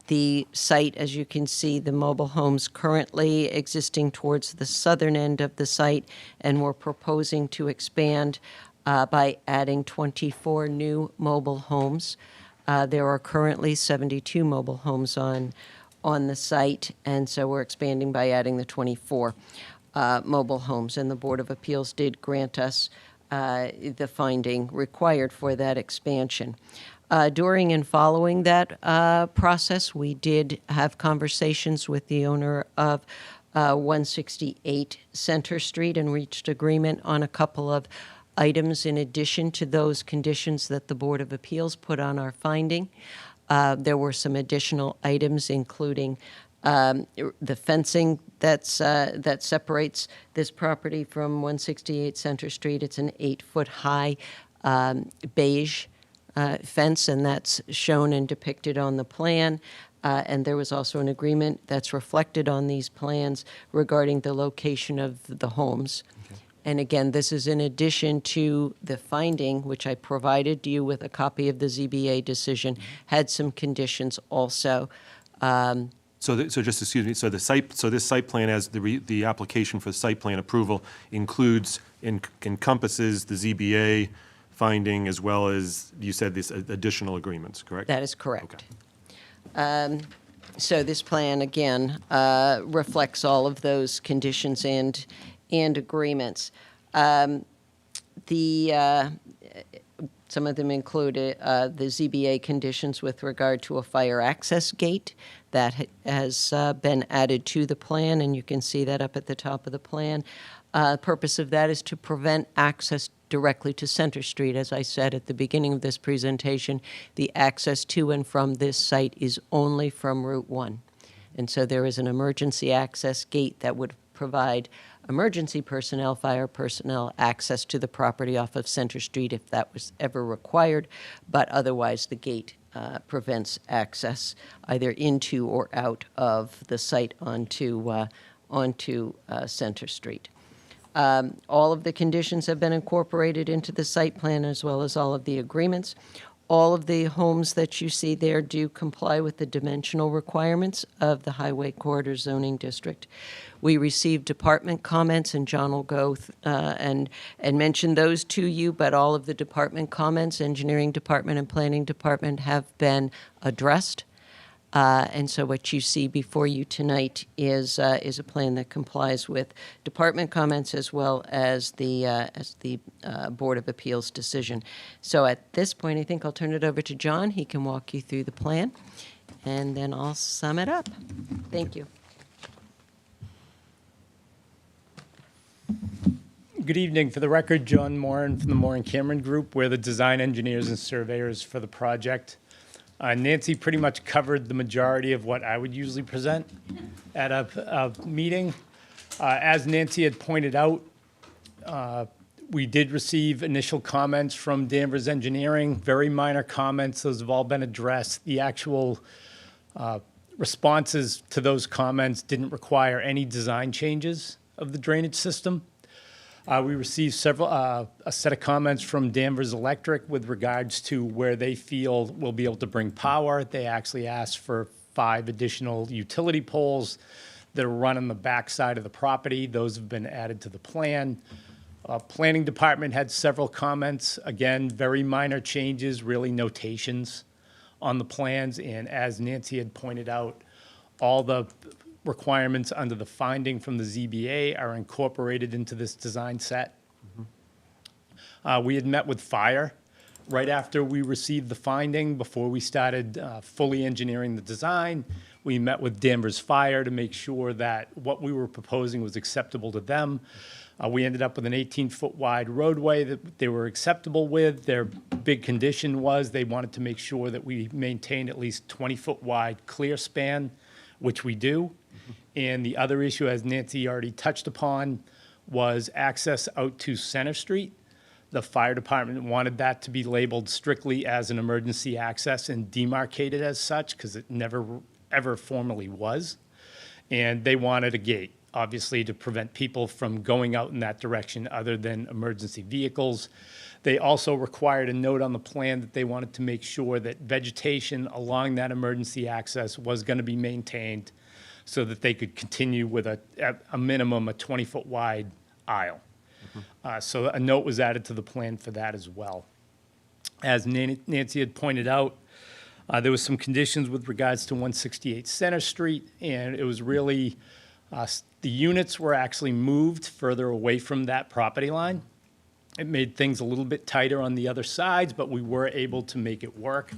the site, as you can see, the mobile homes currently existing towards the southern end of the site, and we're proposing to expand by adding 24 new mobile homes. There are currently 72 mobile homes on the site, and so we're expanding by adding the 24 mobile homes, and the Board of Appeals did grant us the finding required for that expansion. During and following that process, we did have conversations with the owner of 168 Center Street and reached agreement on a couple of items in addition to those conditions that the Board of Appeals put on our finding. There were some additional items, including the fencing that separates this property from 168 Center Street. It's an 8-foot-high beige fence, and that's shown and depicted on the plan. And there was also an agreement that's reflected on these plans regarding the location of the homes. Okay. And again, this is in addition to the finding, which I provided you with a copy of the ZBA decision, had some conditions also. So just excuse me. So this site plan, as the application for site plan approval encompasses the ZBA finding as well as you said these additional agreements, correct? That is correct. Okay. So this plan again reflects all of those conditions and agreements. some of them include the ZBA conditions with regard to a fire access gate that has been added to the plan, and you can see that up at the top of the plan. Purpose of that is to prevent access directly to Center Street. As I said at the beginning of this presentation, the access to and from this site is only from Route 1. And so there is an emergency access gate that would provide emergency personnel, fire personnel, access to the property off of Center Street if that was ever required, but otherwise the gate prevents access either into or out of the site onto Center Street. All of the conditions have been incorporated into the site plan as well as all of the agreements. All of the homes that you see there do comply with the dimensional requirements of the Highway Corridor Zoning District. We received department comments, and John will go and mention those to you, but all of the department comments, Engineering Department and Planning Department, have been addressed. And so what you see before you tonight is a plan that complies with department comments as well as the Board of Appeals decision. So at this point, I think I'll turn it over to John. He can walk you through the plan, and then I'll sum it up. Thank you. Good evening. For the record, John Moran from the Moran Cameron Group. We're the design engineers and surveyors for the project. Nancy pretty much covered the majority of what I would usually present at a meeting. As Nancy had pointed out, we did receive initial comments from Danvers Engineering, very minor comments. Those have all been addressed. The actual responses to those comments didn't require any design changes of the drainage system. We received a set of comments from Danvers Electric with regards to where they feel we'll be able to bring power. They actually asked for 5 additional utility poles that are run on the back side of the property. Those have been added to the plan. Planning Department had several comments. Again, very minor changes, really notations on the plans. And as Nancy had pointed out, all the requirements under the finding from the ZBA are incorporated into this design set. We had met with fire right after we received the finding, before we started fully engineering the design. We met with Danvers Fire to make sure that what we were proposing was acceptable to them. We ended up with an 18-foot wide roadway that they were acceptable with. Their big condition was they wanted to make sure that we maintained at least 20-foot wide clear span, which we do. And the other issue, as Nancy already touched upon, was access out to Center Street. The fire department wanted that to be labeled strictly as an emergency access and demarcated as such, because it never, ever formally was. And they wanted a gate, obviously, to prevent people from going out in that direction other than emergency vehicles. They also required a note on the plan that they wanted to make sure that vegetation along that emergency access was going to be maintained, so that they could continue with at a minimum a 20-foot wide aisle. So a note was added to the plan for that as well. As Nancy had pointed out, there was some conditions with regards to 168 Center Street, and it was really, the units were actually moved further away from that property line. It made things a little bit tighter on the other sides, but we were able to make it work.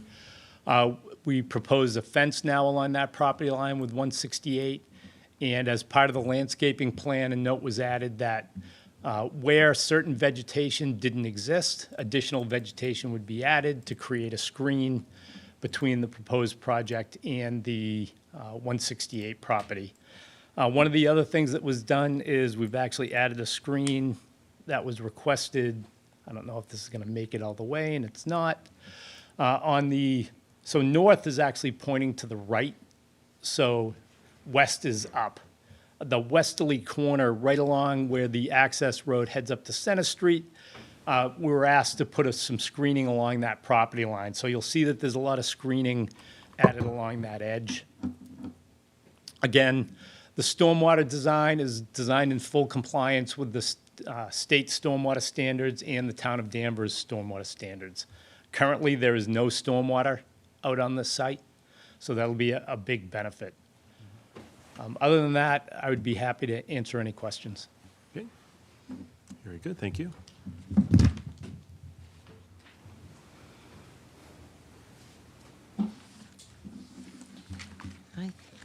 We proposed a fence now along that property line with 168, and as part of the landscaping plan, a note was added that where certain vegetation didn't exist, additional vegetation would be added to create a screen between the proposed project and the 168 property. One of the other things that was done is we've actually added a screen that was requested. I don't know if this is going to make it all the way, and it's not. So north is actually pointing to the right, so west is up. The westerly corner, right along where the access road heads up to Center Street, we were asked to put some screening along that property line. So you'll see that there's a lot of screening added along that edge. Again, the stormwater design is designed in full compliance with the state stormwater standards and the town of Danvers stormwater standards. Currently, there is no stormwater out on this site, so that'll be a big benefit. Other than that, I would be happy to answer any questions. Okay. Very good, thank you.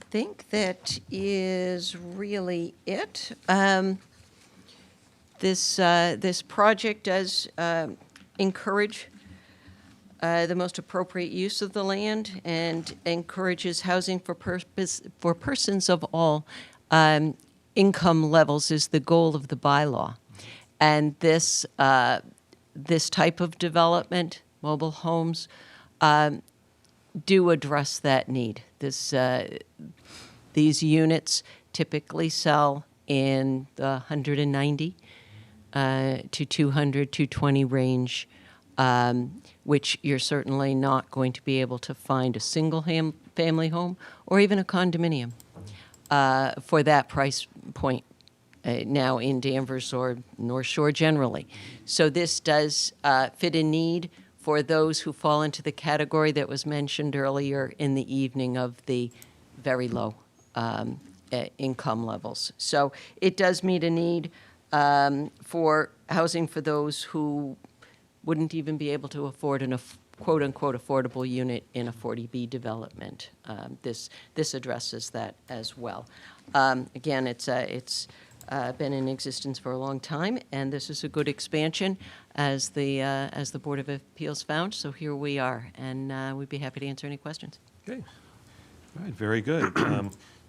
think that is really it. This project does encourage the most appropriate use of the land and encourages housing for persons of all income levels is the goal of the bylaw. And this type of development, mobile homes, do address that need. These units typically sell in the 190 to 200, 220 range, which you're certainly not going to be able to find a single family home or even a condominium for that price point now in Danvers or North Shore generally. So this does fit a need for those who fall into the category that was mentioned earlier in the evening of the very low income levels. So it does meet a need for housing for those who wouldn't even be able to afford an quote-unquote affordable unit in a 40B development. This addresses that as well. Again, it's been in existence for a long time, and this is a good expansion, as the Board of Appeals found. So here we are, and we'd be happy to answer any questions. Okay. All right, very good.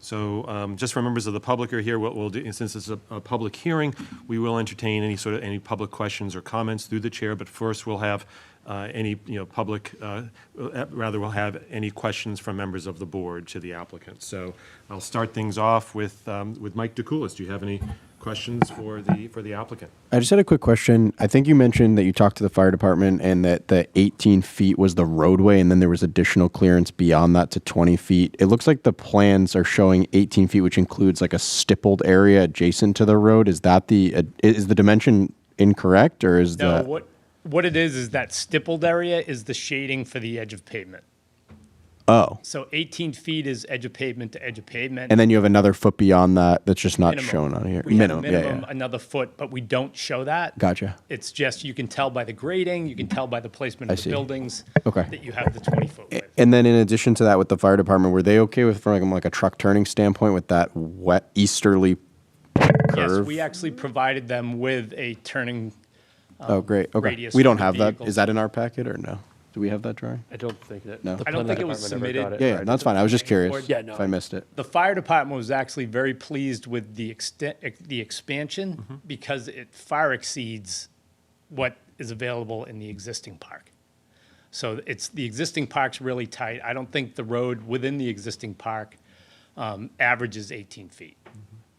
So just for members of the public who are here, what we'll do, since it's a public hearing, we will entertain any public questions or comments through the chair, but first we'll have any public, rather we'll have any questions from members of the board to the applicant. So I'll start things off with Mike DeCoulis. Do you have any questions for the applicant? I just had a quick question. I think you mentioned that you talked to the fire department and that the 18 feet was the roadway, and then there was additional clearance beyond that to 20 feet. It looks like the plans are showing 18 feet, which includes like a stippled area adjacent to the road. Is that is the dimension incorrect, or is No, that? what it is that stippled area is the shading for the edge of pavement. Oh. So 18 feet is edge of pavement to edge of pavement. And then you have another foot beyond that that's just not Minimum. shown on here. We have a yeah, minimum, yeah. another foot, but we don't show that. Gotcha. It's just, you can tell by the grading, you can tell by the placement I of the see. buildings Okay. that you have the 20-foot width. And then in addition to that, with the fire department, were they okay with, from like a truck turning standpoint, with that wet easterly Yes, curve? we actually provided them with a turning Oh, great. Okay. radius We for don't the have that. vehicles. Is that in our packet or no? Do we have that drawing? I don't think that. No. the I don't planning think it was department ever got submitted. Yeah, that's fine. I was just curious Yeah, no. if I missed it. The fire department was actually very pleased with the expansion Mm-hmm. because it far exceeds what is available in the existing park. So the existing park's really tight. I don't think the road within the existing park averages 18 feet.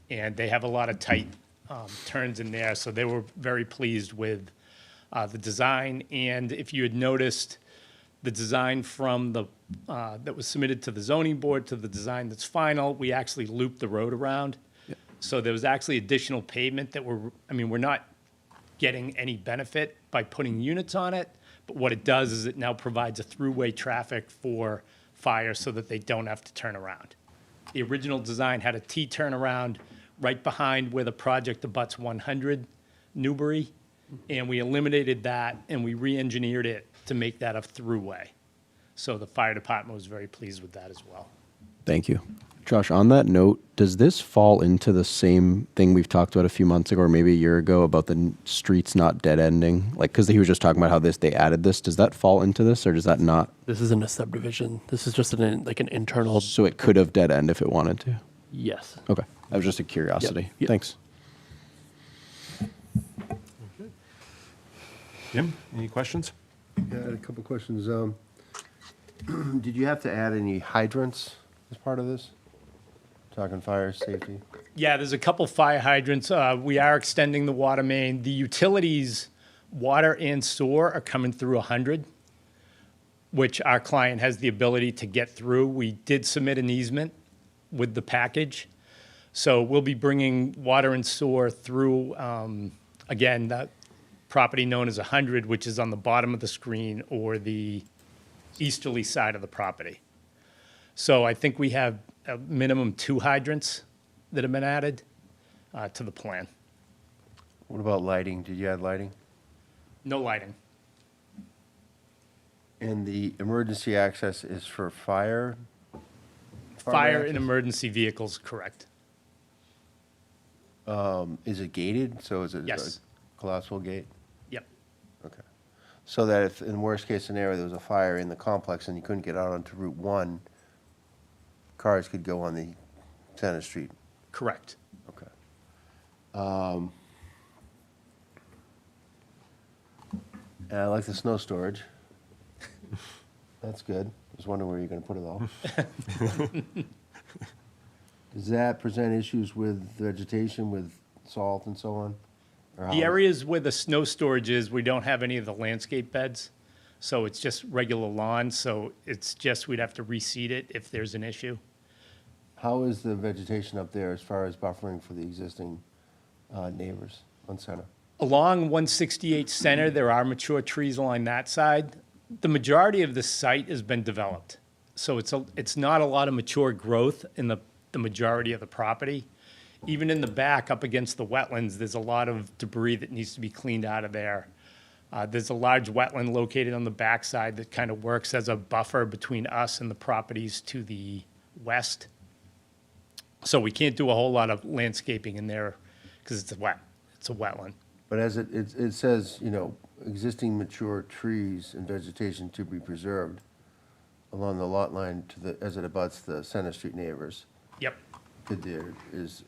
And they have a lot of tight turns in there, so they were very pleased with the design. And if you had noticed, the design from that was submitted to the zoning board to the design that's final, we actually looped the road around. So there was actually additional pavement that we're not getting any benefit by putting units on it, but what it does is it now provides a throughway traffic for fire so that they don't have to turn around. The original design had a T turnaround right behind where the project abuts 100 Newbury, and we eliminated that and we re-engineered it to make that a throughway. So the fire department was very pleased with that as well. Thank you. Josh, on that note, does this fall into the same thing we've talked about a few months ago or maybe a year ago about the streets not dead ending? Like, because he was just talking about how they added this. Does that fall into this or does that not? This isn't a subdivision. This is just an internal. So it could have dead end if it wanted to? Yes. Okay. That was just a curiosity. Yep. Thanks. Jim, any questions? Yeah, I had a couple questions. Did you have to add any hydrants as part of this? Talking fire safety. Yeah, there's a couple fire hydrants. We are extending the water main. The utilities, water and sewer, are coming through 100, which our client has the ability to get through. We did submit an easement with the package. So we'll be bringing water and sewer through, again, that property known as 100, which is on the bottom of the screen or the easterly side of the property. So I think we have a minimum 2 hydrants that have been added to the plan. What about lighting? Did you add lighting? No lighting. And the emergency access is for fire Fire and access? emergency vehicles, correct. Is it gated? So is it Yes. a collapsible gate? Yep, Okay. So that if, in worst case scenario, there was a fire in the complex and you couldn't get out onto Route 1, cars could go on the Center Street? correct. Okay. And I like the snow storage. That's good. I was wondering where you're gonna put it all. Does that present issues with vegetation, with salt and so on? Or how The is- areas where the snow storage is, we don't have any of the landscape beds, so it's just regular lawn, so it's just, we'd have to reseed it if there's an issue. How is the vegetation up there as far as buffering for the existing neighbors on Center? Along 168 Center, there are mature trees along that side. The majority of the site has been developed, so it's not a lot of mature growth in the majority of the property. Even in the back, up against the wetlands, there's a lot of debris that needs to be cleaned out of there. There's a large wetland located on the backside that kind of works as a buffer between us and the properties to the west. So we can't do a whole lot of landscaping in there because it's a wetland. But as it says, you know, existing mature trees and vegetation to be preserved along the lot line to the, as it abuts the Center Street neighbors. Yep. Could there is,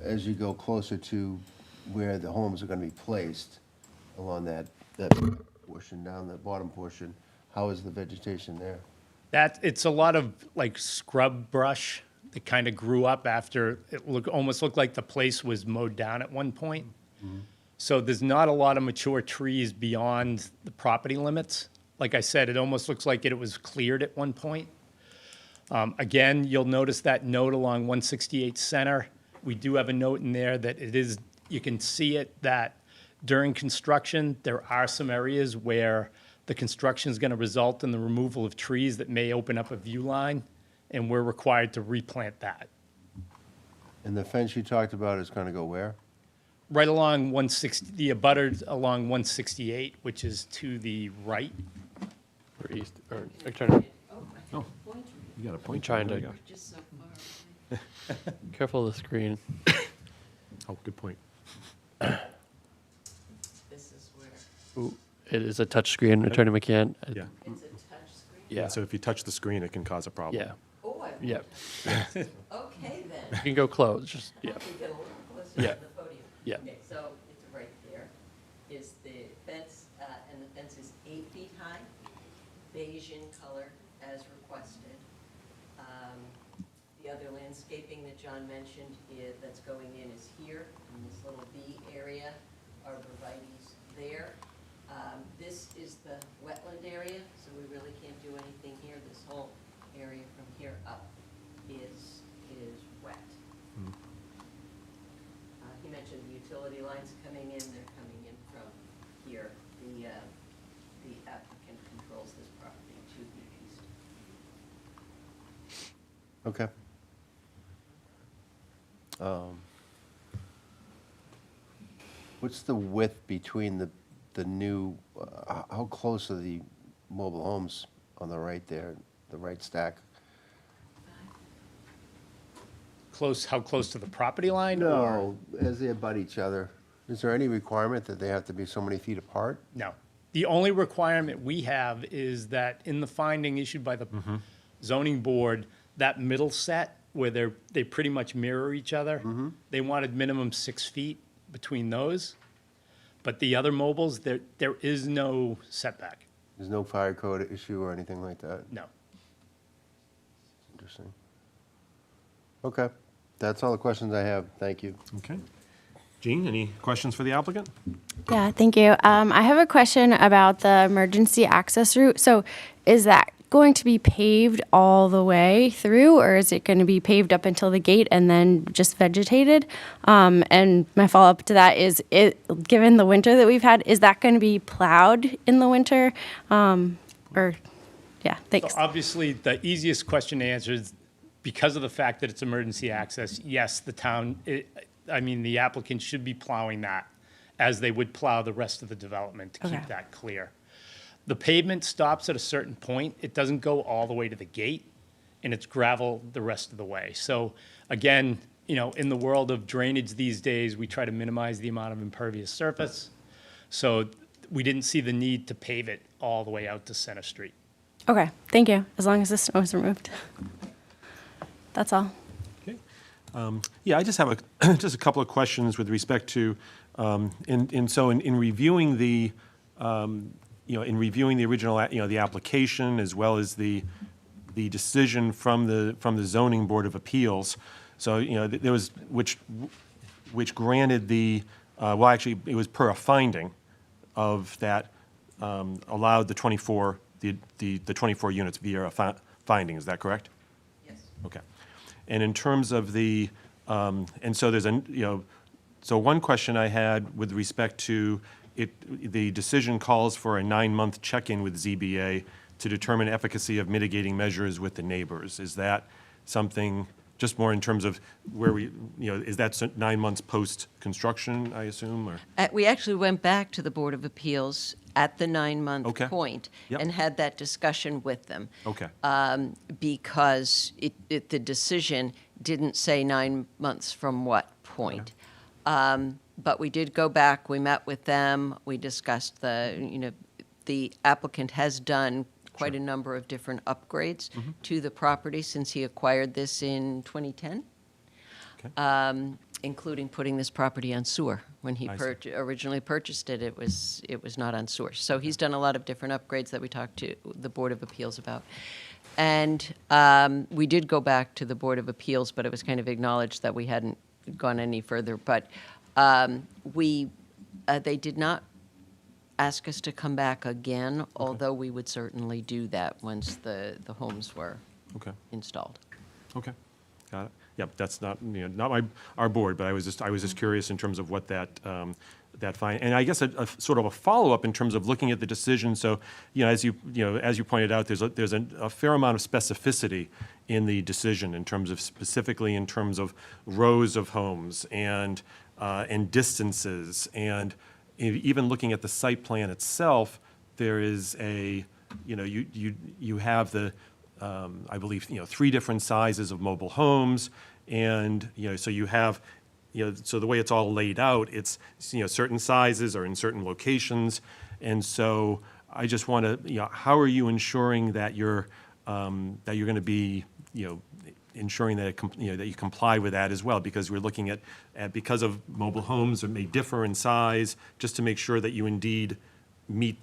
as you go closer to where the homes are gonna be placed along that portion, down the bottom portion, how is the vegetation there? It's a lot of like scrub brush that kind of grew up after almost looked like the place was mowed down at one point. So there's not a lot of mature trees beyond the property limits. Like I said, it almost looks like it was cleared at one point. Again, you'll notice that note along 168 Center. We do have a note in there that it is, you can see it, that during construction, there are some areas where the construction is going to result in the removal of trees that may open up a view line, and we're required to replant that. And the fence you talked about is gonna go where? Right along 160, the abutters along 168, which is to the right. Or east, or trying You got a point. trying There to, you go. careful of the screen. Oh, good point. This is where, Ooh, it is a touch screen, Attorney McCann. Yeah. it's a touch screen? Yeah, So if you touch the screen, it can cause a problem. yeah, Oh, I, yeah. okay then. You can go close, just, yeah. We get a little closer Yeah. to the podium. Yeah. Okay, so it's right there is the fence, and the fence is 8 feet high, beige in color as requested. The other landscaping that John mentioned that's going in is here, in this little B area, arborvitae's there. This is the wetland area, so we really can't do anything here. This whole area from here up is wet. He mentioned the utility lines coming in, they're coming in from here. The applicant controls this property to the east. Okay. What's the width between the new, how close are the mobile homes on the right there, the right stack? How close to the property line? or- No, as they abut each other. Is there any requirement that they have to be so many feet apart? No. The only requirement we have is that in the finding issued by the zoning board, that middle set where they pretty much mirror each other, they wanted minimum 6 feet between those. But the other mobiles, there is no setback. There's no fire code issue or anything like that? No. Interesting. Okay, that's all the questions I have. Thank you. Okay. Jean, any questions for the applicant? Yeah, thank you. I have a question about the emergency access route. So is that going to be paved all the way through, or is it going to be paved up until the gate and then just vegetated? And my follow-up to that is, given the winter that we've had, is that going to be plowed in the winter? Yeah, thanks. So obviously, the easiest question to answer is because of the fact that it's emergency access, yes, the applicant should be plowing that as they would plow the rest of the development to Okay. keep that clear. The pavement stops at a certain point. It doesn't go all the way to the gate, and it's gravel the rest of the way. So again, you know, in the world of drainage these days, we try to minimize the amount of impervious surface. So we didn't see the need to pave it all the way out to Center Street. Okay, thank you. As long as the snow is removed. That's all. Okay. Yeah, I just have just a couple of questions with respect to, in reviewing the, in reviewing the original, the application as well as the decision from the zoning board of appeals. So, there was, which granted the, well, actually, it was per a finding of that, allowed the 24, the 24 units via a finding, is that correct? Yes. Okay. And in terms of the, and so there's so one question I had with respect to it, the decision calls for a 9-month check-in with ZBA to determine efficacy of mitigating measures with the neighbors. Is that something, just more in terms of where we, is that 9 months post-construction, I assume, or? We actually went back to the Board of Appeals at the 9-month Okay. point Yep. and had that discussion with them. Okay. Because the decision didn't say 9 months from what point. But we did go back, we met with them, we discussed the applicant has done quite a number of different upgrades to the property since he acquired this in 2010. Okay. Including putting this property on sewer. When he I see. originally purchased it, it was not on sewer. So he's done a lot of different upgrades that we talked to the Board of Appeals about. And we did go back to the Board of Appeals, but it was kind of acknowledged that we hadn't gone any further. But they did not ask us to come back again, although we would certainly do that once the homes were Okay. installed. Okay, got it. Yep, that's not, not our board, but I was just curious in terms of what that fine, and I guess a sort of a follow-up in terms of looking at the decision. So, as you pointed out, there's a fair amount of specificity in the decision in terms of specifically in terms of rows of homes and distances, and even looking at the site plan itself, there is a, you have the, I believe, 3 different sizes of mobile homes, and, so you have, so the way it's all laid out, it's, certain sizes are in certain locations, and so I just want to, how are you ensuring that you're going to be, ensuring that that you comply with that as well, because we're looking at because of mobile homes that may differ in size, just to make sure that you indeed meet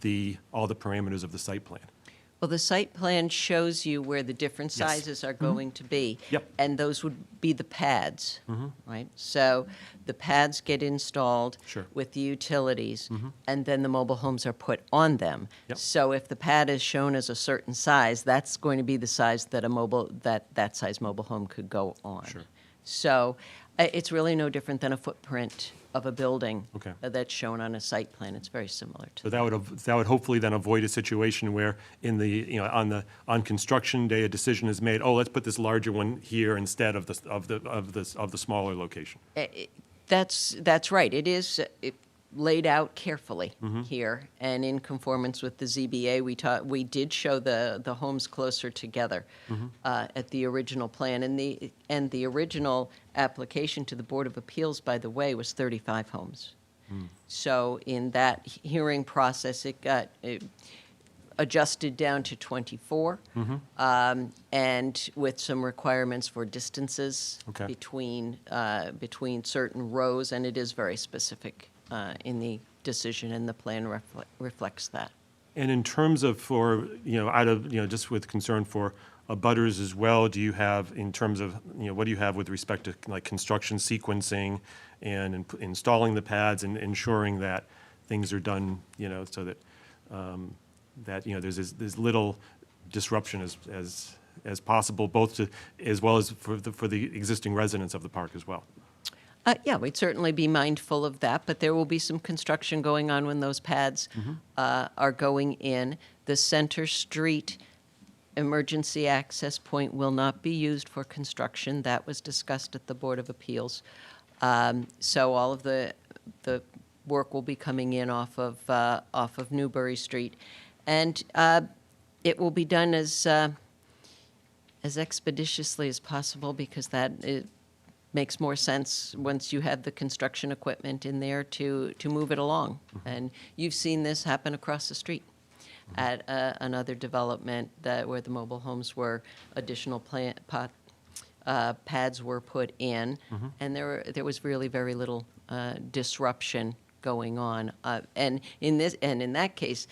all the parameters of the site plan. Well, the site plan shows you where the different Yes. sizes are going to be. Yep. And those would be the pads, right? So the pads get installed Sure. with the utilities, and then the mobile homes are put on them. Yep. So if the pad is shown as a certain size, that's going to be the size that that size mobile home could go on. Sure. So it's really no different than a footprint of a building Okay. that's shown on a site plan. It's very similar to So that would hopefully then avoid a situation where in the, on construction day, a decision is made, oh, let's put this larger one here instead of the smaller location. That's right. It is laid out carefully here, and in conformance with the ZBA, we did show the homes closer together at the original plan, and the original application to the Board of Appeals, by the way, was 35 homes. So in that hearing process, it got adjusted down to 24, and with some requirements for distances Okay. between certain rows, and it is very specific in the decision, and the plan reflects that. And in terms of just with concern for abutters as well, do you have, in terms of, what do you have with respect to like construction sequencing and installing the pads and ensuring that things are done, so that, there's as little disruption as possible, as well as for the existing residents of the park as well? Yeah, we'd certainly be mindful of that, but there will be some construction going on when those pads are going in. The Center Street emergency access point will not be used for construction. That was discussed at the Board of Appeals. So all of the work will be coming in off of Newbury Street. And it will be done as expeditiously as possible, because it makes more sense once you have the construction equipment in there to move it along. And you've seen this happen across the street at another development where the mobile homes were, additional pads were put in, and there was really very little disruption going on. And in that case,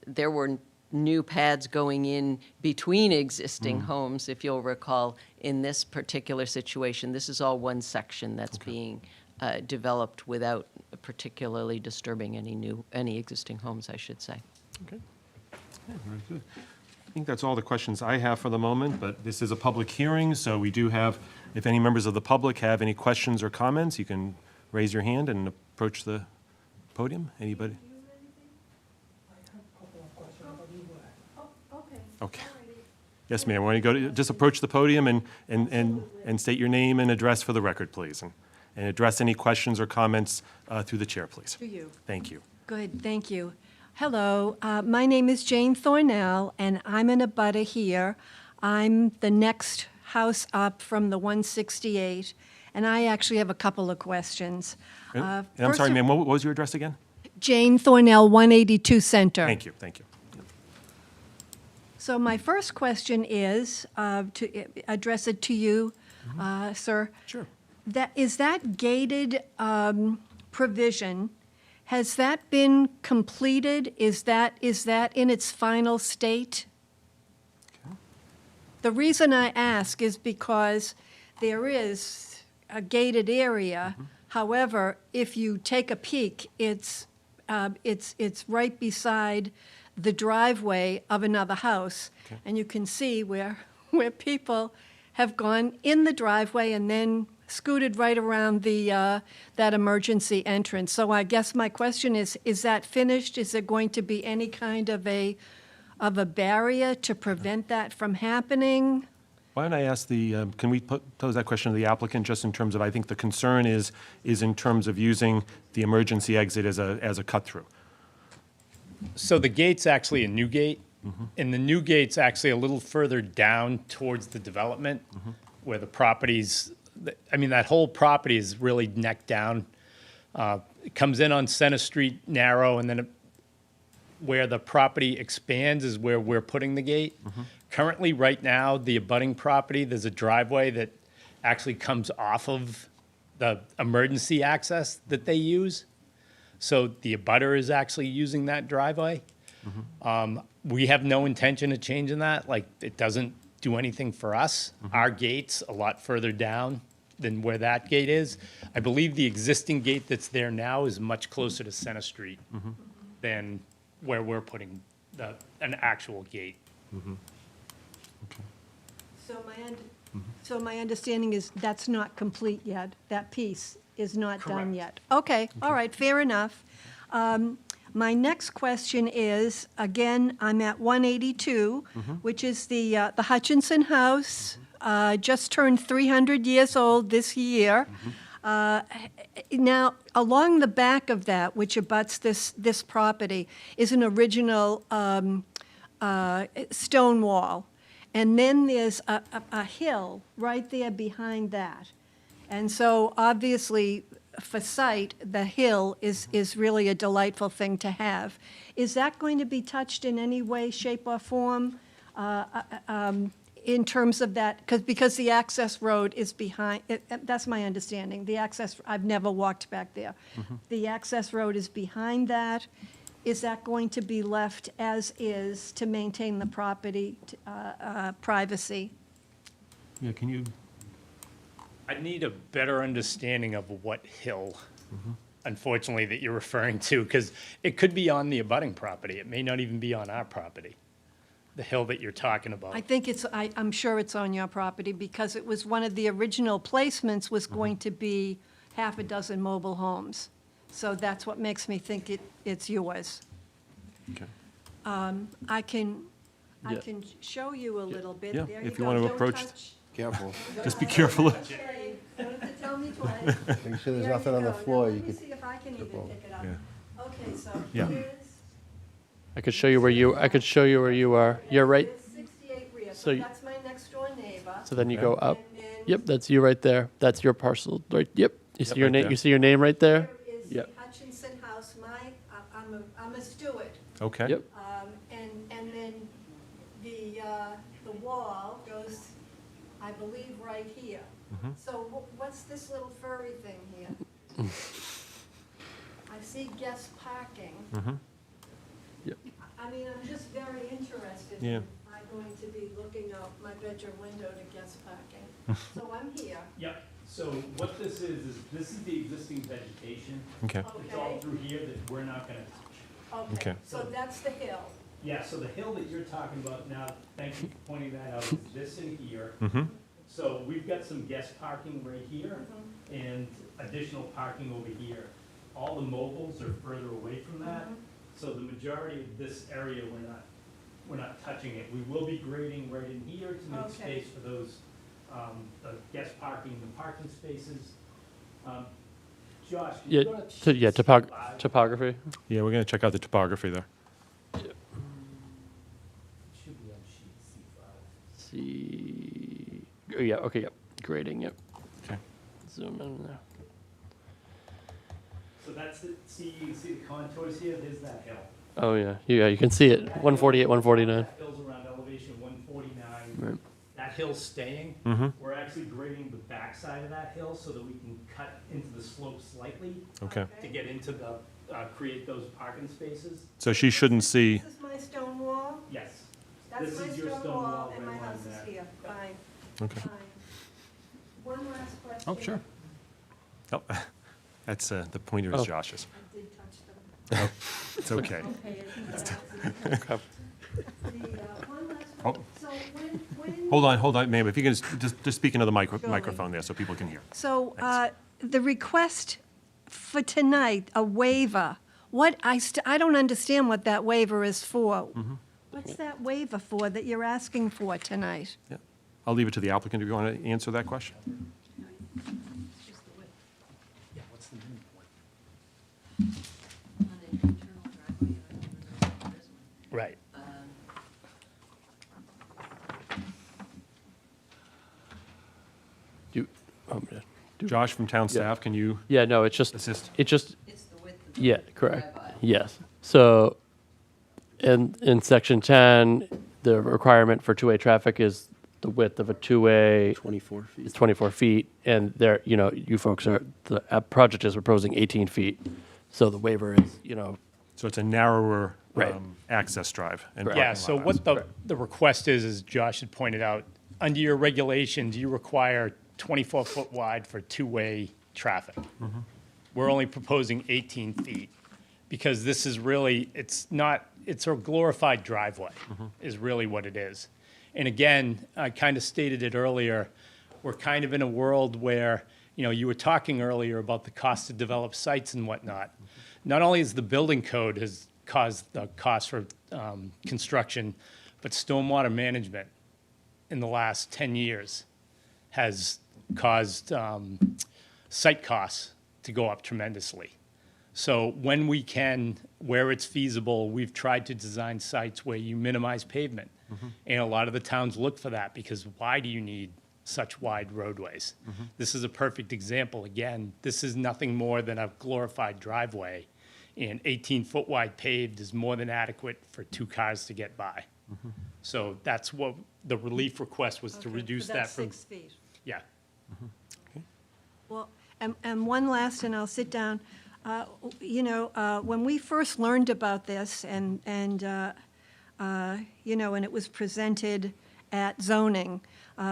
there were new pads going in between existing homes, if you'll recall. In this particular situation, this is all one section that's being developed without particularly disturbing any existing homes, I should say. Okay. Yeah, very good. I think that's all the questions I have for the moment, but this is a public hearing, so we do have, if any members of the public have any questions or comments, you can raise your hand and approach the podium. Anybody? Okay. Yes, ma'am. When you go just approach the podium and state your name and address for the record, please, and address any questions or comments through the chair, please. To you. Thank you. Good, thank you. Hello, my name is Jane Thornell, and I'm an abutter here. I'm the next house up from the 168, and I actually have a couple of questions. And I'm First sorry, of- ma'am, what was your address again? Jane Thornell, 182 Center. Thank you, thank you. So my first question is, to address it to you, sir. Sure. Is that gated provision, has that been completed? Is that in its final state? The reason I ask is because there is a gated area. However, if you take a peek, it's right beside the driveway of another house. Okay. And you can see where people have gone in the driveway and then scooted right around that emergency entrance. So I guess my question is that finished? Is there going to be any kind of a barrier to prevent that from happening? Why don't I ask can we pose that question to the applicant, just in terms of, I think the concern is in terms of using the emergency exit as a cut-through. So the gate's actually a new gate, and the new gate's actually a little further down towards the development, where the properties, that whole property is really neck down. It comes in on Center Street narrow, and then where the property expands is where we're putting the gate. Currently, right now, the abutting property, there's a driveway that actually comes off of the emergency access that they use. So the abutter is actually using that driveway. We have no intention of changing that. Like, it doesn't do anything for us. Our gate's a lot further down than where that gate is. I believe the existing gate that's there now is much closer to Center Street than where we're putting an actual gate. So my understanding is that's not complete yet. That piece is not done yet. Okay, all right, fair enough. My next question is, again, I'm at 182, which is the Hutchinson House, just turned 300 years old this year. Now, along the back of that, which abuts this property, is an original stone wall. And then there's a hill right there behind that. And so obviously, for sight, the hill is really a delightful thing to have. Is that going to be touched in any way, shape, or form in terms of that? Because the access road is behind, that's my understanding. The access, I've never walked back there. The access road is behind that. Is that going to be left as is to maintain the property privacy? Yeah, can you? I need a better understanding of what hill, unfortunately, that you're referring to, because it could be on the abutting property. It may not even be on our property, the hill that you're talking about. I think I'm sure it's on your property because it was one of the original placements was going to be half a dozen mobile homes. So that's what makes me think it's yours. Okay. I can Yeah. show you a little bit. Yeah, There if go. you want to Don't approach. touch. Careful. Just be careful. Don't have to tell me twice. Make sure there's There nothing you on the go. floor Now, you let me could see if I can even trip over. pick it up. Yeah. Okay, so Yeah. here's I could show you where you are. You're right. It's 68 rear, So so you- that's my next door neighbor. So then you go up. And then Yep, that's you right there. That's your parcel. Right. Yep. You see Yep, your right name. there. You see your name right there. here is the Yep. Hutchinson House. I'm a Stewart. Okay. Yep. And then the wall goes, I believe, right here. So what's this little furry thing here? I see guest parking. Yep. I mean, I'm just very interested. Yeah. I'm going to be looking out my bedroom window to guest parking. So I'm here. Yep, so what this is the existing vegetation. Okay. It's all through here that we're not gonna touch. Okay. So that's the hill. Yeah, so the hill that you're talking about now, thank you for pointing that out, is this in here. So we've got some guest parking right here and additional parking over here. All the mobiles are further away from that. So the majority of this area, we're not touching it. We will be grading right in here to make Okay. space for those, the guest parking, the parking spaces. Josh, can Yeah. you go to Yeah. sheet C5? Topography. Yeah, we're going to check out the topography there. Should be on sheet C5. See. Oh, yeah. Okay. Yep. Grading. Yep. Okay. Zoom in there. So that's the, see, you can see the contours here, there's that hill. Oh yeah. Yeah. You can see it. 148, 149. That hill's around elevation 149. Right. That hill's staying. Mm-hmm. We're actually grading the backside of that hill so that we can cut into the slope slightly Okay. to get into the, create those parking spaces. So she shouldn't see. This is my stone wall. Yes. That's This my is your stone stone wall, wall and my right house along is there. here. Yep. Fine, Okay. fine. One last question. Oh, sure. Oh, that's the pointer is Oh. Josh's. I did touch them. It's okay. Okay, one last Oh. one. So when? Hold on, ma'am. If you can just speak into the Surely. microphone there so people can hear. So, the request for tonight, a waiver, I don't understand what that waiver is for. What's that waiver for that you're asking for tonight? Yeah. I'll leave it to the applicant if you want to answer that question. Right. Do. Oh, yeah. Josh from town staff, can you Yeah. No. It's just. assist? It just. It's the width of the Yeah. Correct. drive-by. Yes. So. In section 10, the requirement for two-way traffic is the width of a two-way 24 feet. is 24 feet, and there, you folks are, the project is proposing 18 feet. So the waiver is, So it's a narrower Right. access drive. And Correct. Yeah, parking so lot what access. the request is, as Josh had pointed out, under your regulations, you require 24-foot wide for two-way traffic. We're only proposing 18 feet, because this is really, it's a glorified driveway, is really what it is. And again, I kind of stated it earlier, we're kind of in a world where, you were talking earlier about the cost to develop sites and whatnot. Not only is the building code has caused the cost for construction, but stormwater management in the last 10 years has caused site costs to go up tremendously. So when we can, where it's feasible, we've tried to design sites where you minimize pavement. And a lot of the towns look for that, because why do you need such wide roadways? This is a perfect example. Again, this is nothing more than a glorified driveway, and 18-foot wide paved is more than adequate for 2 cars to get by. So that's what the relief request was, to Okay, reduce so that that's from. 6 feet. Yeah. Well, and one last, and I'll sit down. When we first learned about this, and it was presented at zoning,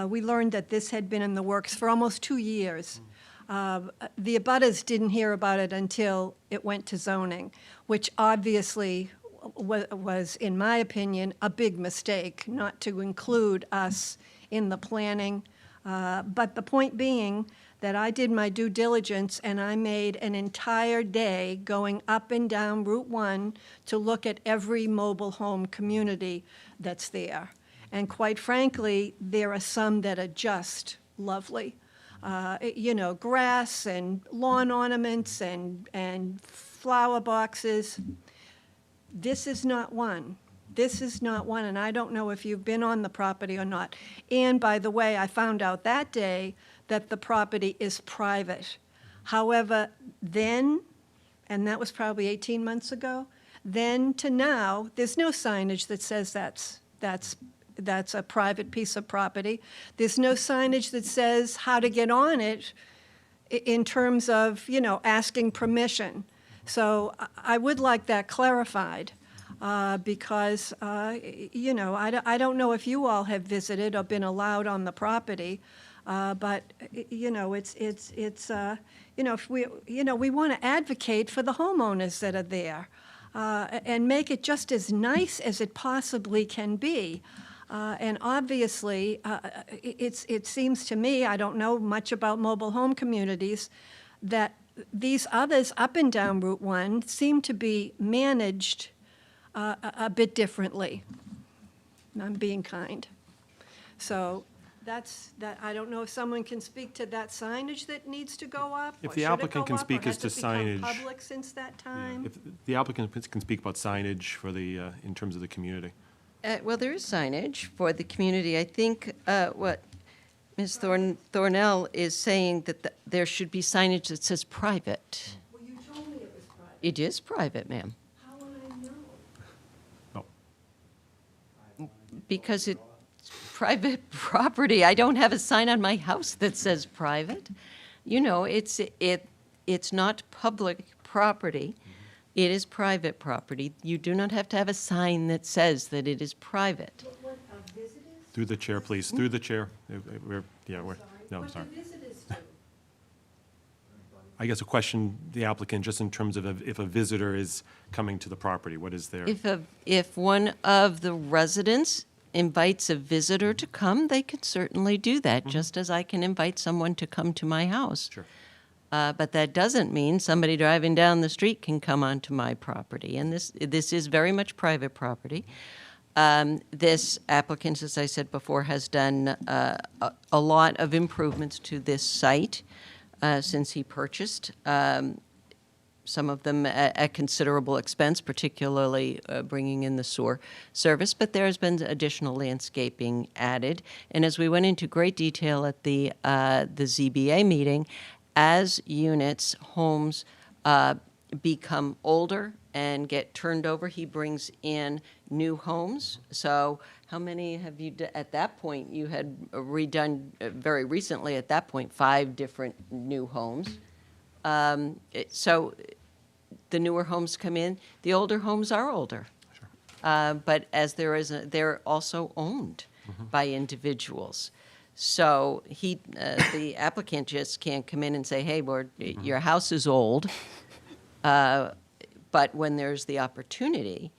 we learned that this had been in the works for almost 2 years. The abutters didn't hear about it until it went to zoning, which obviously was, in my opinion, a big mistake not to include us in the planning. But the point being that I did my due diligence, and I made an entire day going up and down Route 1 to look at every mobile home community that's there. And quite frankly, there are some that are just lovely. Grass and lawn ornaments and flower boxes. this is not one. This is not one, and I don't know if you've been on the property or not. And by the way, I found out that day that the property is private. However, then, and that was probably 18 months ago, then to now, there's no signage that says that's a private piece of property. There's no signage that says how to get on it in terms of, asking permission. So I would like that clarified. Because, I don't know if you all have visited or been allowed on the property, but, if we want to advocate for the homeowners that are there and make it just as nice as it possibly can be. And obviously, it seems to me, I don't know much about mobile home communities, that these others up and down Route 1 seem to be managed a bit differently. I'm being kind. So I don't know if someone can speak to that signage that needs to go up? If or the should it applicant go can up, or speak as has to it become signage. public since that time? If the applicant can speak about signage for in terms of the community. Well, there is signage for the community. I think what Ms. Thornell is saying that there should be signage that says private. Well, you told me it was private. It is private, ma'am. How would I know? Because it's private property. I don't have a sign on my house that says private. It's not public property. It is private property. You do not have to have a sign that says that it is private. But what, visitors? Through the chair, please, through the chair. No, I'm What sorry. do visitors do? I guess a question, the applicant, just in terms of if a visitor is coming to the property, what is their? If one of the residents invites a visitor to come, they could certainly do that, just as I can invite someone to come to my house. Sure. But that doesn't mean somebody driving down the street can come onto my property. And this is very much private property. This applicant, as I said before, has done a lot of improvements to this site since he purchased. Some of them at considerable expense, particularly bringing in the sewer service, but there has been additional landscaping added. And as we went into great detail at the ZBA meeting, as units, homes become older and get turned over, he brings in new homes. So how many have you, at that point, you had redone very recently, at that point, 5 different new homes. So the newer homes come in, the older homes are older. Sure. But as they're also owned by individuals. So the applicant just can't come in and say, hey, your house is old. But when there's the opportunity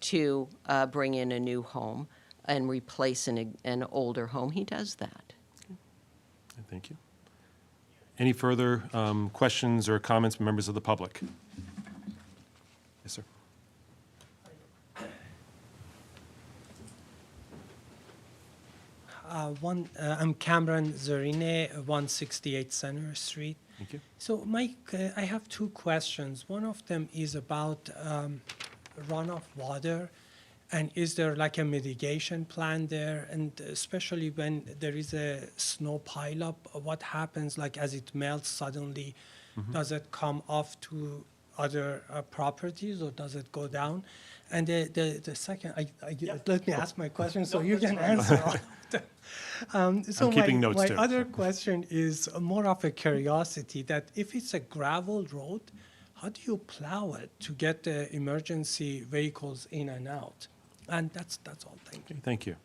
to bring in a new home and replace an older home, he does that. Thank you. Any further questions or comments from members of the public? Yes, sir. I'm Cameron Zorine, 168 Center Street. Thank you. So, Mike, I have 2 questions. One of them is about runoff water, and is there like a mitigation plan there? And especially when there is a snow pileup, what happens? Like as it melts suddenly, does it come off to other properties, or does it go down? And the second, let me ask my question so you can answer all of them. So I'm keeping notes my too. other question is more of a curiosity, that if it's a gravel road, how do you plow it to get the emergency vehicles in and out? And that's all. Thank you. Thank you.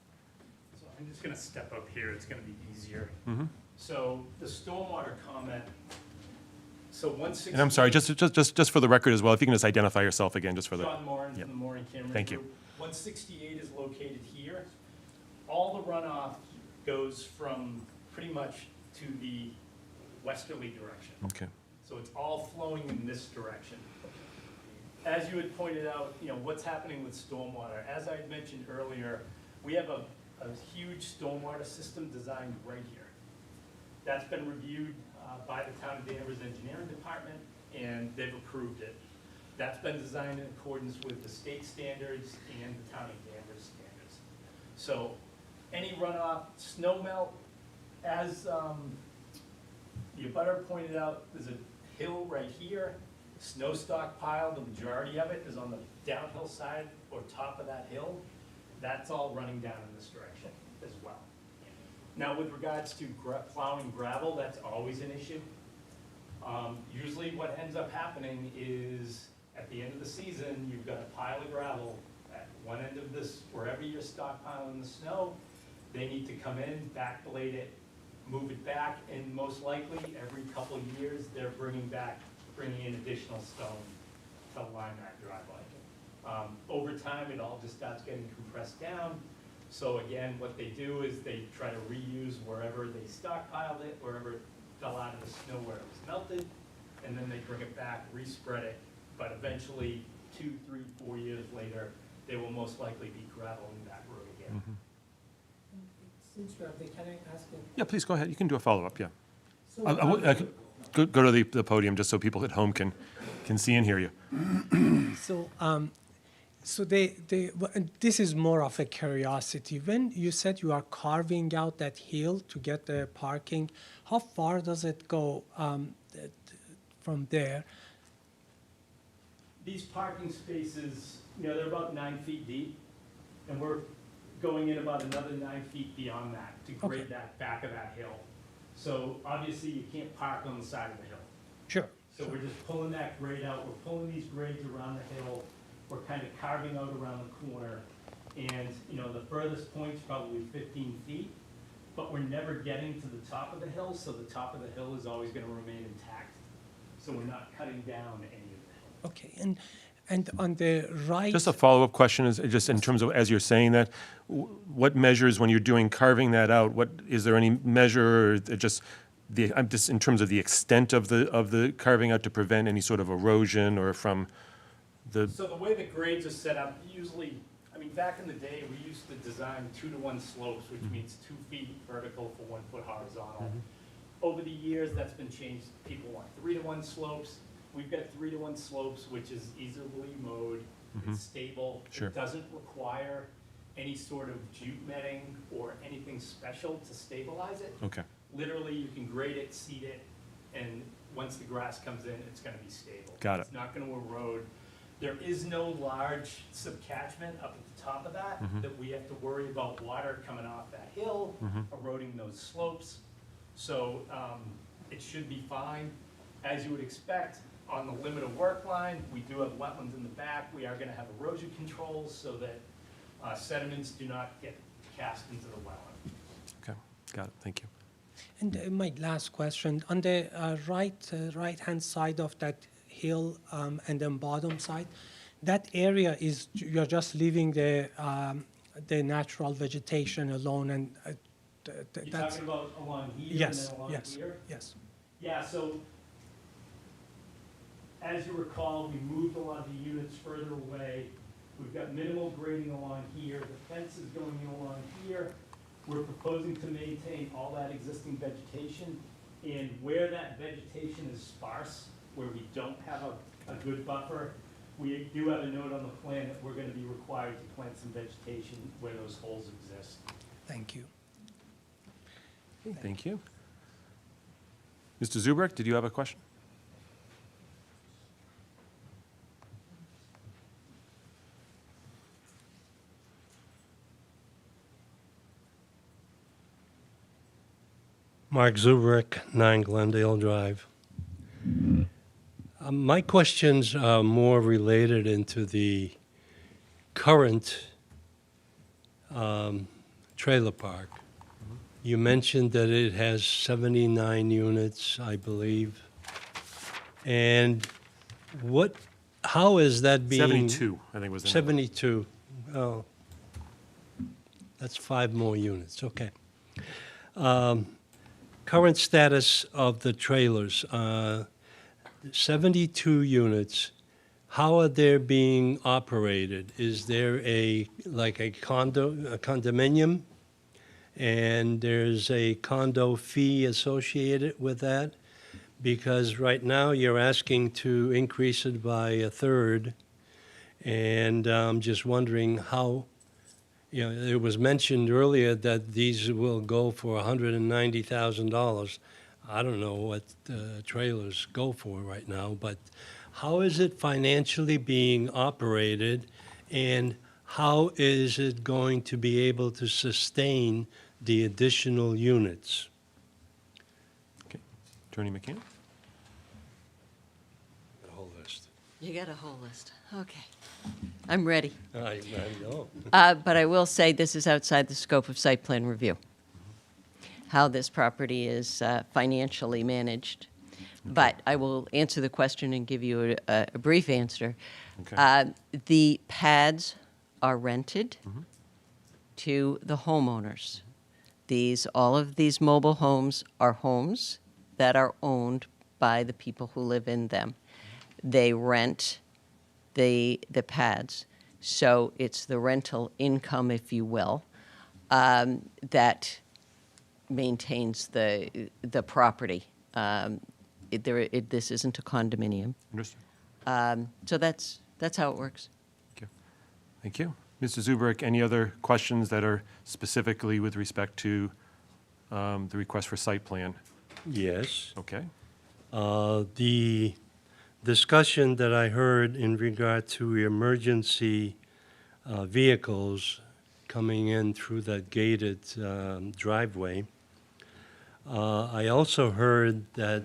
So I'm just going to step up here. It's going to be easier. So the stormwater comment. So 160. And I'm sorry, just for the record as well, if you can just identify yourself again, just for the. John Moran Yep. from the Moran Cameron Thank you. Group. 168 is located here. All the runoff goes from pretty much to the westerly direction. Okay. So it's all flowing in this direction. As you had pointed out, what's happening with stormwater. As I had mentioned earlier, we have a huge stormwater system designed right here. That's been reviewed by the Town of Danvers Engineering Department, and they've approved it. That's been designed in accordance with the state standards and the town of Danvers standards. So any runoff, snow melt, as the abutter pointed out, there's a hill right here, snow stockpile, the majority of it is on the downhill side or top of that hill. That's all running down in this direction as well. Now, with regards to plowing gravel, that's always an issue. Usually what ends up happening is at the end of the season, you've got a pile of gravel at one end of this, wherever you're stockpiling the snow, they need to come in, backblade it, move it back, and most likely, every couple of years, they're bringing in additional stone to line that driveway. Over time, it all just starts getting compressed down. So again, what they do is they try to reuse wherever they stockpiled it, wherever it fell out of the snow where it was melted, and then they bring it back, respread it, but eventually, 2, 3, 4 years later, they will most likely be graveling that road again. Since we are there, can I ask you? Yeah, please go ahead. You can do a follow-up, yeah. So, Go to the podium just so people at home can see and hear you. So this is more of a curiosity. When you said you are carving out that hill to get the parking, how far does it go from there? These parking spaces, they're about 9 feet deep, and we're going in about another 9 feet beyond that to grade that back of that hill. So obviously, you can't park on the side of the hill. Sure. So we're just pulling that grade out, we're pulling these grades around the hill, we're kind of carving out around the corner, and, the furthest point's probably 15 feet, but we're never getting to the top of the hill, so the top of the hill is always gonna remain intact. So we're not cutting down any of the hill. Okay, and on the right. Just a follow-up question is just in terms of, as you're saying that, what measures when you're doing carving that out, is there any measure or just I'm just in terms of the extent of the carving out to prevent any sort of erosion or from the. So the way the grades are set up, usually, back in the day, we used to design 2-to-1 slopes, which means 2 feet vertical for 1 foot horizontal. Over the years, that's been changed. People want 3-to-1 slopes. We've got 3-to-1 slopes, which is easily mowed, it's stable. Sure. It doesn't require any sort of jute netting or anything special to stabilize it. Okay. Literally, you can grade it, seed it, and once the grass comes in, it's gonna be stable. Got it. It's not gonna erode. There is no large subcatchment up at the top of that, that we have to worry about water coming off that hill, eroding those slopes. So, it should be fine. As you would expect, on the limit of work line, we do have wetlands in the back. We are gonna have erosion controls so that sediments do not get cast into the wetland. Okay, got it, thank you. And my last question, on the right-hand side of that hill and then bottom side, that area is, you're just leaving the natural vegetation alone, and You're that's. talking about along here Yes, and then along yes, here? yes. Yeah, so as you recall, we moved a lot of the units further away. We've got minimal grading along here. The fence is going in along here. We're proposing to maintain all that existing vegetation. And where that vegetation is sparse, where we don't have a good buffer, we do have a note on the plan that we're gonna be required to plant some vegetation where those holes exist. Thank you. Thank you. Mr. Zubrick, did you have a question? Mark Zubrick, 9 Glendale Drive. My questions are more related into the current trailer park. You mentioned that it has 79 units, I believe. And how is that being? 72, I think was the number. 72. Oh, that's 5 more units, okay. Current status of the trailers, 72 units. How are they being operated? Is there a condominium? And there's a condo fee associated with that? because right now you're asking to increase it by a third, and I'm just wondering how, it was mentioned earlier that these will go for $190,000. I don't know what trailers go for right now, but how is it financially being operated, and how is it going to be able to sustain the additional units? Okay. Attorney McCann? The whole list. You got a whole list. Okay. I'm ready. I know. But I will say this is outside the scope of site plan review, how this property is financially managed. But I will answer the question and give you a brief answer. Okay. The pads are rented to the homeowners. All of these mobile homes are homes that are owned by the people who live in them. They rent the pads. So it's the rental income, if you will, that maintains the property. This isn't a condominium. Understood. So that's how it works. Thank you. Thank you. Mr. Zubrick, any other questions that are specifically with respect to the request for site plan? Yes. Okay. The discussion that I heard in regard to emergency vehicles coming in through that gated driveway, I also heard that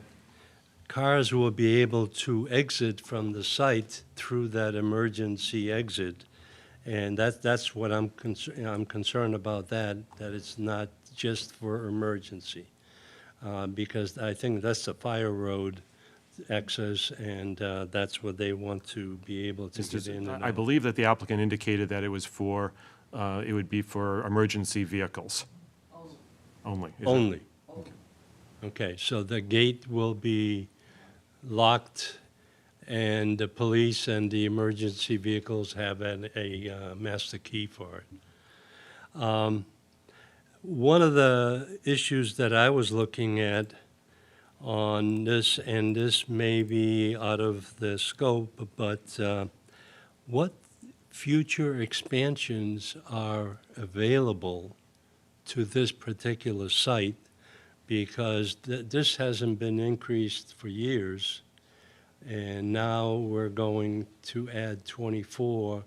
cars will be able to exit from the site through that emergency exit. And that's what I'm concerned about, that it's not just for emergency. Because I think that's the fire road access, and that's what they want to be able to get in and I out. believe that the applicant indicated that it was it would be for emergency vehicles. Only. Is that- Only. Okay, so the gate will be locked, and the police and the emergency vehicles have a master key for it. One of the issues that I was looking at on this, and this may be out of the scope, but what future expansions are available to this particular site? Because this hasn't been increased for years, and now we're going to add 24.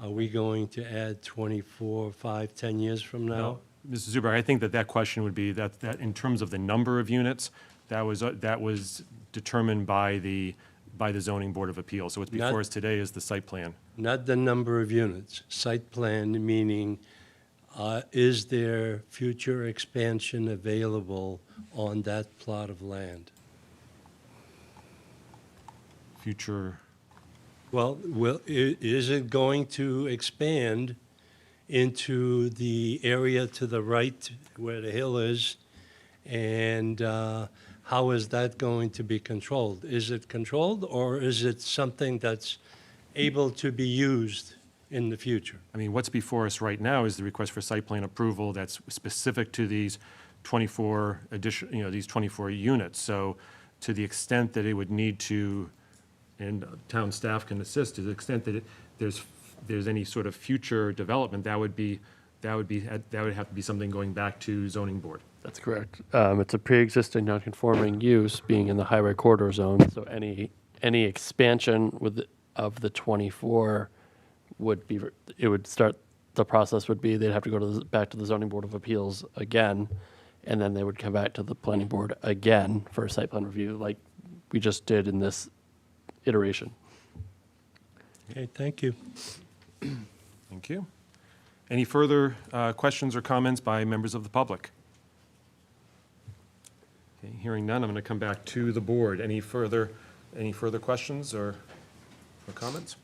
Are we going to add 24, 5, 10 years from now? No. Mr. Zuber, I think that question would be that in terms of the number of units, that was determined by the Zoning Board of Appeals. So what's before us today is the site plan. Not the number of units. Site plan meaning, is there future expansion available on that plot of land? Future. Well, is it going to expand into the area to the right where the hill is? And how is that going to be controlled? Is it controlled, or is it something that's able to be used in the future? I mean, what's before us right now is the request for site plan approval that's specific to these 24 these 24 units. So to the extent that it would need to, and town staff can assist, to the extent that there's any sort of future development, that would have to be something going back to zoning board. That's correct. It's a pre-existing non-conforming use being in the highway corridor zone, so any expansion of the 24 would be, the process would be they'd have to go back to the Zoning Board of Appeals again, and then they would come back to the planning board again for a site plan review like we just did in this iteration. Okay, thank you. Thank you. Any further questions or comments by members of the public? Okay, hearing none, I'm going to come back to the board. Any further questions or comments?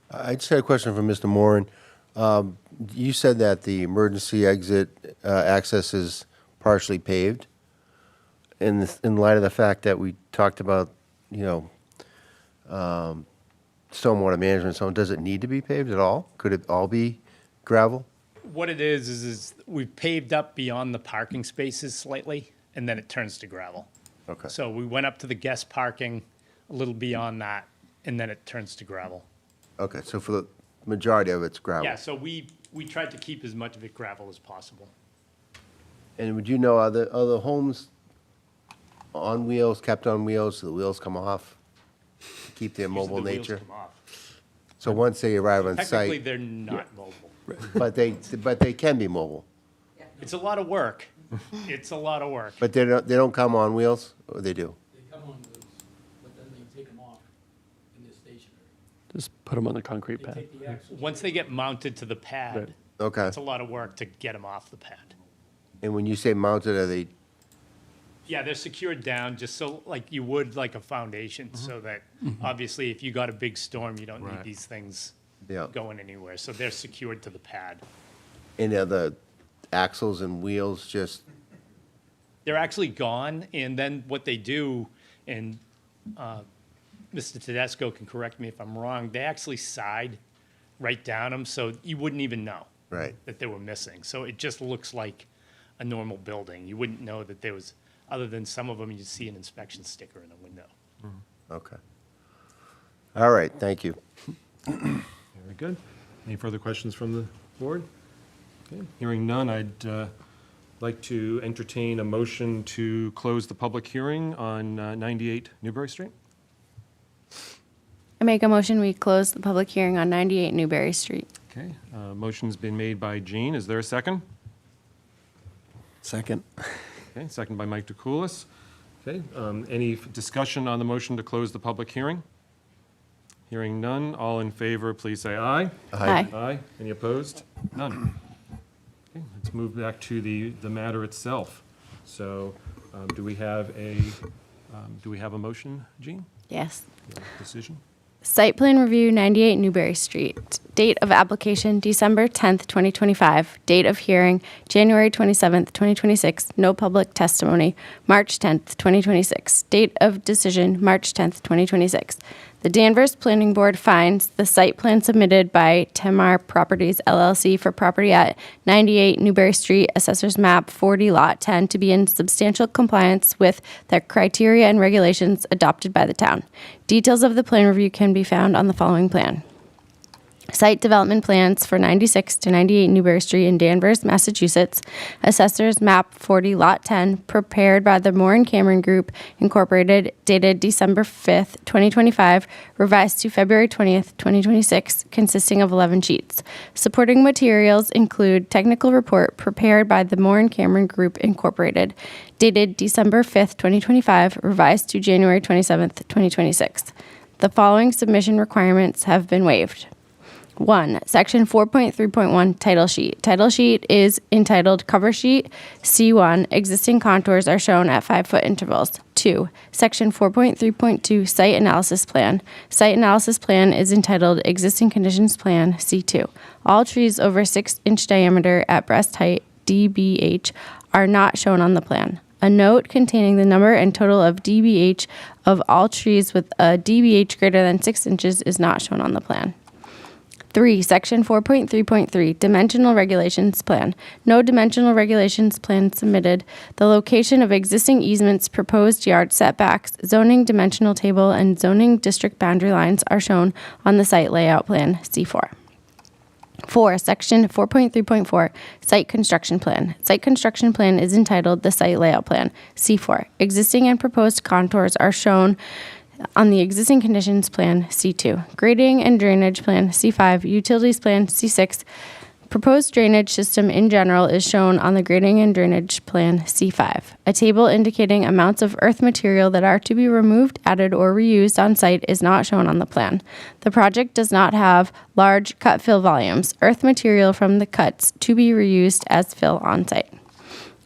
I just had a question for Mr. Moran. You said that the emergency exit access is partially paved. In light of the fact that we talked about, stormwater management, so does it need to be paved at all? Could it all be gravel? What it is we've paved up beyond the parking spaces slightly, and then it turns to gravel. Okay. So we went up to the guest parking a little beyond that, and then it turns to gravel. Okay, so for the majority of it's gravel. Yeah, so we tried to keep as much of it gravel as possible. And would you know, are the homes on wheels, kept on wheels, so the wheels come off? To keep their Usually mobile the wheels nature? come off. So once they arrive on Technically, site, they're not mobile. but they can be mobile. It's a lot of work. It's a lot of work. But they don't come on wheels, or they do? They come on wheels, but then they take them off and they're stationary. Just put them on the concrete They pad. take the axles. Once they get mounted to the pad, Right. Okay. it's a lot of work to get them off the pad. And when you say mounted, are they, Yeah, they're secured down just so, like you would like a foundation, so that obviously if you got a big storm, you don't need Right. these things yeah, going anywhere. So they're secured to the pad. and are the axles and wheels just, They're actually gone, and then what they do, and Mr. Tedesco can correct me if I'm wrong, they actually side right down them, so you wouldn't even know right? that they were missing. So it just looks like a normal building. You wouldn't know that there was, other than some of them, you see an inspection sticker in the window. Okay. All right, thank you. Very good. Any further questions from the board? Okay, hearing none, I'd like to entertain a motion to close the public hearing on 98 Newbury Street. I make a motion, we close the public hearing on 98 Newberry Street. Okay, motion's been made by Jean. Is there a second? Second. Okay, second by Mike DeCoulis. Okay, any discussion on the motion to close the public hearing? Hearing none, all in favor, please say aye. Aye. Aye. Any opposed? None. Okay, let's move back to the matter itself. So, do we have a motion, Jean? Yes. Decision? Site plan review, 98 Newberry Street. Date of application, December 10th, 2025. Date of hearing, January 27th, 2026. No public testimony, March 10th, 2026. Date of decision, March 10th, 2026. The Danvers Planning Board finds the site plan submitted by Tamar Properties LLC for property at 98 Newberry Street, Assessors Map 40, Lot 10, to be in substantial compliance with the criteria and regulations adopted by the town. Details of the plan review can be found on the following plan. Site development plans for 96 to 98 Newberry Street in Danvers, Massachusetts. Assessors Map 40, Lot 10, prepared by the Moore and Cameron Group, Incorporated, dated December 5th, 2025, revised to February 20th, 2026, consisting of 11 sheets. Supporting materials include technical report prepared by the Moore and Cameron Group, Incorporated, dated December 5th, 2025, revised to January 27th, 2026. The following submission requirements have been waived. 1. Section 4.3.1 Title Sheet. Title Sheet is entitled Cover Sheet C1. Existing contours are shown at 5-foot intervals. 2. Section 4.3.2 Site Analysis Plan. Site Analysis Plan is entitled Existing Conditions Plan C2. All trees over 6-inch diameter at breast height DBH are not shown on the plan. A note containing the number and total of DBH of all trees with a DBH greater than 6 inches is not shown on the plan. 3. Section 4.3.3 Dimensional Regulations Plan. No dimensional regulations plan submitted. The location of existing easements, proposed yard setbacks, zoning dimensional table, and zoning district boundary lines are shown on the site layout plan C4. 4. Section 4.3.4 Site Construction Plan. Site Construction Plan is entitled the Site Layout Plan C4. Existing and proposed contours are shown on the Existing Conditions Plan C2. Grading and Drainage Plan C5. Utilities Plan C6. Proposed drainage system in general is shown on the Grading and Drainage Plan C5. A table indicating amounts of earth material that are to be removed, added, or reused on site is not shown on the plan. The project does not have large cut fill volumes. Earth material from the cuts to be reused as fill on site.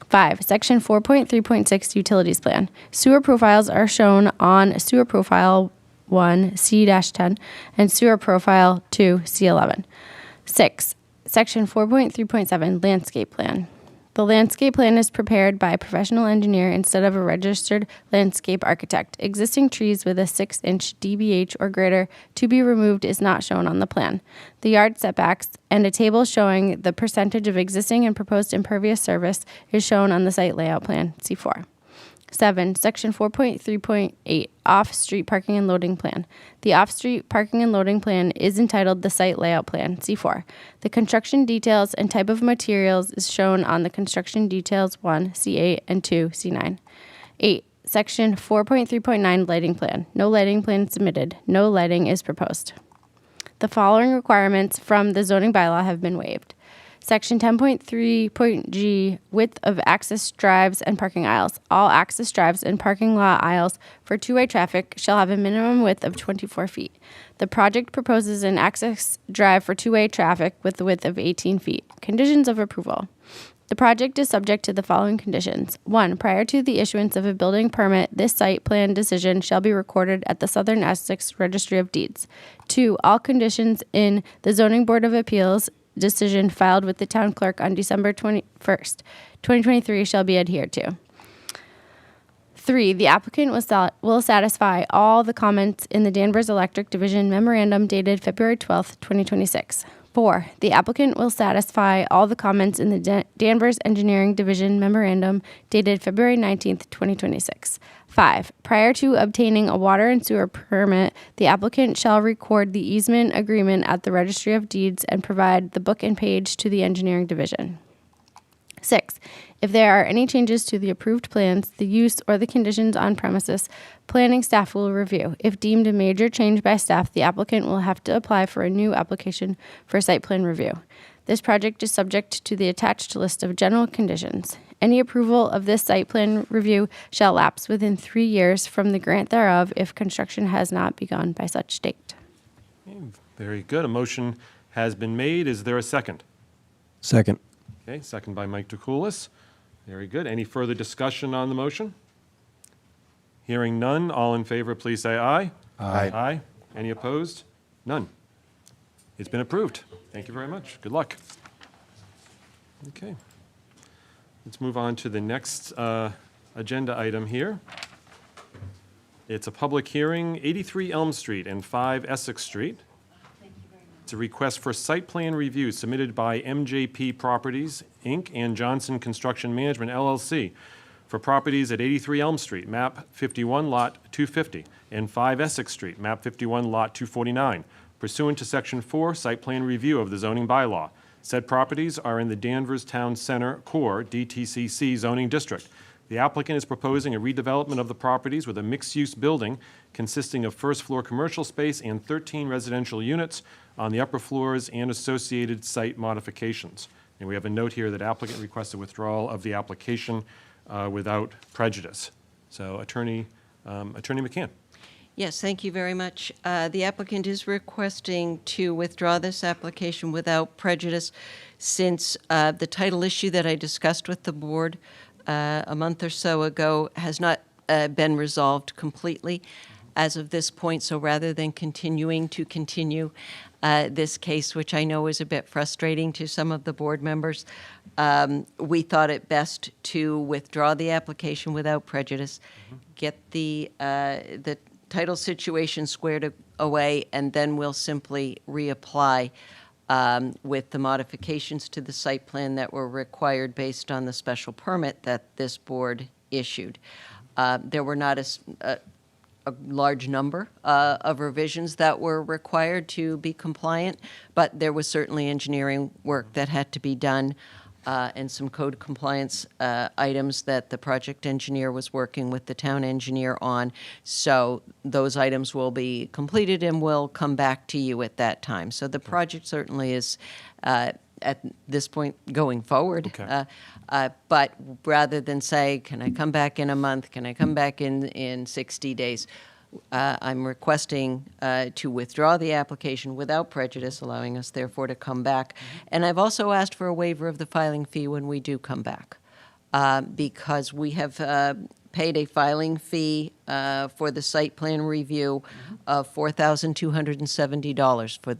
5. Section 4.3.6 Utilities Plan. Sewer profiles are shown on Sewer Profile 1 C-10 and Sewer Profile 2 C11. 6. Section 4.3.7 Landscape Plan. The landscape plan is prepared by a professional engineer instead of a registered landscape architect. Existing trees with a 6-inch DBH or greater to be removed is not shown on the plan. The yard setbacks and a table showing the percentage of existing and proposed impervious surface is shown on the site layout plan C4. 7. Section 4.3.8, Off-Street Parking and Loading Plan. The off-street parking and loading plan is entitled the Site Layout Plan, C4. The construction details and type of materials is shown on the Construction Details 1, C8, and 2, C9. 8. Section 4.3.9, Lighting Plan. No lighting plan submitted. No lighting is proposed. The following requirements from the zoning bylaw have been waived. Section 10.3.g, width of access drives and parking aisles. All access drives and parking lot aisles for two-way traffic shall have a minimum width of 24 feet. The project proposes an access drive for two-way traffic with a width of 18 feet. Conditions of approval. The project is subject to the following conditions. 1. Prior to the issuance of a building permit, this site plan decision shall be recorded at the Southern Essex Registry of Deeds. 2. All conditions in the Zoning Board of Appeals decision filed with the town clerk on December 21st, 2023 shall be adhered to. 3. The applicant will satisfy all the comments in the Danvers Electric Division memorandum dated February 12th, 2026. 4. The applicant will satisfy all the comments in the Danvers Engineering Division memorandum dated February 19th, 2026. 5. Prior to obtaining a water and sewer permit, the applicant shall record the easement agreement at the Registry of Deeds and provide the book and page to the Engineering Division. 6. If there are any changes to the approved plans, the use, or the conditions on premises, planning staff will review. If deemed a major change by staff, the applicant will have to apply for a new application for site plan review. This project is subject to the attached list of general conditions. Any approval of this site plan review shall lapse within 3 years from the grant thereof if construction has not begun by such date. Very good. A motion has been made. Is there a second? Second. Okay, second by Mike DeCoulis. Very good. Any further discussion on the motion? Hearing none, all in favor, please say aye. Aye. Aye. Any opposed? None. It's been approved. Thank you very much. Good luck. Okay. Let's move on to the next agenda item here. It's a public hearing, 83 Elm Street and 5 Essex Street. It's a request for site plan review submitted by MJP Properties, Inc. and Johnson Construction Management, LLC, for properties at 83 Elm Street, map 51, lot 250, and 5 Essex Street, map 51, lot 249, pursuant to Section 4, Site Plan Review of the zoning bylaw. Said properties are in the Danvers Town Center Core, DTCC zoning district. The applicant is proposing a redevelopment of the properties with a mixed-use building consisting of first-floor commercial space and 13 residential units on the upper floors and associated site modifications. And we have a note here that applicant requests a withdrawal of the application without prejudice. So Attorney McCann. Yes, thank you very much. The applicant is requesting to withdraw this application without prejudice since the title issue that I discussed with the board a month or so ago has not been resolved completely as of this point. So rather than continue this case, which I know is a bit frustrating to some of the board members, we thought it best to withdraw the application without prejudice, get the title situation squared away, and then we'll simply reapply with the modifications to the site plan that were required based on the special permit that this board issued. There were not a large number of revisions that were required to be compliant, but there was certainly engineering work that had to be done and some code compliance items that the project engineer was working with the town engineer on. So those items will be completed and will come back to you at that time. So the project certainly is at this point going forward. Okay. But rather than say, can I come back in a month? Can I come back in 60 days? I'm requesting to withdraw the application without prejudice, allowing us therefore to come back. And I've also asked for a waiver of the filing fee when we do come back, because we have paid a filing fee for the site plan review of $4,270 for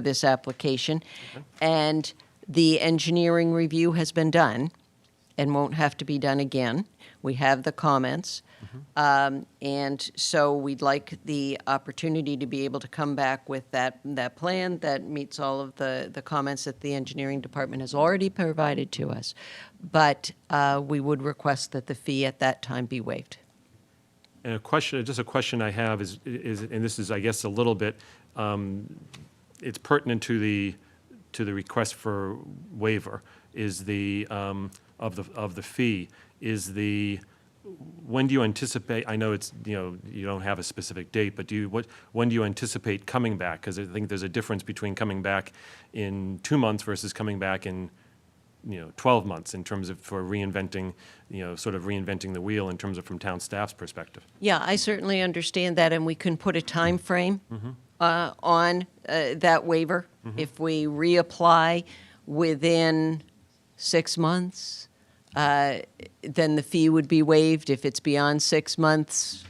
this application. Okay. And the engineering review has been done. and won't have to be done again. We have the comments. And so we'd like the opportunity to be able to come back with that plan that meets all of the comments that the engineering department has already provided to us. But we would request that the fee at that time be waived. And just a question I have is, and this is, I guess, a little bit, it's pertinent to the request for waiver, is of the fee, when do you anticipate, I know it's, you don't have a specific date, but when do you anticipate coming back? Because I think there's a difference between coming back in 2 months versus coming back in 12 months in terms of for reinventing, sort of reinventing the wheel in terms of from town staff's perspective. Yeah, I certainly understand that, and we can put a time frame on that waiver. If we reapply within 6 months, then the fee would be waived. If it's beyond 6 months,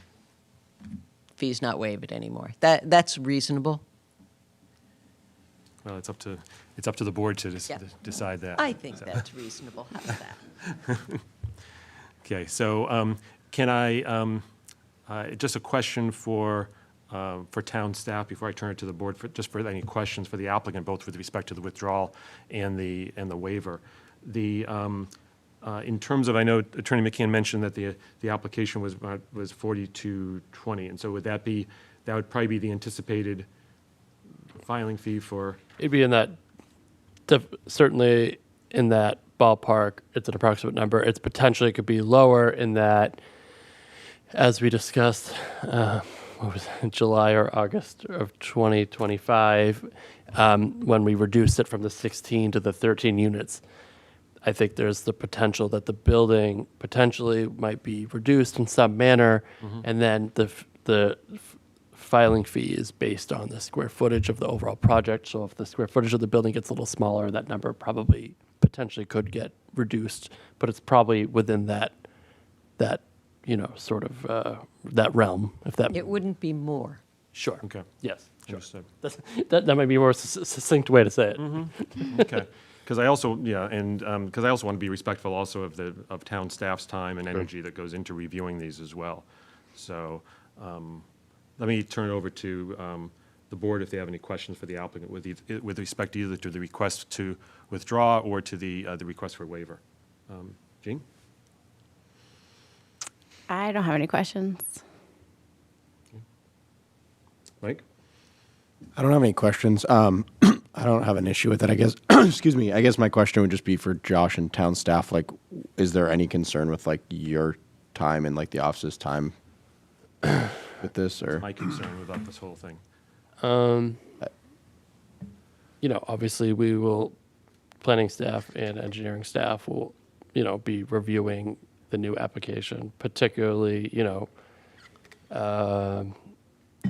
fee's not waived anymore. That's reasonable. Well, it's up to the board to decide that. I think that's reasonable. How's that? Okay, so can I, just a question for town staff before I turn it to the board, just for any questions for the applicant, both with respect to the withdrawal and the waiver. In terms of, I know Attorney McCann mentioned that the application was $42.20, and so would that would probably be the anticipated filing fee for? It'd be in that, certainly in that ballpark. It's an approximate number. It's potentially could be lower in that, as we discussed, what was it, July or August of 2025, when we reduced it from the 16 to the 13 units. I think there's the potential that the building potentially might be reduced in some manner, and then the filing fee is based on the square footage of the overall project. So if the square footage of the building gets a little smaller, that number probably potentially could get reduced, but it's probably within that sort of that realm. If that It wouldn't be more. Sure. Okay. Yes. Sure. Understood. That might be a more succinct way to say it. Okay. Because I also, because I also want to be respectful also of town staff's time and energy that goes into reviewing these as well. So let me turn it over to the board if they have any questions for the applicant with respect either to the request to withdraw or to the request for waiver. Jean? I don't have any questions. Mike? I don't have any questions. I don't have an issue with it, I guess. Excuse me. I guess my question would just be for Josh and town staff. Like, is there any concern with like your time and like the office's time with this, or? My concern about this whole thing. Obviously we will, planning staff and engineering staff will, be reviewing the new application, particularly,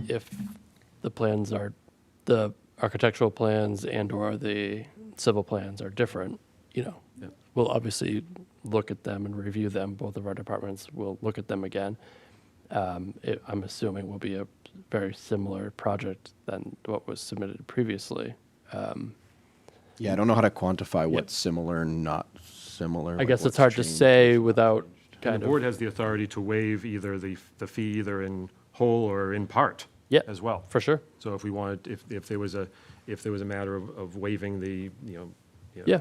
if the plans are, the architectural plans and or the civil plans are different, we'll obviously look at them and review them. Both of our departments will look at them again. I'm assuming will be a very similar project than what was submitted previously. Yeah, I don't know how to quantify what's similar and not similar. I guess it's hard to say without And kind the of. board has the authority to waive either the fee either in whole or in part. Yeah, as well. for sure. So if we wanted, if there was a matter of waiving the, Yeah.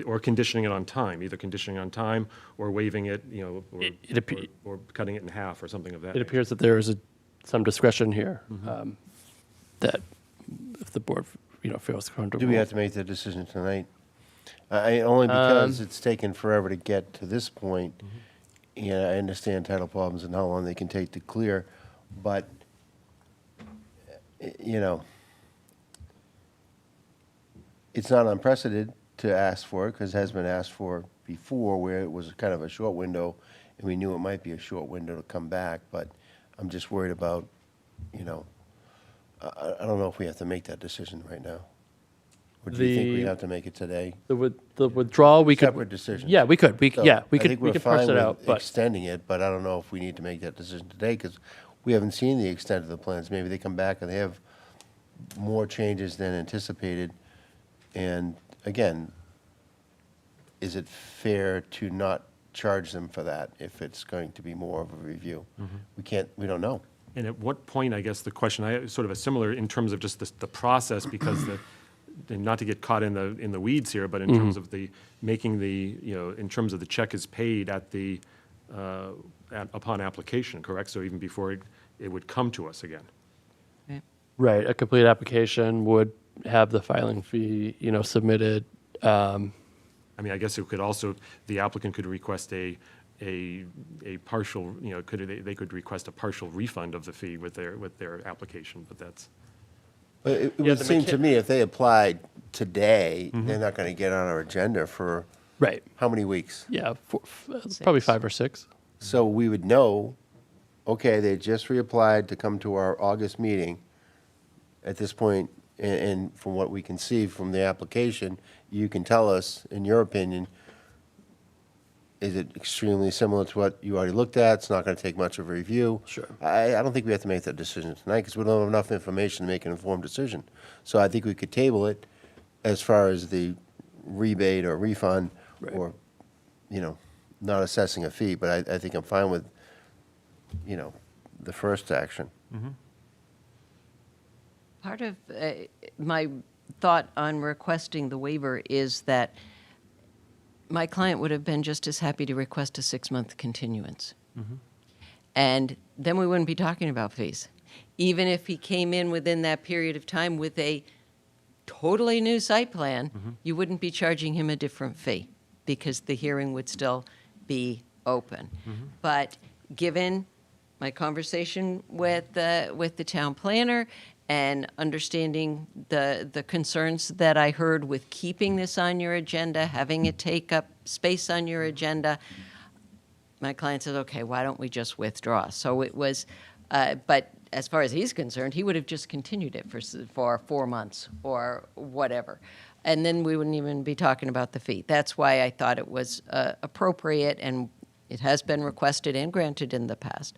or conditioning it on time, either conditioning on time or waiving it, or cutting it in half or something of that. It appears that there is some discretion here that if the board, feels comfortable. Do we have to make the decision tonight? Only because it's taken forever to get to this point. Yeah, I understand title problems and how long they can take to clear, but, it's not unprecedented to ask for it, because it has been asked for before, where it was kind of a short window, and we knew it might be a short window to come back, but I'm just worried about, I don't know if we have to make that decision right now. Or do you think we have to make it today? The withdrawal, we could. Separate decision. Yeah, we could. We So, could I think we're parse fine it with out. But extending it, but I don't know if we need to make that decision today, because we haven't seen the extent of the plans. Maybe they come back and they have more changes than anticipated. And again, is it fair to not charge them for that if it's going to be more of a review? We don't know. And at what point, I guess the question, I sort of a similar in terms of just the process, because and not to get caught in the weeds here, but in terms of the making the, in terms of the check is paid at the, upon application, correct? So even before it would come to us again. Right, a complete application would have the filing fee, submitted. I mean, I guess it could also, the applicant could request a partial, they could request a partial refund of the fee with their application, but that's. But it would seem to me if they applied today, they're not going to get on our agenda for Right. how many weeks? Yeah, probably 5 or 6. So we would know, okay, they just reapplied to come to our August meeting. At this point, and from what we can see from the application, you can tell us, in your opinion, is it extremely similar to what you already looked at? It's not going to take much of a review. Sure. I don't think we have to make that decision tonight because we don't have enough information to make an informed decision. So I think we could table it as far as the rebate or refund or, not assessing a fee. But I think I'm fine with, the first action. Part of my thought on requesting the waiver is that my client would have been just as happy to request a 6-month continuance. And then we wouldn't be talking about fees. Even if he came in within that period of time with a totally new site plan, you wouldn't be charging him a different fee because the hearing would still be open. But given my conversation with the town planner and understanding the concerns that I heard with keeping this on your agenda, having it take up space on your agenda, my client said, okay, why don't we just withdraw? So it was, but as far as he's concerned, he would have just continued it for 4 months or whatever. And then we wouldn't even be talking about the fee. That's why I thought it was appropriate, and it has been requested and granted in the past.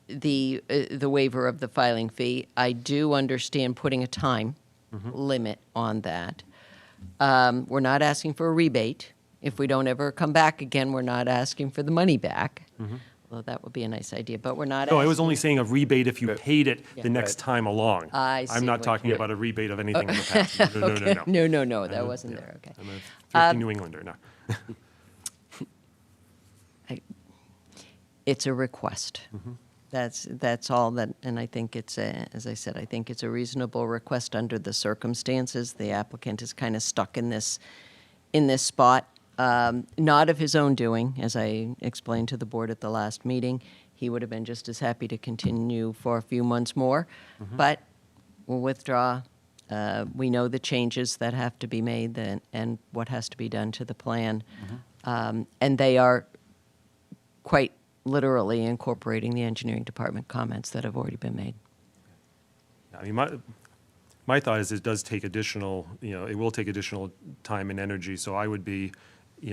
The waiver of the filing fee. I do understand putting a time limit on that. We're not asking for a rebate. If we don't ever come back again, we're not asking for the money back. Well, that would be a nice idea, but we're not. No, I was only saying a rebate if you paid it the next time along. I see I'm not what talking you- about a rebate of anything in the past. No, that wasn't there, okay. I'm a thrifty New Englander, no. It's a request. That's all that, and I think it's as I said, I think it's a reasonable request under the circumstances. The applicant is kind of stuck in this spot, not of his own doing, as I explained to the board at the last meeting. He would have been just as happy to continue for a few months more, but we'll withdraw. We know the changes that have to be made and what has to be done to the plan, and they are quite literally incorporating the engineering department comments that have already been made. I mean, my thought is it does take additional, it will take additional time and energy. So I would be,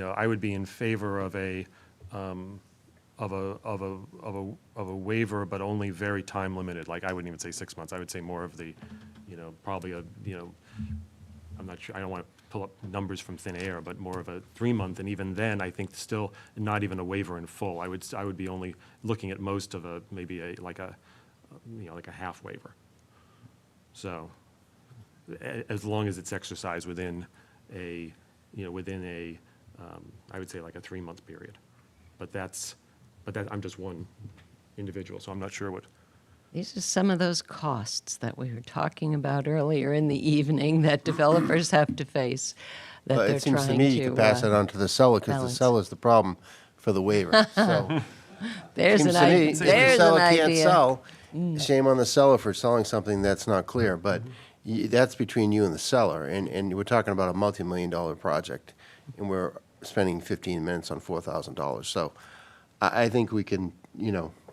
I would be in favor of a waiver, but only very time limited. Like I wouldn't even say 6 months. I would say more of the, probably I'm not sure. I don't want to pull up numbers from thin air, but more of a 3-month. And even then, I think still not even a waiver in full. I would be only looking at most of maybe like a half waiver. So as long as it's exercised within I would say like a 3-month period. But I'm just one individual, so I'm not sure what. These are some of those costs that we were talking about earlier in the evening that developers have to face, that Well, they're it seems trying to me you could pass that on to the seller because the balance. seller's the problem for the waiver. So There's seems an to me idea. if the There's an seller can't idea. sell, shame on the seller for selling something that's not clear. But that's between you and the seller, and we're talking about a multi-million-dollar project, and we're spending 15 minutes on $4,000. So I think we can,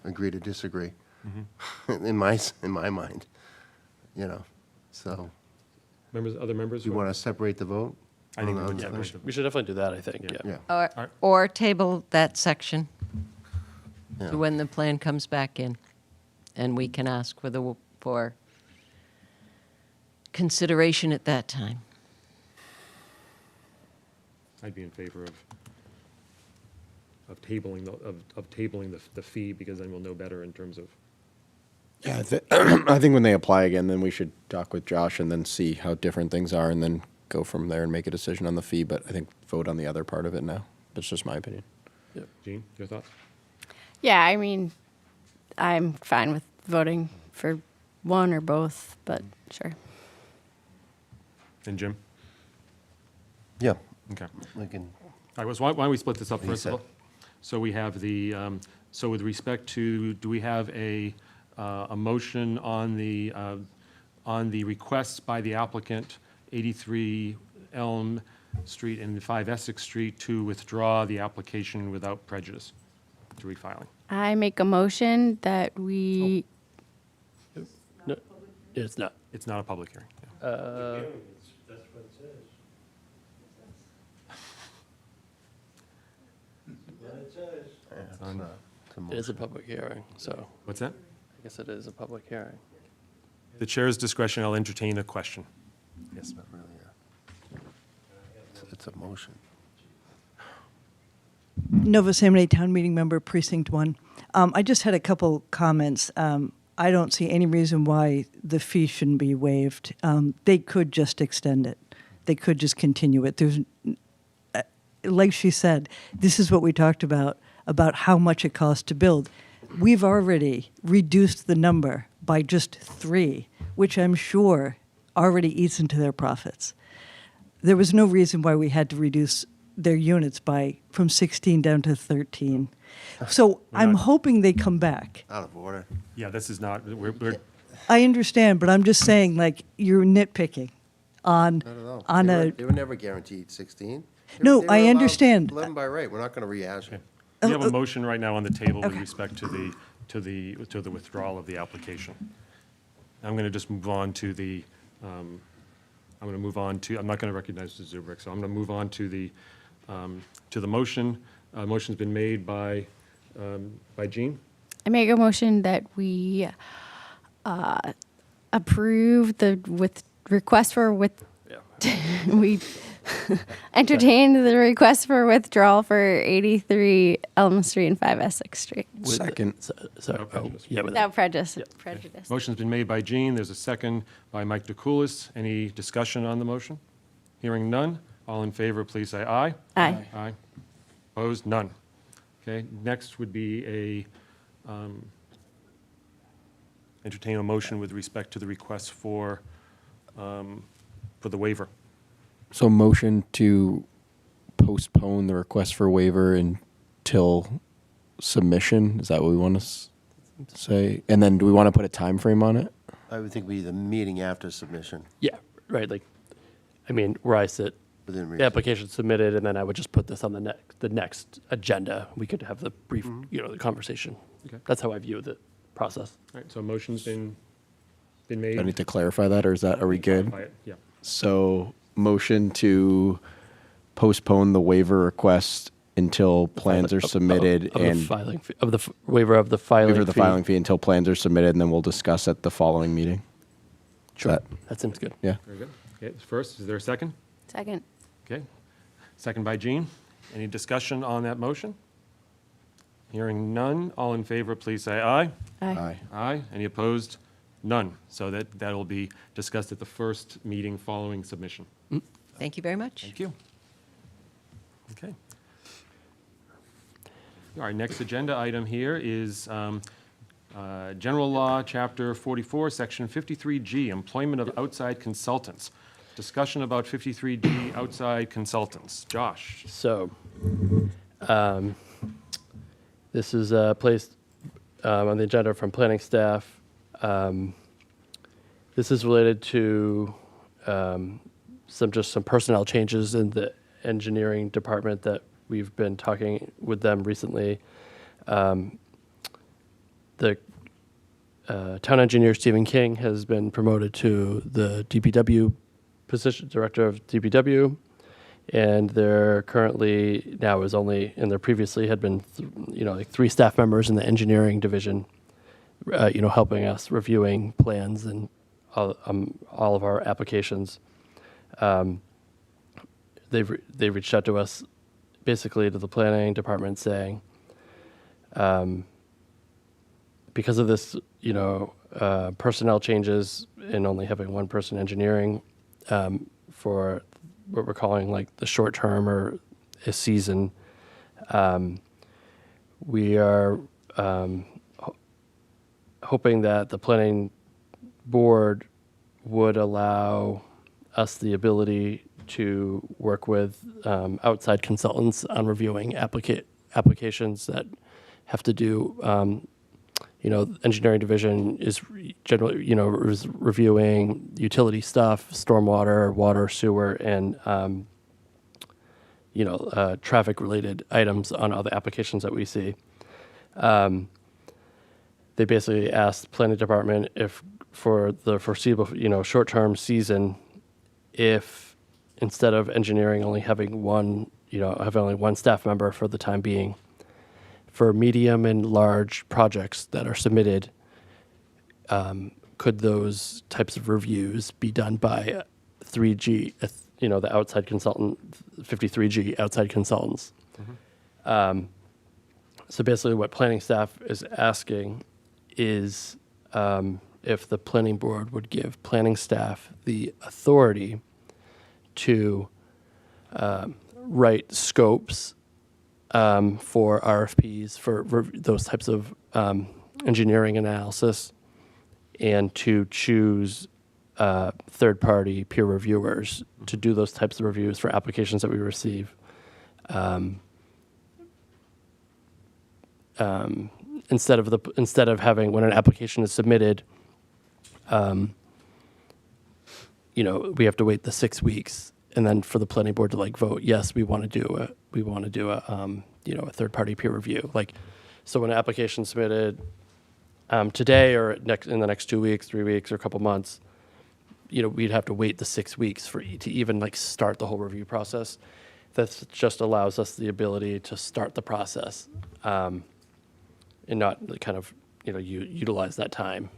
agree to disagree. In my mind, so. Other members? You want to separate the vote? I think on we would the- separate We should definitely do that, I think, yeah. Yeah. Or table that section Yeah. to when the plan comes back in, and we can ask for consideration at that time. I'd be in favor of tabling the fee, because then we'll know better in terms of. Yeah, I think when they apply again, then we should talk with Josh and then see how different things are and then go from there and make a decision on the fee. But I think vote on the other part of it now. That's just my opinion. Jean, your thoughts? Yeah, I mean, I'm fine with voting for one or both, but sure. And Jim? Yeah. Okay. We can. All right, why don't we split this up He first of all? said. So we have so with respect to, do we have a motion on the requests by the applicant, 83 Elm Street and 5 Essex Street, to withdraw the application without prejudice to refiling? I make a motion that we, No, it's not. It's not a public hearing. Yeah. That's what it says. What it says. It is a public hearing, so What's that? I guess it is a public hearing. The chair's discretion, I'll entertain a question. Yes. Not really, it's a motion. Nova Samuel Town Meeting Member, Precinct 1. I just had a couple comments. I don't see any reason why the fee shouldn't be waived. They could just extend it. They could just continue it. There's, like she said, this is what we talked about how much it costs to build. We've already reduced the number by just 3, which I'm sure already eats into their profits. There was no reason why we had to reduce their units from 16 down to 13. So I'm hoping they come back. Out of order. Yeah, this is not, we're I understand, but I'm just saying, like, you're nitpicking on Not at all. on They a. were never guaranteed 16. No, They were I allowed understand. 11 by right. We're not going to rehash it. We have a motion right now on the table with Okay. respect to the withdrawal of the application. I'm going to just move on to I'm not going to recognize the Zubrick, so I'm going to move on to the motion. Motion's been made by Jean. I make a motion that we approve the request for we entertain the request for withdrawal for 83 Elm Street and 5 Essex Street. Second. No prejudice. Without prejudice. Prejudice. Motion's been made by Jean. There's a second by Mike DeCoulis. Any discussion on the motion? Hearing none. All in favor, please say aye. Aye. Aye. Opposed? None. Okay, next would be entertain a motion with respect to the request for the waiver. So motion to postpone the request for waiver until submission. Is that what we want to say? And then do we want to put a time frame on it? I would think be the meeting after submission. Yeah, right. Like, I mean, where I sit, Within reason. the application submitted, and then I would just put this on the next agenda. We could have the brief, the conversation. Okay. That's how I view the process. All right, so a motion's been made. Do I need to clarify that, or are we good? Clarify it, yeah. So motion to postpone the waiver request until plans are submitted of and the filing fee, waiver of the filing waiver of the fee. filing fee until plans are submitted, and then we'll discuss at the following meeting. Sure. That seems good. Yeah. Very good. Okay, first, is there a second? Second. Okay. Second by Jean. Any discussion on that motion? Hearing none. All in favor, please say aye. Aye. Aye. Any opposed? None. So that'll be discussed at the first meeting following submission. Thank you very much. Thank you. Okay. Our next agenda item here is General Law, Chapter 44, Section 53G, Employment of Outside Consultants. Discussion about 53G outside consultants. Josh? So, this is placed on the agenda from planning staff. This is related to some personnel changes in the engineering department that we've been talking with them recently. The town engineer, Stephen King, has been promoted to the DPW position, director of DPW, and there currently now is only, and there previously had been, like 3 staff members in the engineering division, helping us reviewing plans and all of our applications. The they reached out to us, basically to the planning department, saying, because of this, personnel changes and only having one person engineering, for what we're calling like the short term or a season, we are hoping that the planning board would allow us the ability to work with outside consultants on reviewing applications that have to do, engineering division is generally, is reviewing utility stuff, stormwater, water, sewer, and, traffic-related items on other applications that we see. They basically asked the planning department if, for the foreseeable, short-term season, if instead of engineering only having one, have only one staff member for the time being, for medium and large projects that are submitted, could those types of reviews be done by 3G, the outside consultant, 53G outside consultants? So basically what planning staff is asking is if the planning board would give planning staff the authority to write scopes for RFPs for those types of engineering analysis, and to choose third-party peer reviewers to do those types of reviews for applications that we receive. Instead of having, when an application is submitted, we have to wait the 6 weeks, and then for the planning board to vote, yes, we want to do a third-party peer review. So when an application is submitted today or in the next 2 weeks, 3 weeks, or a couple months, we'd have to wait the 6 weeks to even start the whole review process. That just allows us the ability to start the process, and not utilize that time.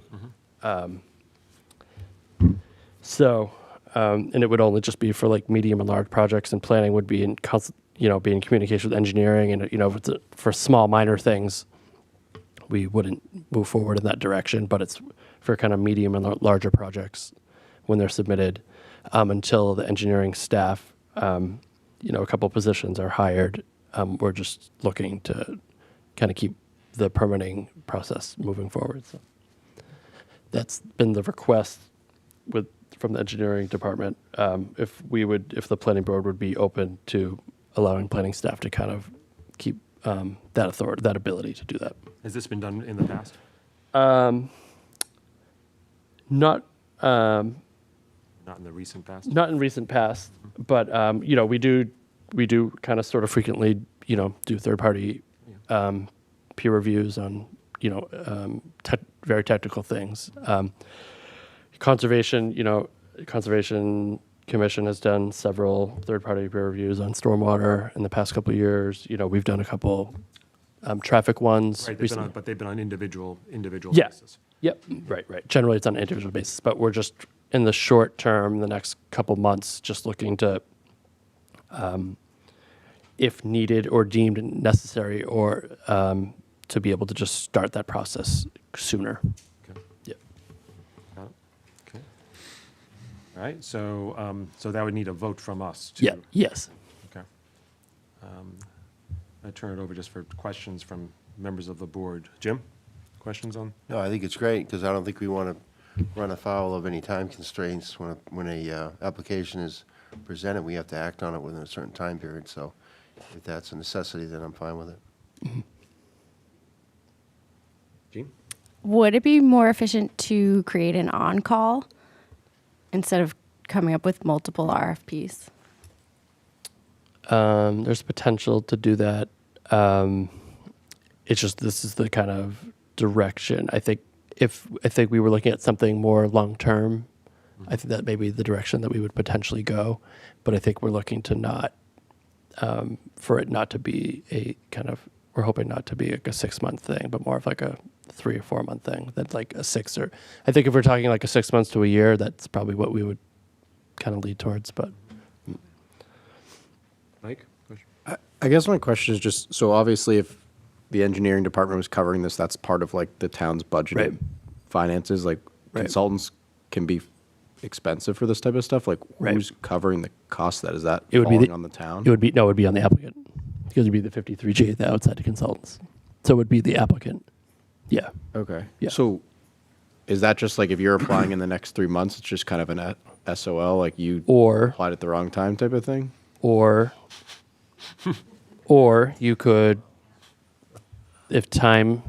And it would only just be for medium and large projects, and planning would be in be in communication with engineering, and if it's for small minor things, we wouldn't move forward in that direction. But it's for kind of medium and larger projects when they're submitted, until the engineering staff, a couple positions are hired. We're just looking to kind of keep the permitting process moving forward. So that's been the request from the engineering department, if the planning board would be open to allowing planning staff to kind of keep that authority, that ability to do that. Has this been done in the past? Not in the recent past? Not in recent past, but we do kind of sort of frequently, do third-party peer reviews on, very technical things. Conservation Commission has done several third-party peer reviews on stormwater in the past couple of years. We've done a couple traffic ones. Right, but they've been on individual yeah. basis. Yep. Right. Generally, it's on an individual basis, but we're just in the short term, the next couple months, just looking to, if needed or deemed necessary, or to be able to just start that process sooner. Okay. Yep. Got it. Okay. All right. So that would need a vote from us. Yeah. Yes. Okay. I turn it over just for questions from members of the board. Jim, questions on? No, I think it's great, because I don't think we want to run afoul of any time constraints. When a application is presented, we have to act on it within a certain time period. So if that's a necessity, then I'm fine with it. Mm-hmm. Jean? Would it be more efficient to create an on-call instead of coming up with multiple RFPs? There's potential to do that. It's just, this is the kind of direction. I think we were looking at something more long-term, I think that may be the direction that we would potentially go. But I think we're looking to not, for it not to be we're hoping not to be like a 6-month thing, but more of like a 3 or 4 month thing. That's like a 6, or I think if we're talking like a 6 months to a year, that's probably what we would kind of lead towards. But Mike? Question? I guess my question is just, so obviously if the engineering department was covering this, that's part of like the town's budgeted Right. finances, like Right. consultants can be expensive for this type of stuff. Like Right. who's covering the cost of that? Is that It would be falling on the town? It would be, no, it would be on the applicant, because it'd be the 53G, the outside consultants. So it would be the applicant. Yeah. Okay. Yeah. So is that just like if you're applying in the next 3 months, it's just kind of an SOL, like you Or- applied at the wrong time type of thing? Or, or you could, if time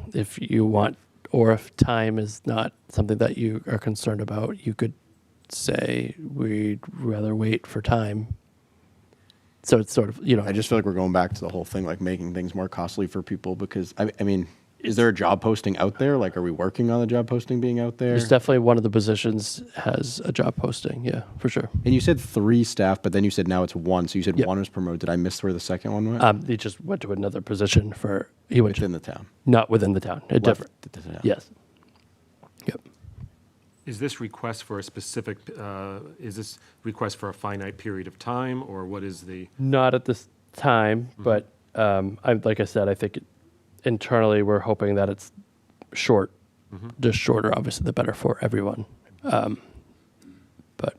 is not something that you are concerned about, you could say, we'd rather wait for time. So it's sort of, I just feel like we're going back to the whole thing, like making things more costly for people because, I mean, is there a job posting out there? Like, are we working on the job posting being out there? there's definitely one of the positions has a job posting. Yeah, for sure. And you said 3 staff, but then you said now it's 1. So you said Yep. 1 was promoted. Did I miss where the second one went? He just went to another position he went Within the town. not within the town. A Left different. the town. Yes. Yep. Is this request for a specific, is this request for a finite period of time, or what is the? Not at this time, but like I said, I think internally we're hoping that it's short. Just shorter, obviously, the better for everyone. But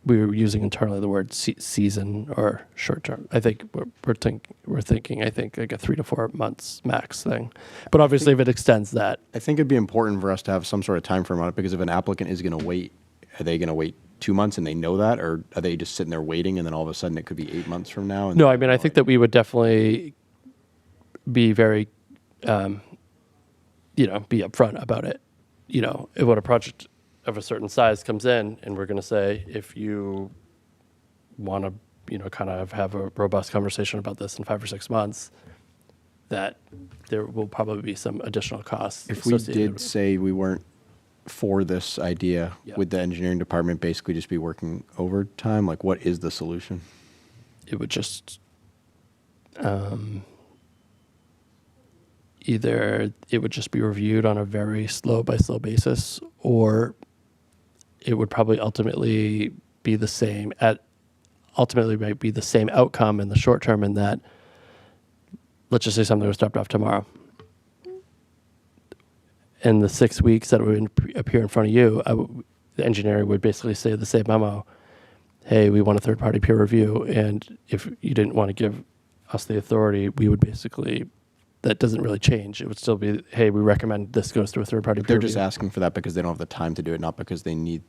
we were using internally the word season or short term. I think we're thinking I think like a 3 to 4 months max thing. But obviously, if it extends that, I think it'd be important for us to have some sort of time frame on it because if an applicant is going to wait, are they going to wait 2 months and they know that, or are they just sitting there waiting and then all of a sudden it could be 8 months from now? And no, I mean I think that we would definitely be very, be upfront about it. If when a project of a certain size comes in, and we're going to say, if you want to, kind of have a robust conversation about this in 5 or 6 months, that there will probably be some additional costs. If we associated did with it. say we weren't for this idea, Yeah. would the engineering department basically just be working overtime? Like, what is the solution? It would just either it would just be reviewed on a very slow by slow basis, or it would probably ultimately be the same ultimately might be the same outcome in the short term, in that let's just say something was dropped off tomorrow. In the 6 weeks that it would appear in front of you, the engineer would basically say the same memo. Hey, we want a third-party peer review, and if you didn't want to give us the authority, we would basically, that doesn't really change. It would still be, hey, we recommend this goes to a third-party But peer they're review. just asking for that because they don't have the time to do it, not because they need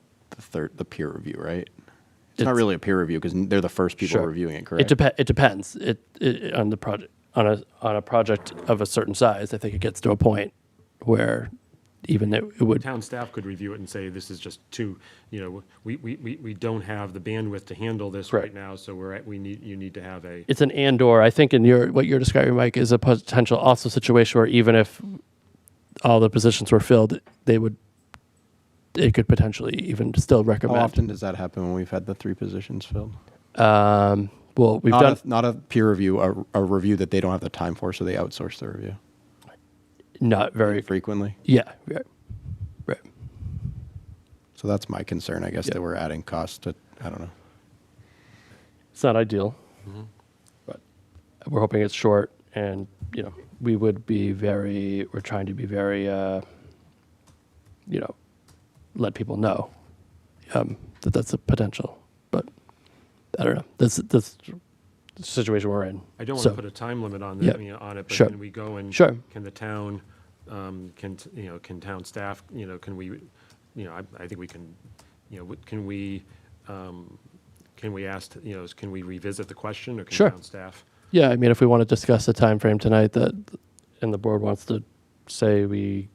the peer review, right? It's not really a peer review because they're the first people Sure. reviewing it, correct? It depends. It on the project on a project of a certain size. I think it gets to a point where even it would. Town staff could review it and say, this is just too, we don't have the bandwidth to handle this right Correct. now, so you need to have a. It's an and/or. I think in what you're describing, Mike, is a potential also situation where even if all the positions were filled, it could potentially even still How recommend. often does that happen when we've had the 3 positions filled? Well, we've not done not a peer review, a review that they don't have the time for, so they outsource the review. not very Frequently. Yeah, right. So that's my concern, I guess, that we're adding cost to, I don't know. It's not ideal, but we're hoping it's short, and we would be we're trying to be very, let people know that that's a potential. But I don't know. That's the situation we're in. I don't want So- to put a time limit on Yeah. on it, but Sure. can we go and? Sure. Can the town, can town staff, can we, I think we can, can we ask, can we revisit the question, or can Sure. town staff? Yeah, I mean, if we want to discuss a time frame tonight and the board wants to say we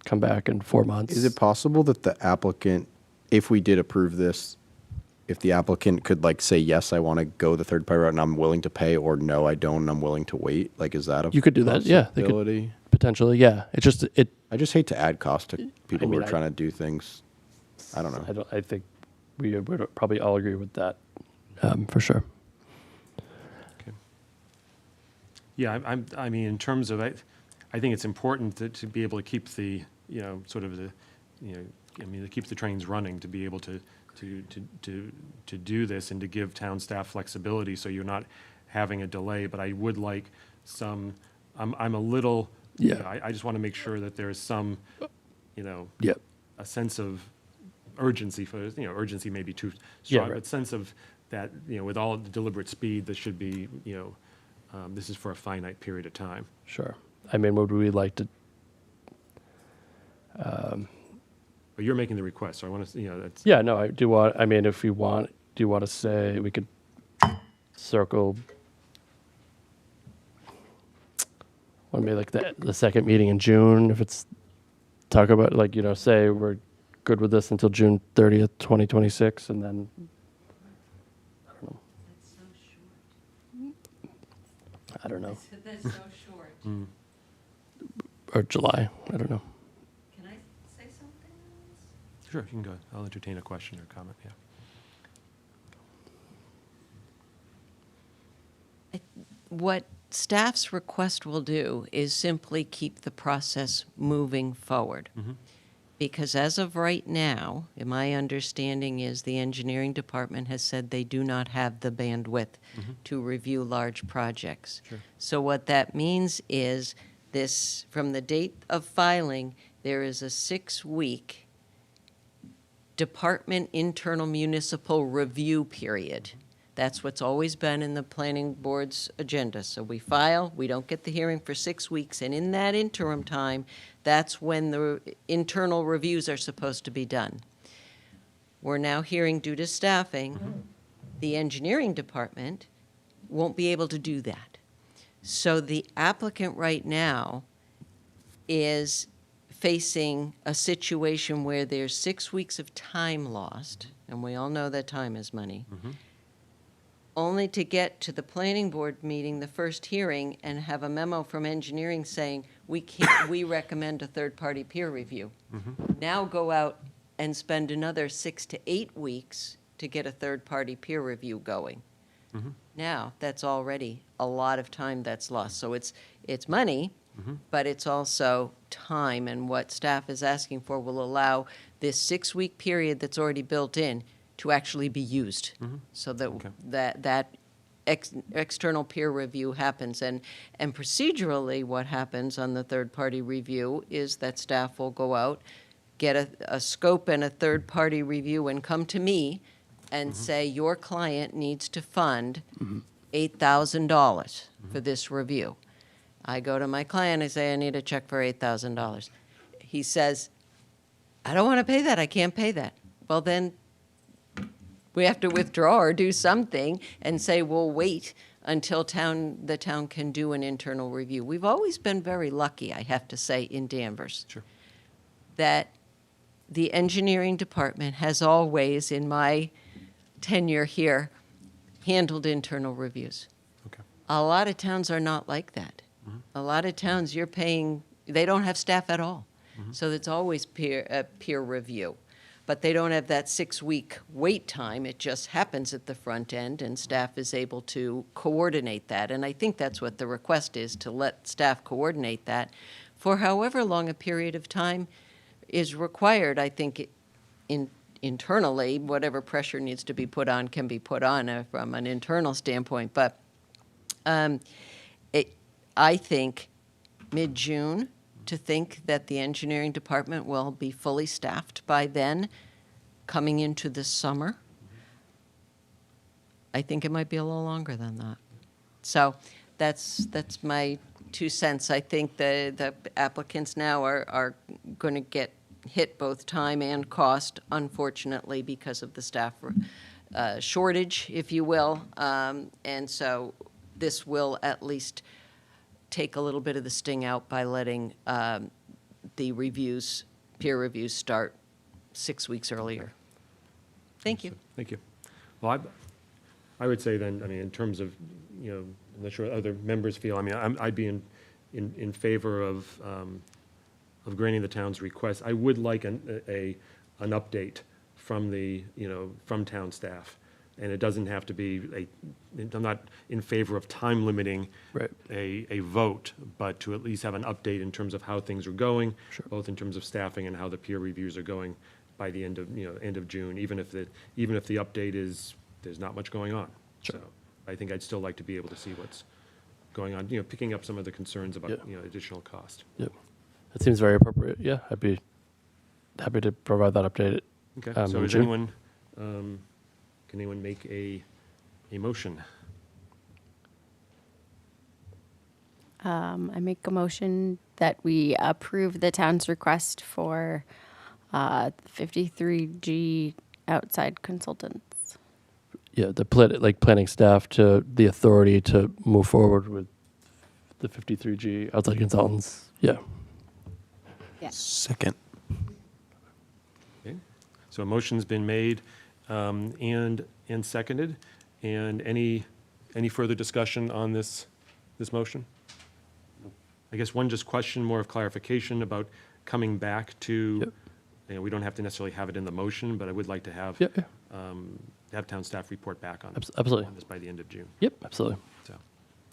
come back in 4 months. Is it possible that the applicant, if we did approve this, if the applicant could say, yes, I want to go the third party route and I'm willing to pay, or no, I don't and I'm willing to wait? Is that a You could do that, yeah. They could possibility? potentially, yeah. It's just I just hate to add cost to people who mean, are trying to do things. I don't know. I think we would probably all agree with that, for sure. Yeah, I mean, in terms of, I think it's important to be able to keep the, sort of the, to keep the trains running, to be able to to do this and to give town staff flexibility, so you're not having a delay. But I would like some, I'm a little, you know, I just want to make sure that there's some, you know, Yep. a sense of urgency for, you know, urgency may be too strong, right. but sense of that, you know, with all the deliberate speed, this should be, you know, this is for a finite period of time. Sure. I mean, would we like to? But you're making the request, so I want to, you know, that's. Yeah, no, I do want. I mean, if you want, do you want to say we could circle? Well, maybe like the second meeting in June, if it's talk about, like, you know, say we're good with this until June 30th, 2026, and then I don't know. That's so short. Or July, I don't know. Can I say something? Sure, you can go. I'll entertain a question or comment, yeah. What staff's request will do is simply keep the process moving forward. Because as of right now, my understanding is the engineering department has said they do not have the bandwidth to review large projects. Sure. So what that means is this, from the date of filing, there is a 6-week department internal municipal review period. That's what's always been in the planning board's agenda. So we file, we don't get the hearing for 6 weeks, and in that interim time, that's when the internal reviews are supposed to be done. We're now hearing, due to staffing, the engineering department won't be able to do that. So the applicant right now is facing a situation where there's 6 weeks of time lost, and we all know that time is money, only to get to the planning board meeting, the first hearing, and have a memo from engineering saying, we recommend a third-party peer review. Now go out and spend another 6 to 8 weeks to get a third-party peer review going. Now, that's already a lot of time that's lost. So it's money, but it's also time, and what staff is asking for will allow this 6-week period that's already built in to actually be used, so that that external peer review happens. And procedurally, what happens on the third-party review is that staff will go out, get a scope and a third-party review, and come to me and say, your client needs to fund $8,000 for this review. I go to my client, I say, I need a check for $8,000. He says, I don't want to pay that, I can't pay that. Well, then we have to withdraw or do something and say, we'll wait until the town can do an internal review. We've always been very lucky, I have to say, in Danvers. Sure. That the engineering department has always, in my tenure here, handled internal reviews. Okay. A lot of towns are not like that. A lot of towns, you're paying, they don't have staff at all. So it's always peer review. But they don't have that 6-week wait time. It just happens at the front end, and staff is able to coordinate that. And I think that's what the request is, to let staff coordinate that for however long a period of time is required. I think internally, whatever pressure needs to be put on can be put on from an internal standpoint. But I think mid-June, to think that the engineering department will be fully staffed by then, coming into the summer. I think it might be a little longer than that. So that's my 2 cents. I think the applicants now are going to get hit both time and cost, unfortunately, because of the staff shortage, if you will. And so this will at least take a little bit of the sting out by letting the peer reviews start 6 weeks earlier. Thank you. Thank you. Well, I would say then, I mean, in terms of, you know, I'm not sure what other members feel. I mean, I'd be in favor of granting the town's request. I would like an update from from town staff. And it doesn't have to be I'm not in favor of time limiting a vote, but to at least have an update in terms of how things are going, both in terms of staffing and how the peer reviews are going, by the end of June, even if the update is, there's not much going on. So I think I'd still like to be able to see what's going on, picking up some of the concerns about, additional cost. Yep. It seems very appropriate. Yeah, I'd be happy to provide that update. Okay, in so June. can anyone make a motion? I make a motion that we approve the town's request for 53G outside consultants. Yeah, the planning staff to the authority to move forward with the 53G outside consultants. Yeah. Second. Okay, so a motion's been made and seconded. And any further discussion on this motion? I guess one just question, more of clarification about coming back to, we don't have to necessarily have it in the motion, but I would like to have town staff report back on Absolutely. on this by the end of June. Yep, absolutely. So,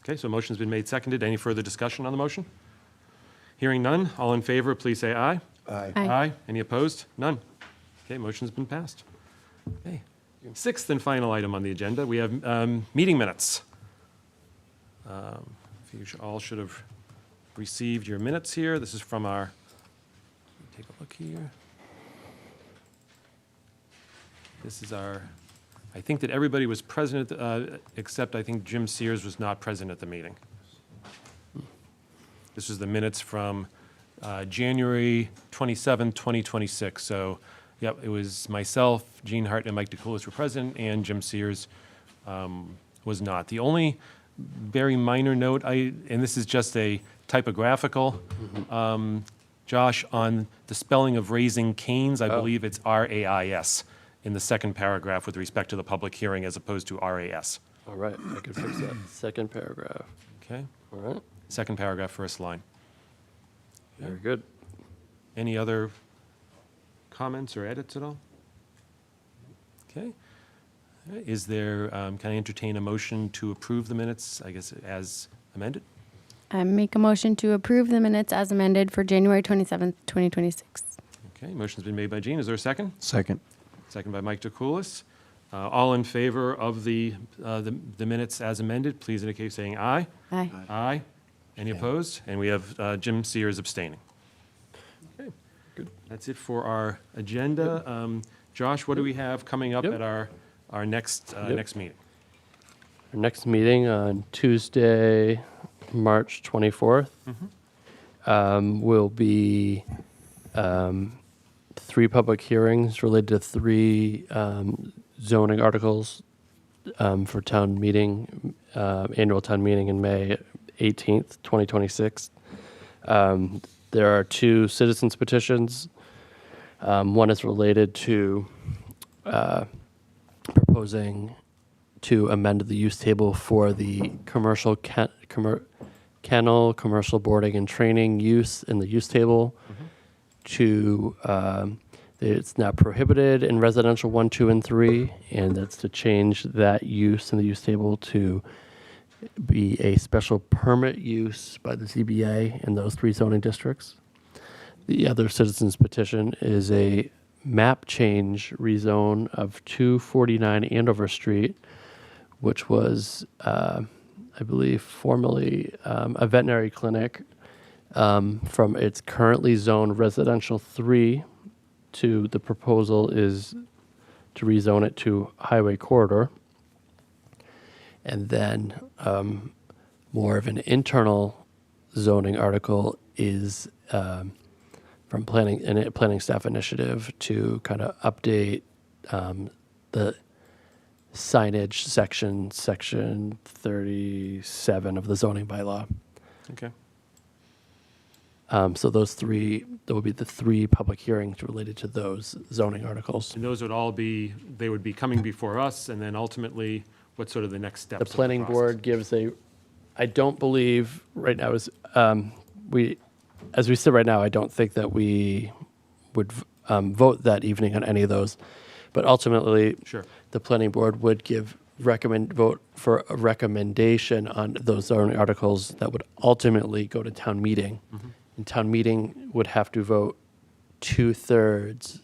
okay, so motion's been made, seconded. Any further discussion on the motion? Hearing none, all in favor, please say aye. Aye. Aye. Any opposed? None. Okay, motion's been passed. Okay. Sixth and final item on the agenda, we have meeting minutes. You all should have received your minutes here. This is from our, take a look here. This is our, I think that everybody was present, except I think Jim Sears was not present at the meeting. This is the minutes from January 27, 2026. So, yep, it was myself, Gene Hart, and Mike DeCoulis were present, and Jim Sears was not. The only very minor note, and this is just a typographical, Josh, on the spelling of Raising Cane's, I believe it's R-A-I-S in the second paragraph with respect to the public hearing as opposed to R-A-S. All right, I can fix that. Second paragraph. Okay? All right, Second paragraph, first line. very good. Any other comments or edits at all? Okay. All right, is there, can I entertain a motion to approve the minutes, I guess, as amended? I make a motion to approve the minutes as amended for January 27th, 2026. Okay, motion's been made by Gene. Is there a second? Second. Second by Mike DeCoulis. All in favor of the minutes as amended, please indicate saying aye. Aye. Aye. Any opposed? And we have Jim Sears abstaining. Okay, good. That's it for our agenda. Josh, what do we have coming up at our next meeting? Our next meeting on Tuesday, March 24th, will be 3 public hearings related to 3 zoning articles for town meeting, annual town meeting in May 18th, 2026. There are 2 citizens petitions. One is related to proposing to amend the use table for the commercial kennel, commercial boarding and training use in the use table to, it's now prohibited in residential 1, 2, and 3, and that's to change that use in the use table to be a special permit use by the ZBA in those 3 zoning districts. The other citizens petition is a map change rezone of 249 Andover Street, which was, I believe, formerly a veterinary clinic, from its currently zoned residential 3 to the proposal is to rezone it to highway corridor. And then more of an internal zoning article is from planning staff initiative to kind of update the signage section 37 of the zoning bylaw. Okay. So there will be the 3 public hearings related to those zoning articles. And those would all be, they would be coming before us, and then ultimately, what's sort of the next steps? The of planning process? board gives I don't believe right now as we sit right now, I don't think that we would vote that evening on any of those. But ultimately, Sure. the planning board would vote for a recommendation on those zoning articles that would ultimately go to town meeting. And town meeting would have to vote 2/3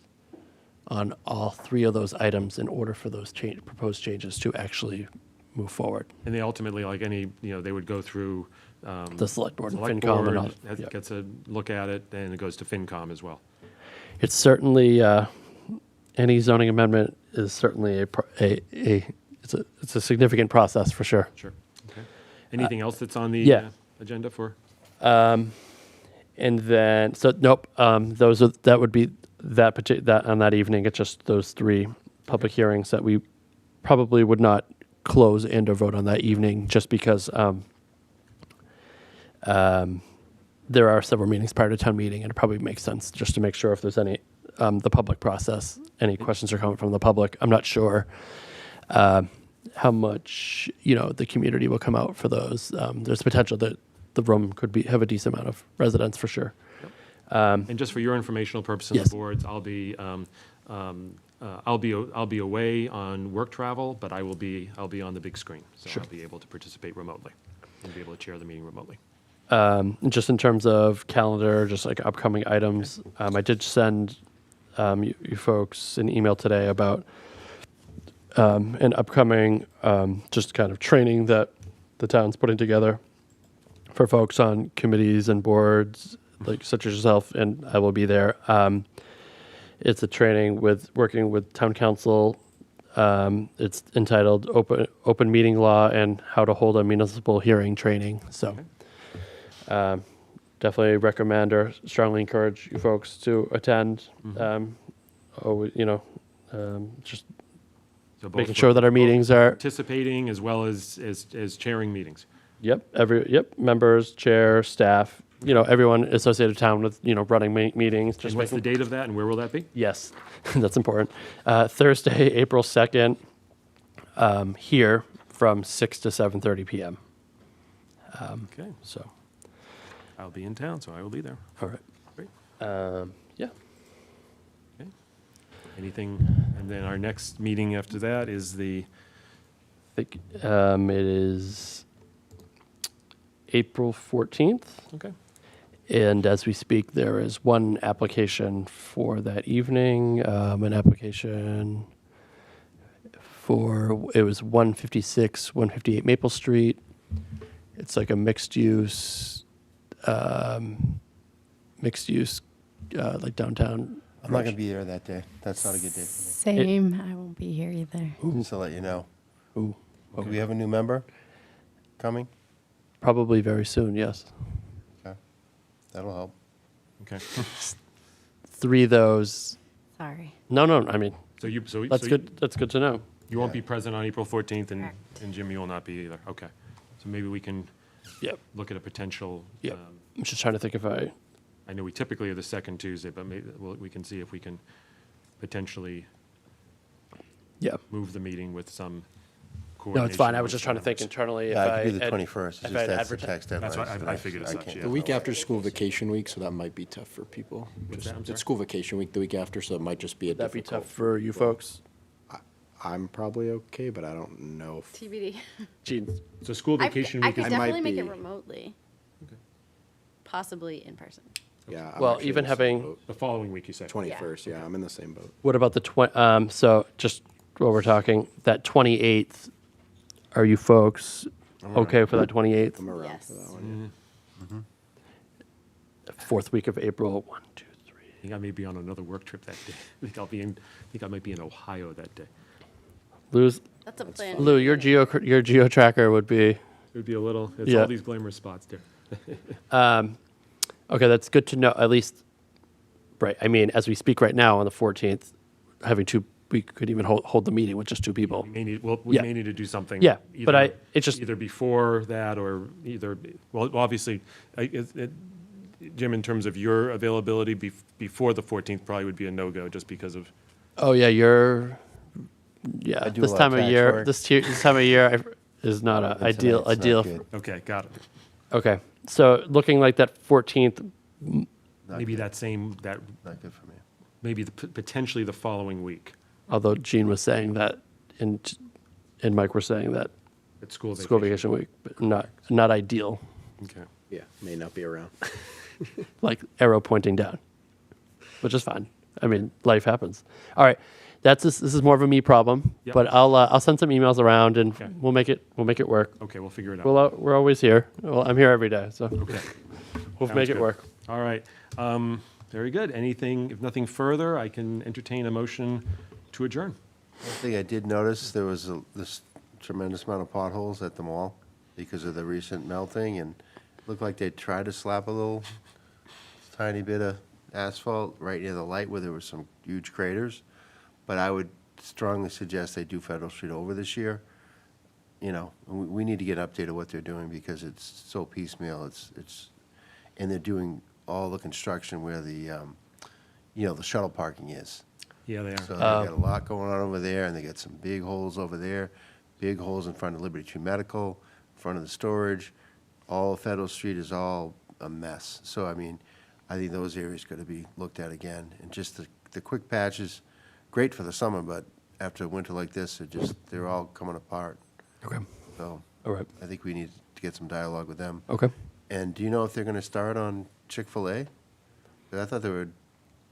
on all three of those items in order for those proposed changes to actually move forward. And they ultimately, like any, they would go through. The select board and Select FinCom and board all. has- Gets a look at it, and it goes to FinCom as well. It's certainly, any zoning amendment is certainly it's a significant process for sure. Sure. Okay. Anything else that's on the yeah. agenda for? And then, so nope, that would be that on that evening. It's just those three public hearings that we probably would not close and or vote on that evening, just because there are several meetings prior to town meeting, and it probably makes sense just to make sure if there's any the public process, any questions are coming from the public. I'm not sure how much the community will come out for those. There's potential that the room could have a decent amount of residents for sure. And just for your informational purposes, Yes. the boards, I'll be away on work travel, but I'll be on the big screen, so Sure. I'll be able to participate remotely and be able to chair the meeting remotely. Just in terms of calendar, just like upcoming items, I did send you folks an email today about an upcoming just kind of training that the town's putting together for folks on committees and boards, like such as yourself, and I will be there. It's a training working with town council. It's entitled Open Meeting Law and How to Hold a Municipal Hearing Training. So definitely recommend or strongly encourage you folks to attend. Just So both making for- sure that our both meetings are. participating as well as chairing meetings. Yep. Members, chair, staff, everyone associated with town with, running meetings. And what's the date of that, and where will that be? Yes, that's important. Thursday, April 2nd, here from 6 to 7:30 p.m. Okay. So, I'll be in town, so I will be there. all right. Great. Yeah. Okay. Anything, and then our next meeting after that is I think it is April 14th. Okay. And as we speak, there is one application for that evening, an application it was 156, 158 Maple Street. It's like a mixed use, like downtown. I'm not going to be there that day. That's not a good day for Same. I won't be here either. me. Just to let you know. Ooh, Do we have a new member coming? probably very soon, yes. Okay. That'll help. Okay. 3 of those. Sorry. No, I mean, that's so good. That's good to know. You won't be present on April 14th, and Jimmy will not be either. Okay. So maybe we can Yep. look at a potential. Yep. I'm just trying to think if I I know we typically are the second Tuesday, but maybe we can see if we can potentially move the meeting with some coordination. No, it's fine. I was with just trying to think members. internally. Yeah, if I could do the ad- 21st. It's if just I'd that's the advertise- tax deadline. That's what I figured as much, can't yeah. The do week it. after school vacation week, so that might be tough for people. What's that? I'm sorry? It's school vacation week the week after, so it might just be a That'd be difficult. tough for you folks. I'm probably okay, but I don't know if TBD. Gene, So school vacation I week could is. might definitely make it be- remotely. Possibly in person. Yeah. I'm Well, actually even in the same having- boat. The following week, you say? 21st. Yeah, I'm in the same boat. what about the so just while we're talking, that 28th, are you folks okay for that 28th? I'm around Yes. for that one. Fourth week of April. 1, 2, 3. I think I may be on another work trip that day. I think I might be in Ohio that day. That's a plan. Lou, your geo tracker would be It would be a little, it's Yeah. all these glamorous spots there. okay. That's good to know. At least, right? I mean, as we speak right now on the 14th, we could even hold the meeting with just 2 people. We may need to do something. Yeah, but it's just either before that or obviously, Jim, in terms of your availability before the 14th probably would be a no-go just because of. Oh yeah, I do a this lot time of of tax year, work. this time of year is not a It's ideal. not good. Okay, got it. Okay, so looking like that 14th. Maybe that Not good for me. maybe potentially the following week. Although Gene was saying that, and Mike were saying that It's school vacation week, but not ideal. Okay. Yeah, may not be around. Like arrow pointing down, which is fine. I mean, life happens. All right, this is more of a me problem, Yep. but I'll send some emails around and Okay. we'll make it work. Okay, we'll figure it out. We're always here. Well, I'm here every day, so Okay. we'll Sounds make it good. work. All right. Very good. If nothing further, I can entertain a motion to adjourn. One thing I did notice, there was this tremendous amount of potholes at the mall because of the recent melting, and it looked like they tried to slap a little tiny bit of asphalt right near the light where there were some huge craters. But I would strongly suggest they do Federal Street over this year. You know, we need to get an update of what they're doing because it's so piecemeal. And they're doing all the construction where the shuttle parking is. Yeah, they are. So they got a lot going on over there, and they got some big holes over there, big holes in front of Liberty Tree Medical, in front of the storage. All of Federal Street is all a mess. So, I mean, I think those areas got to be looked at again. And just the quick patches, great for the summer, but after a winter like this, they're all coming apart. Okay. So, All right. I think we need to get some dialogue with them. Okay. And do you know if they're going to start on Chick-fil-A? 'Cause I thought they were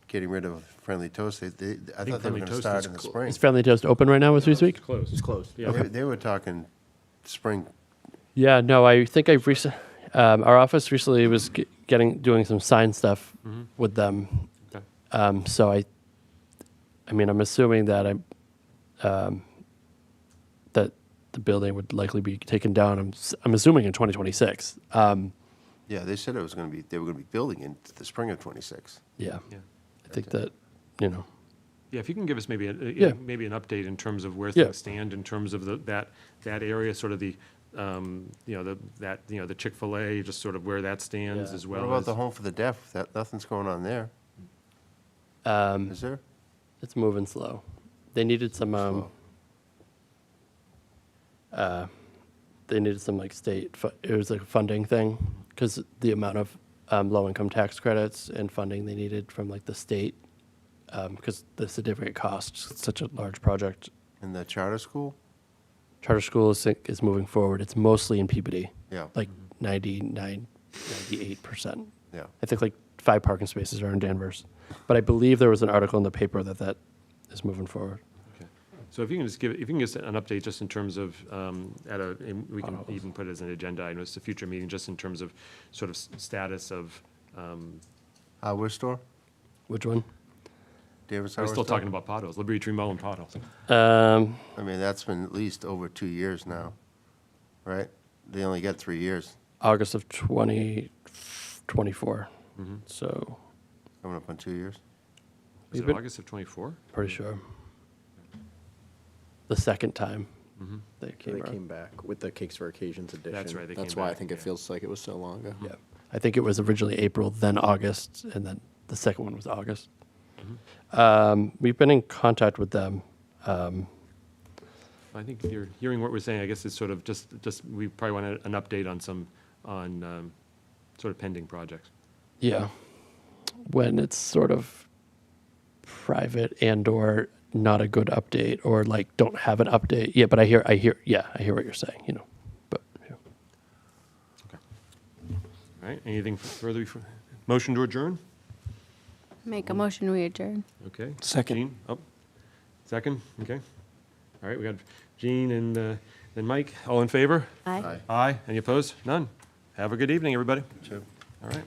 getting rid of Friendly Toast. I thought they were Friendly going to Toast start is in the clo- spring. Is Friendly Toast open right now as we speak? It's closed. It's closed. Yeah. They were talking spring. Yeah, no, I think our office recently was doing some sign stuff with them. Okay. So I mean, I'm assuming that that the building would likely be taken down. I'm assuming in 2026. Yeah, they said they were going to be building in the spring of '26. Yeah, Yeah. I think that, you know. Yeah, if you can give us maybe Yeah. maybe an update in terms of where Yeah. things stand in terms of that area, sort of the the Chick-fil-A, just sort of where that stands Yeah. as What well about as the Home for the Deaf? Nothing's going on there, is there? It's moving slow. They needed some. They needed some like state. It was like a funding thing because the amount of low-income tax credits and funding they needed from like the state because the certificate costs such a large project. In the charter school? Charter school is moving forward. It's mostly in Peabody. Yeah. Like 98%. Yeah. I think like 5 parking spaces are in Danvers, but I believe there was an article in the paper that is moving forward. Okay. So if you can just give us an update just in terms of we can even put it as an agenda item, it's a future meeting, just in terms of sort of status of. Hardware store? Which one? Davis We're Hardware still store? talking about potholes, Liberty Tree Mall and potholes. I mean, that's been at least over 2 years now, right? They only got 3 years. August of 2024. So Coming up on 2 years. Was it August of '24? pretty sure. The second time they came They around. came back with the Cakes for Occasions edition. That's right, they That's came why I back, think it yeah. feels like it was so long ago. Yeah. I think it was originally April, then August, and then the second one was August. We've been in contact with them. I think you're hearing what we're saying. I guess it's sort of just we probably want an update on sort of pending projects. Yeah. When it's sort of private and or not a good update or like don't have an update. Yeah, but I hear what you're saying, you know. But yeah. All right, anything further? Motion to adjourn? Make a motion, we adjourn. Okay. Second. Gene? Oh, second, okay. All right, we got Gene and then Mike. All in favor? Aye. Aye. Any opposed? None. Have a good evening, everybody. Sure. All right.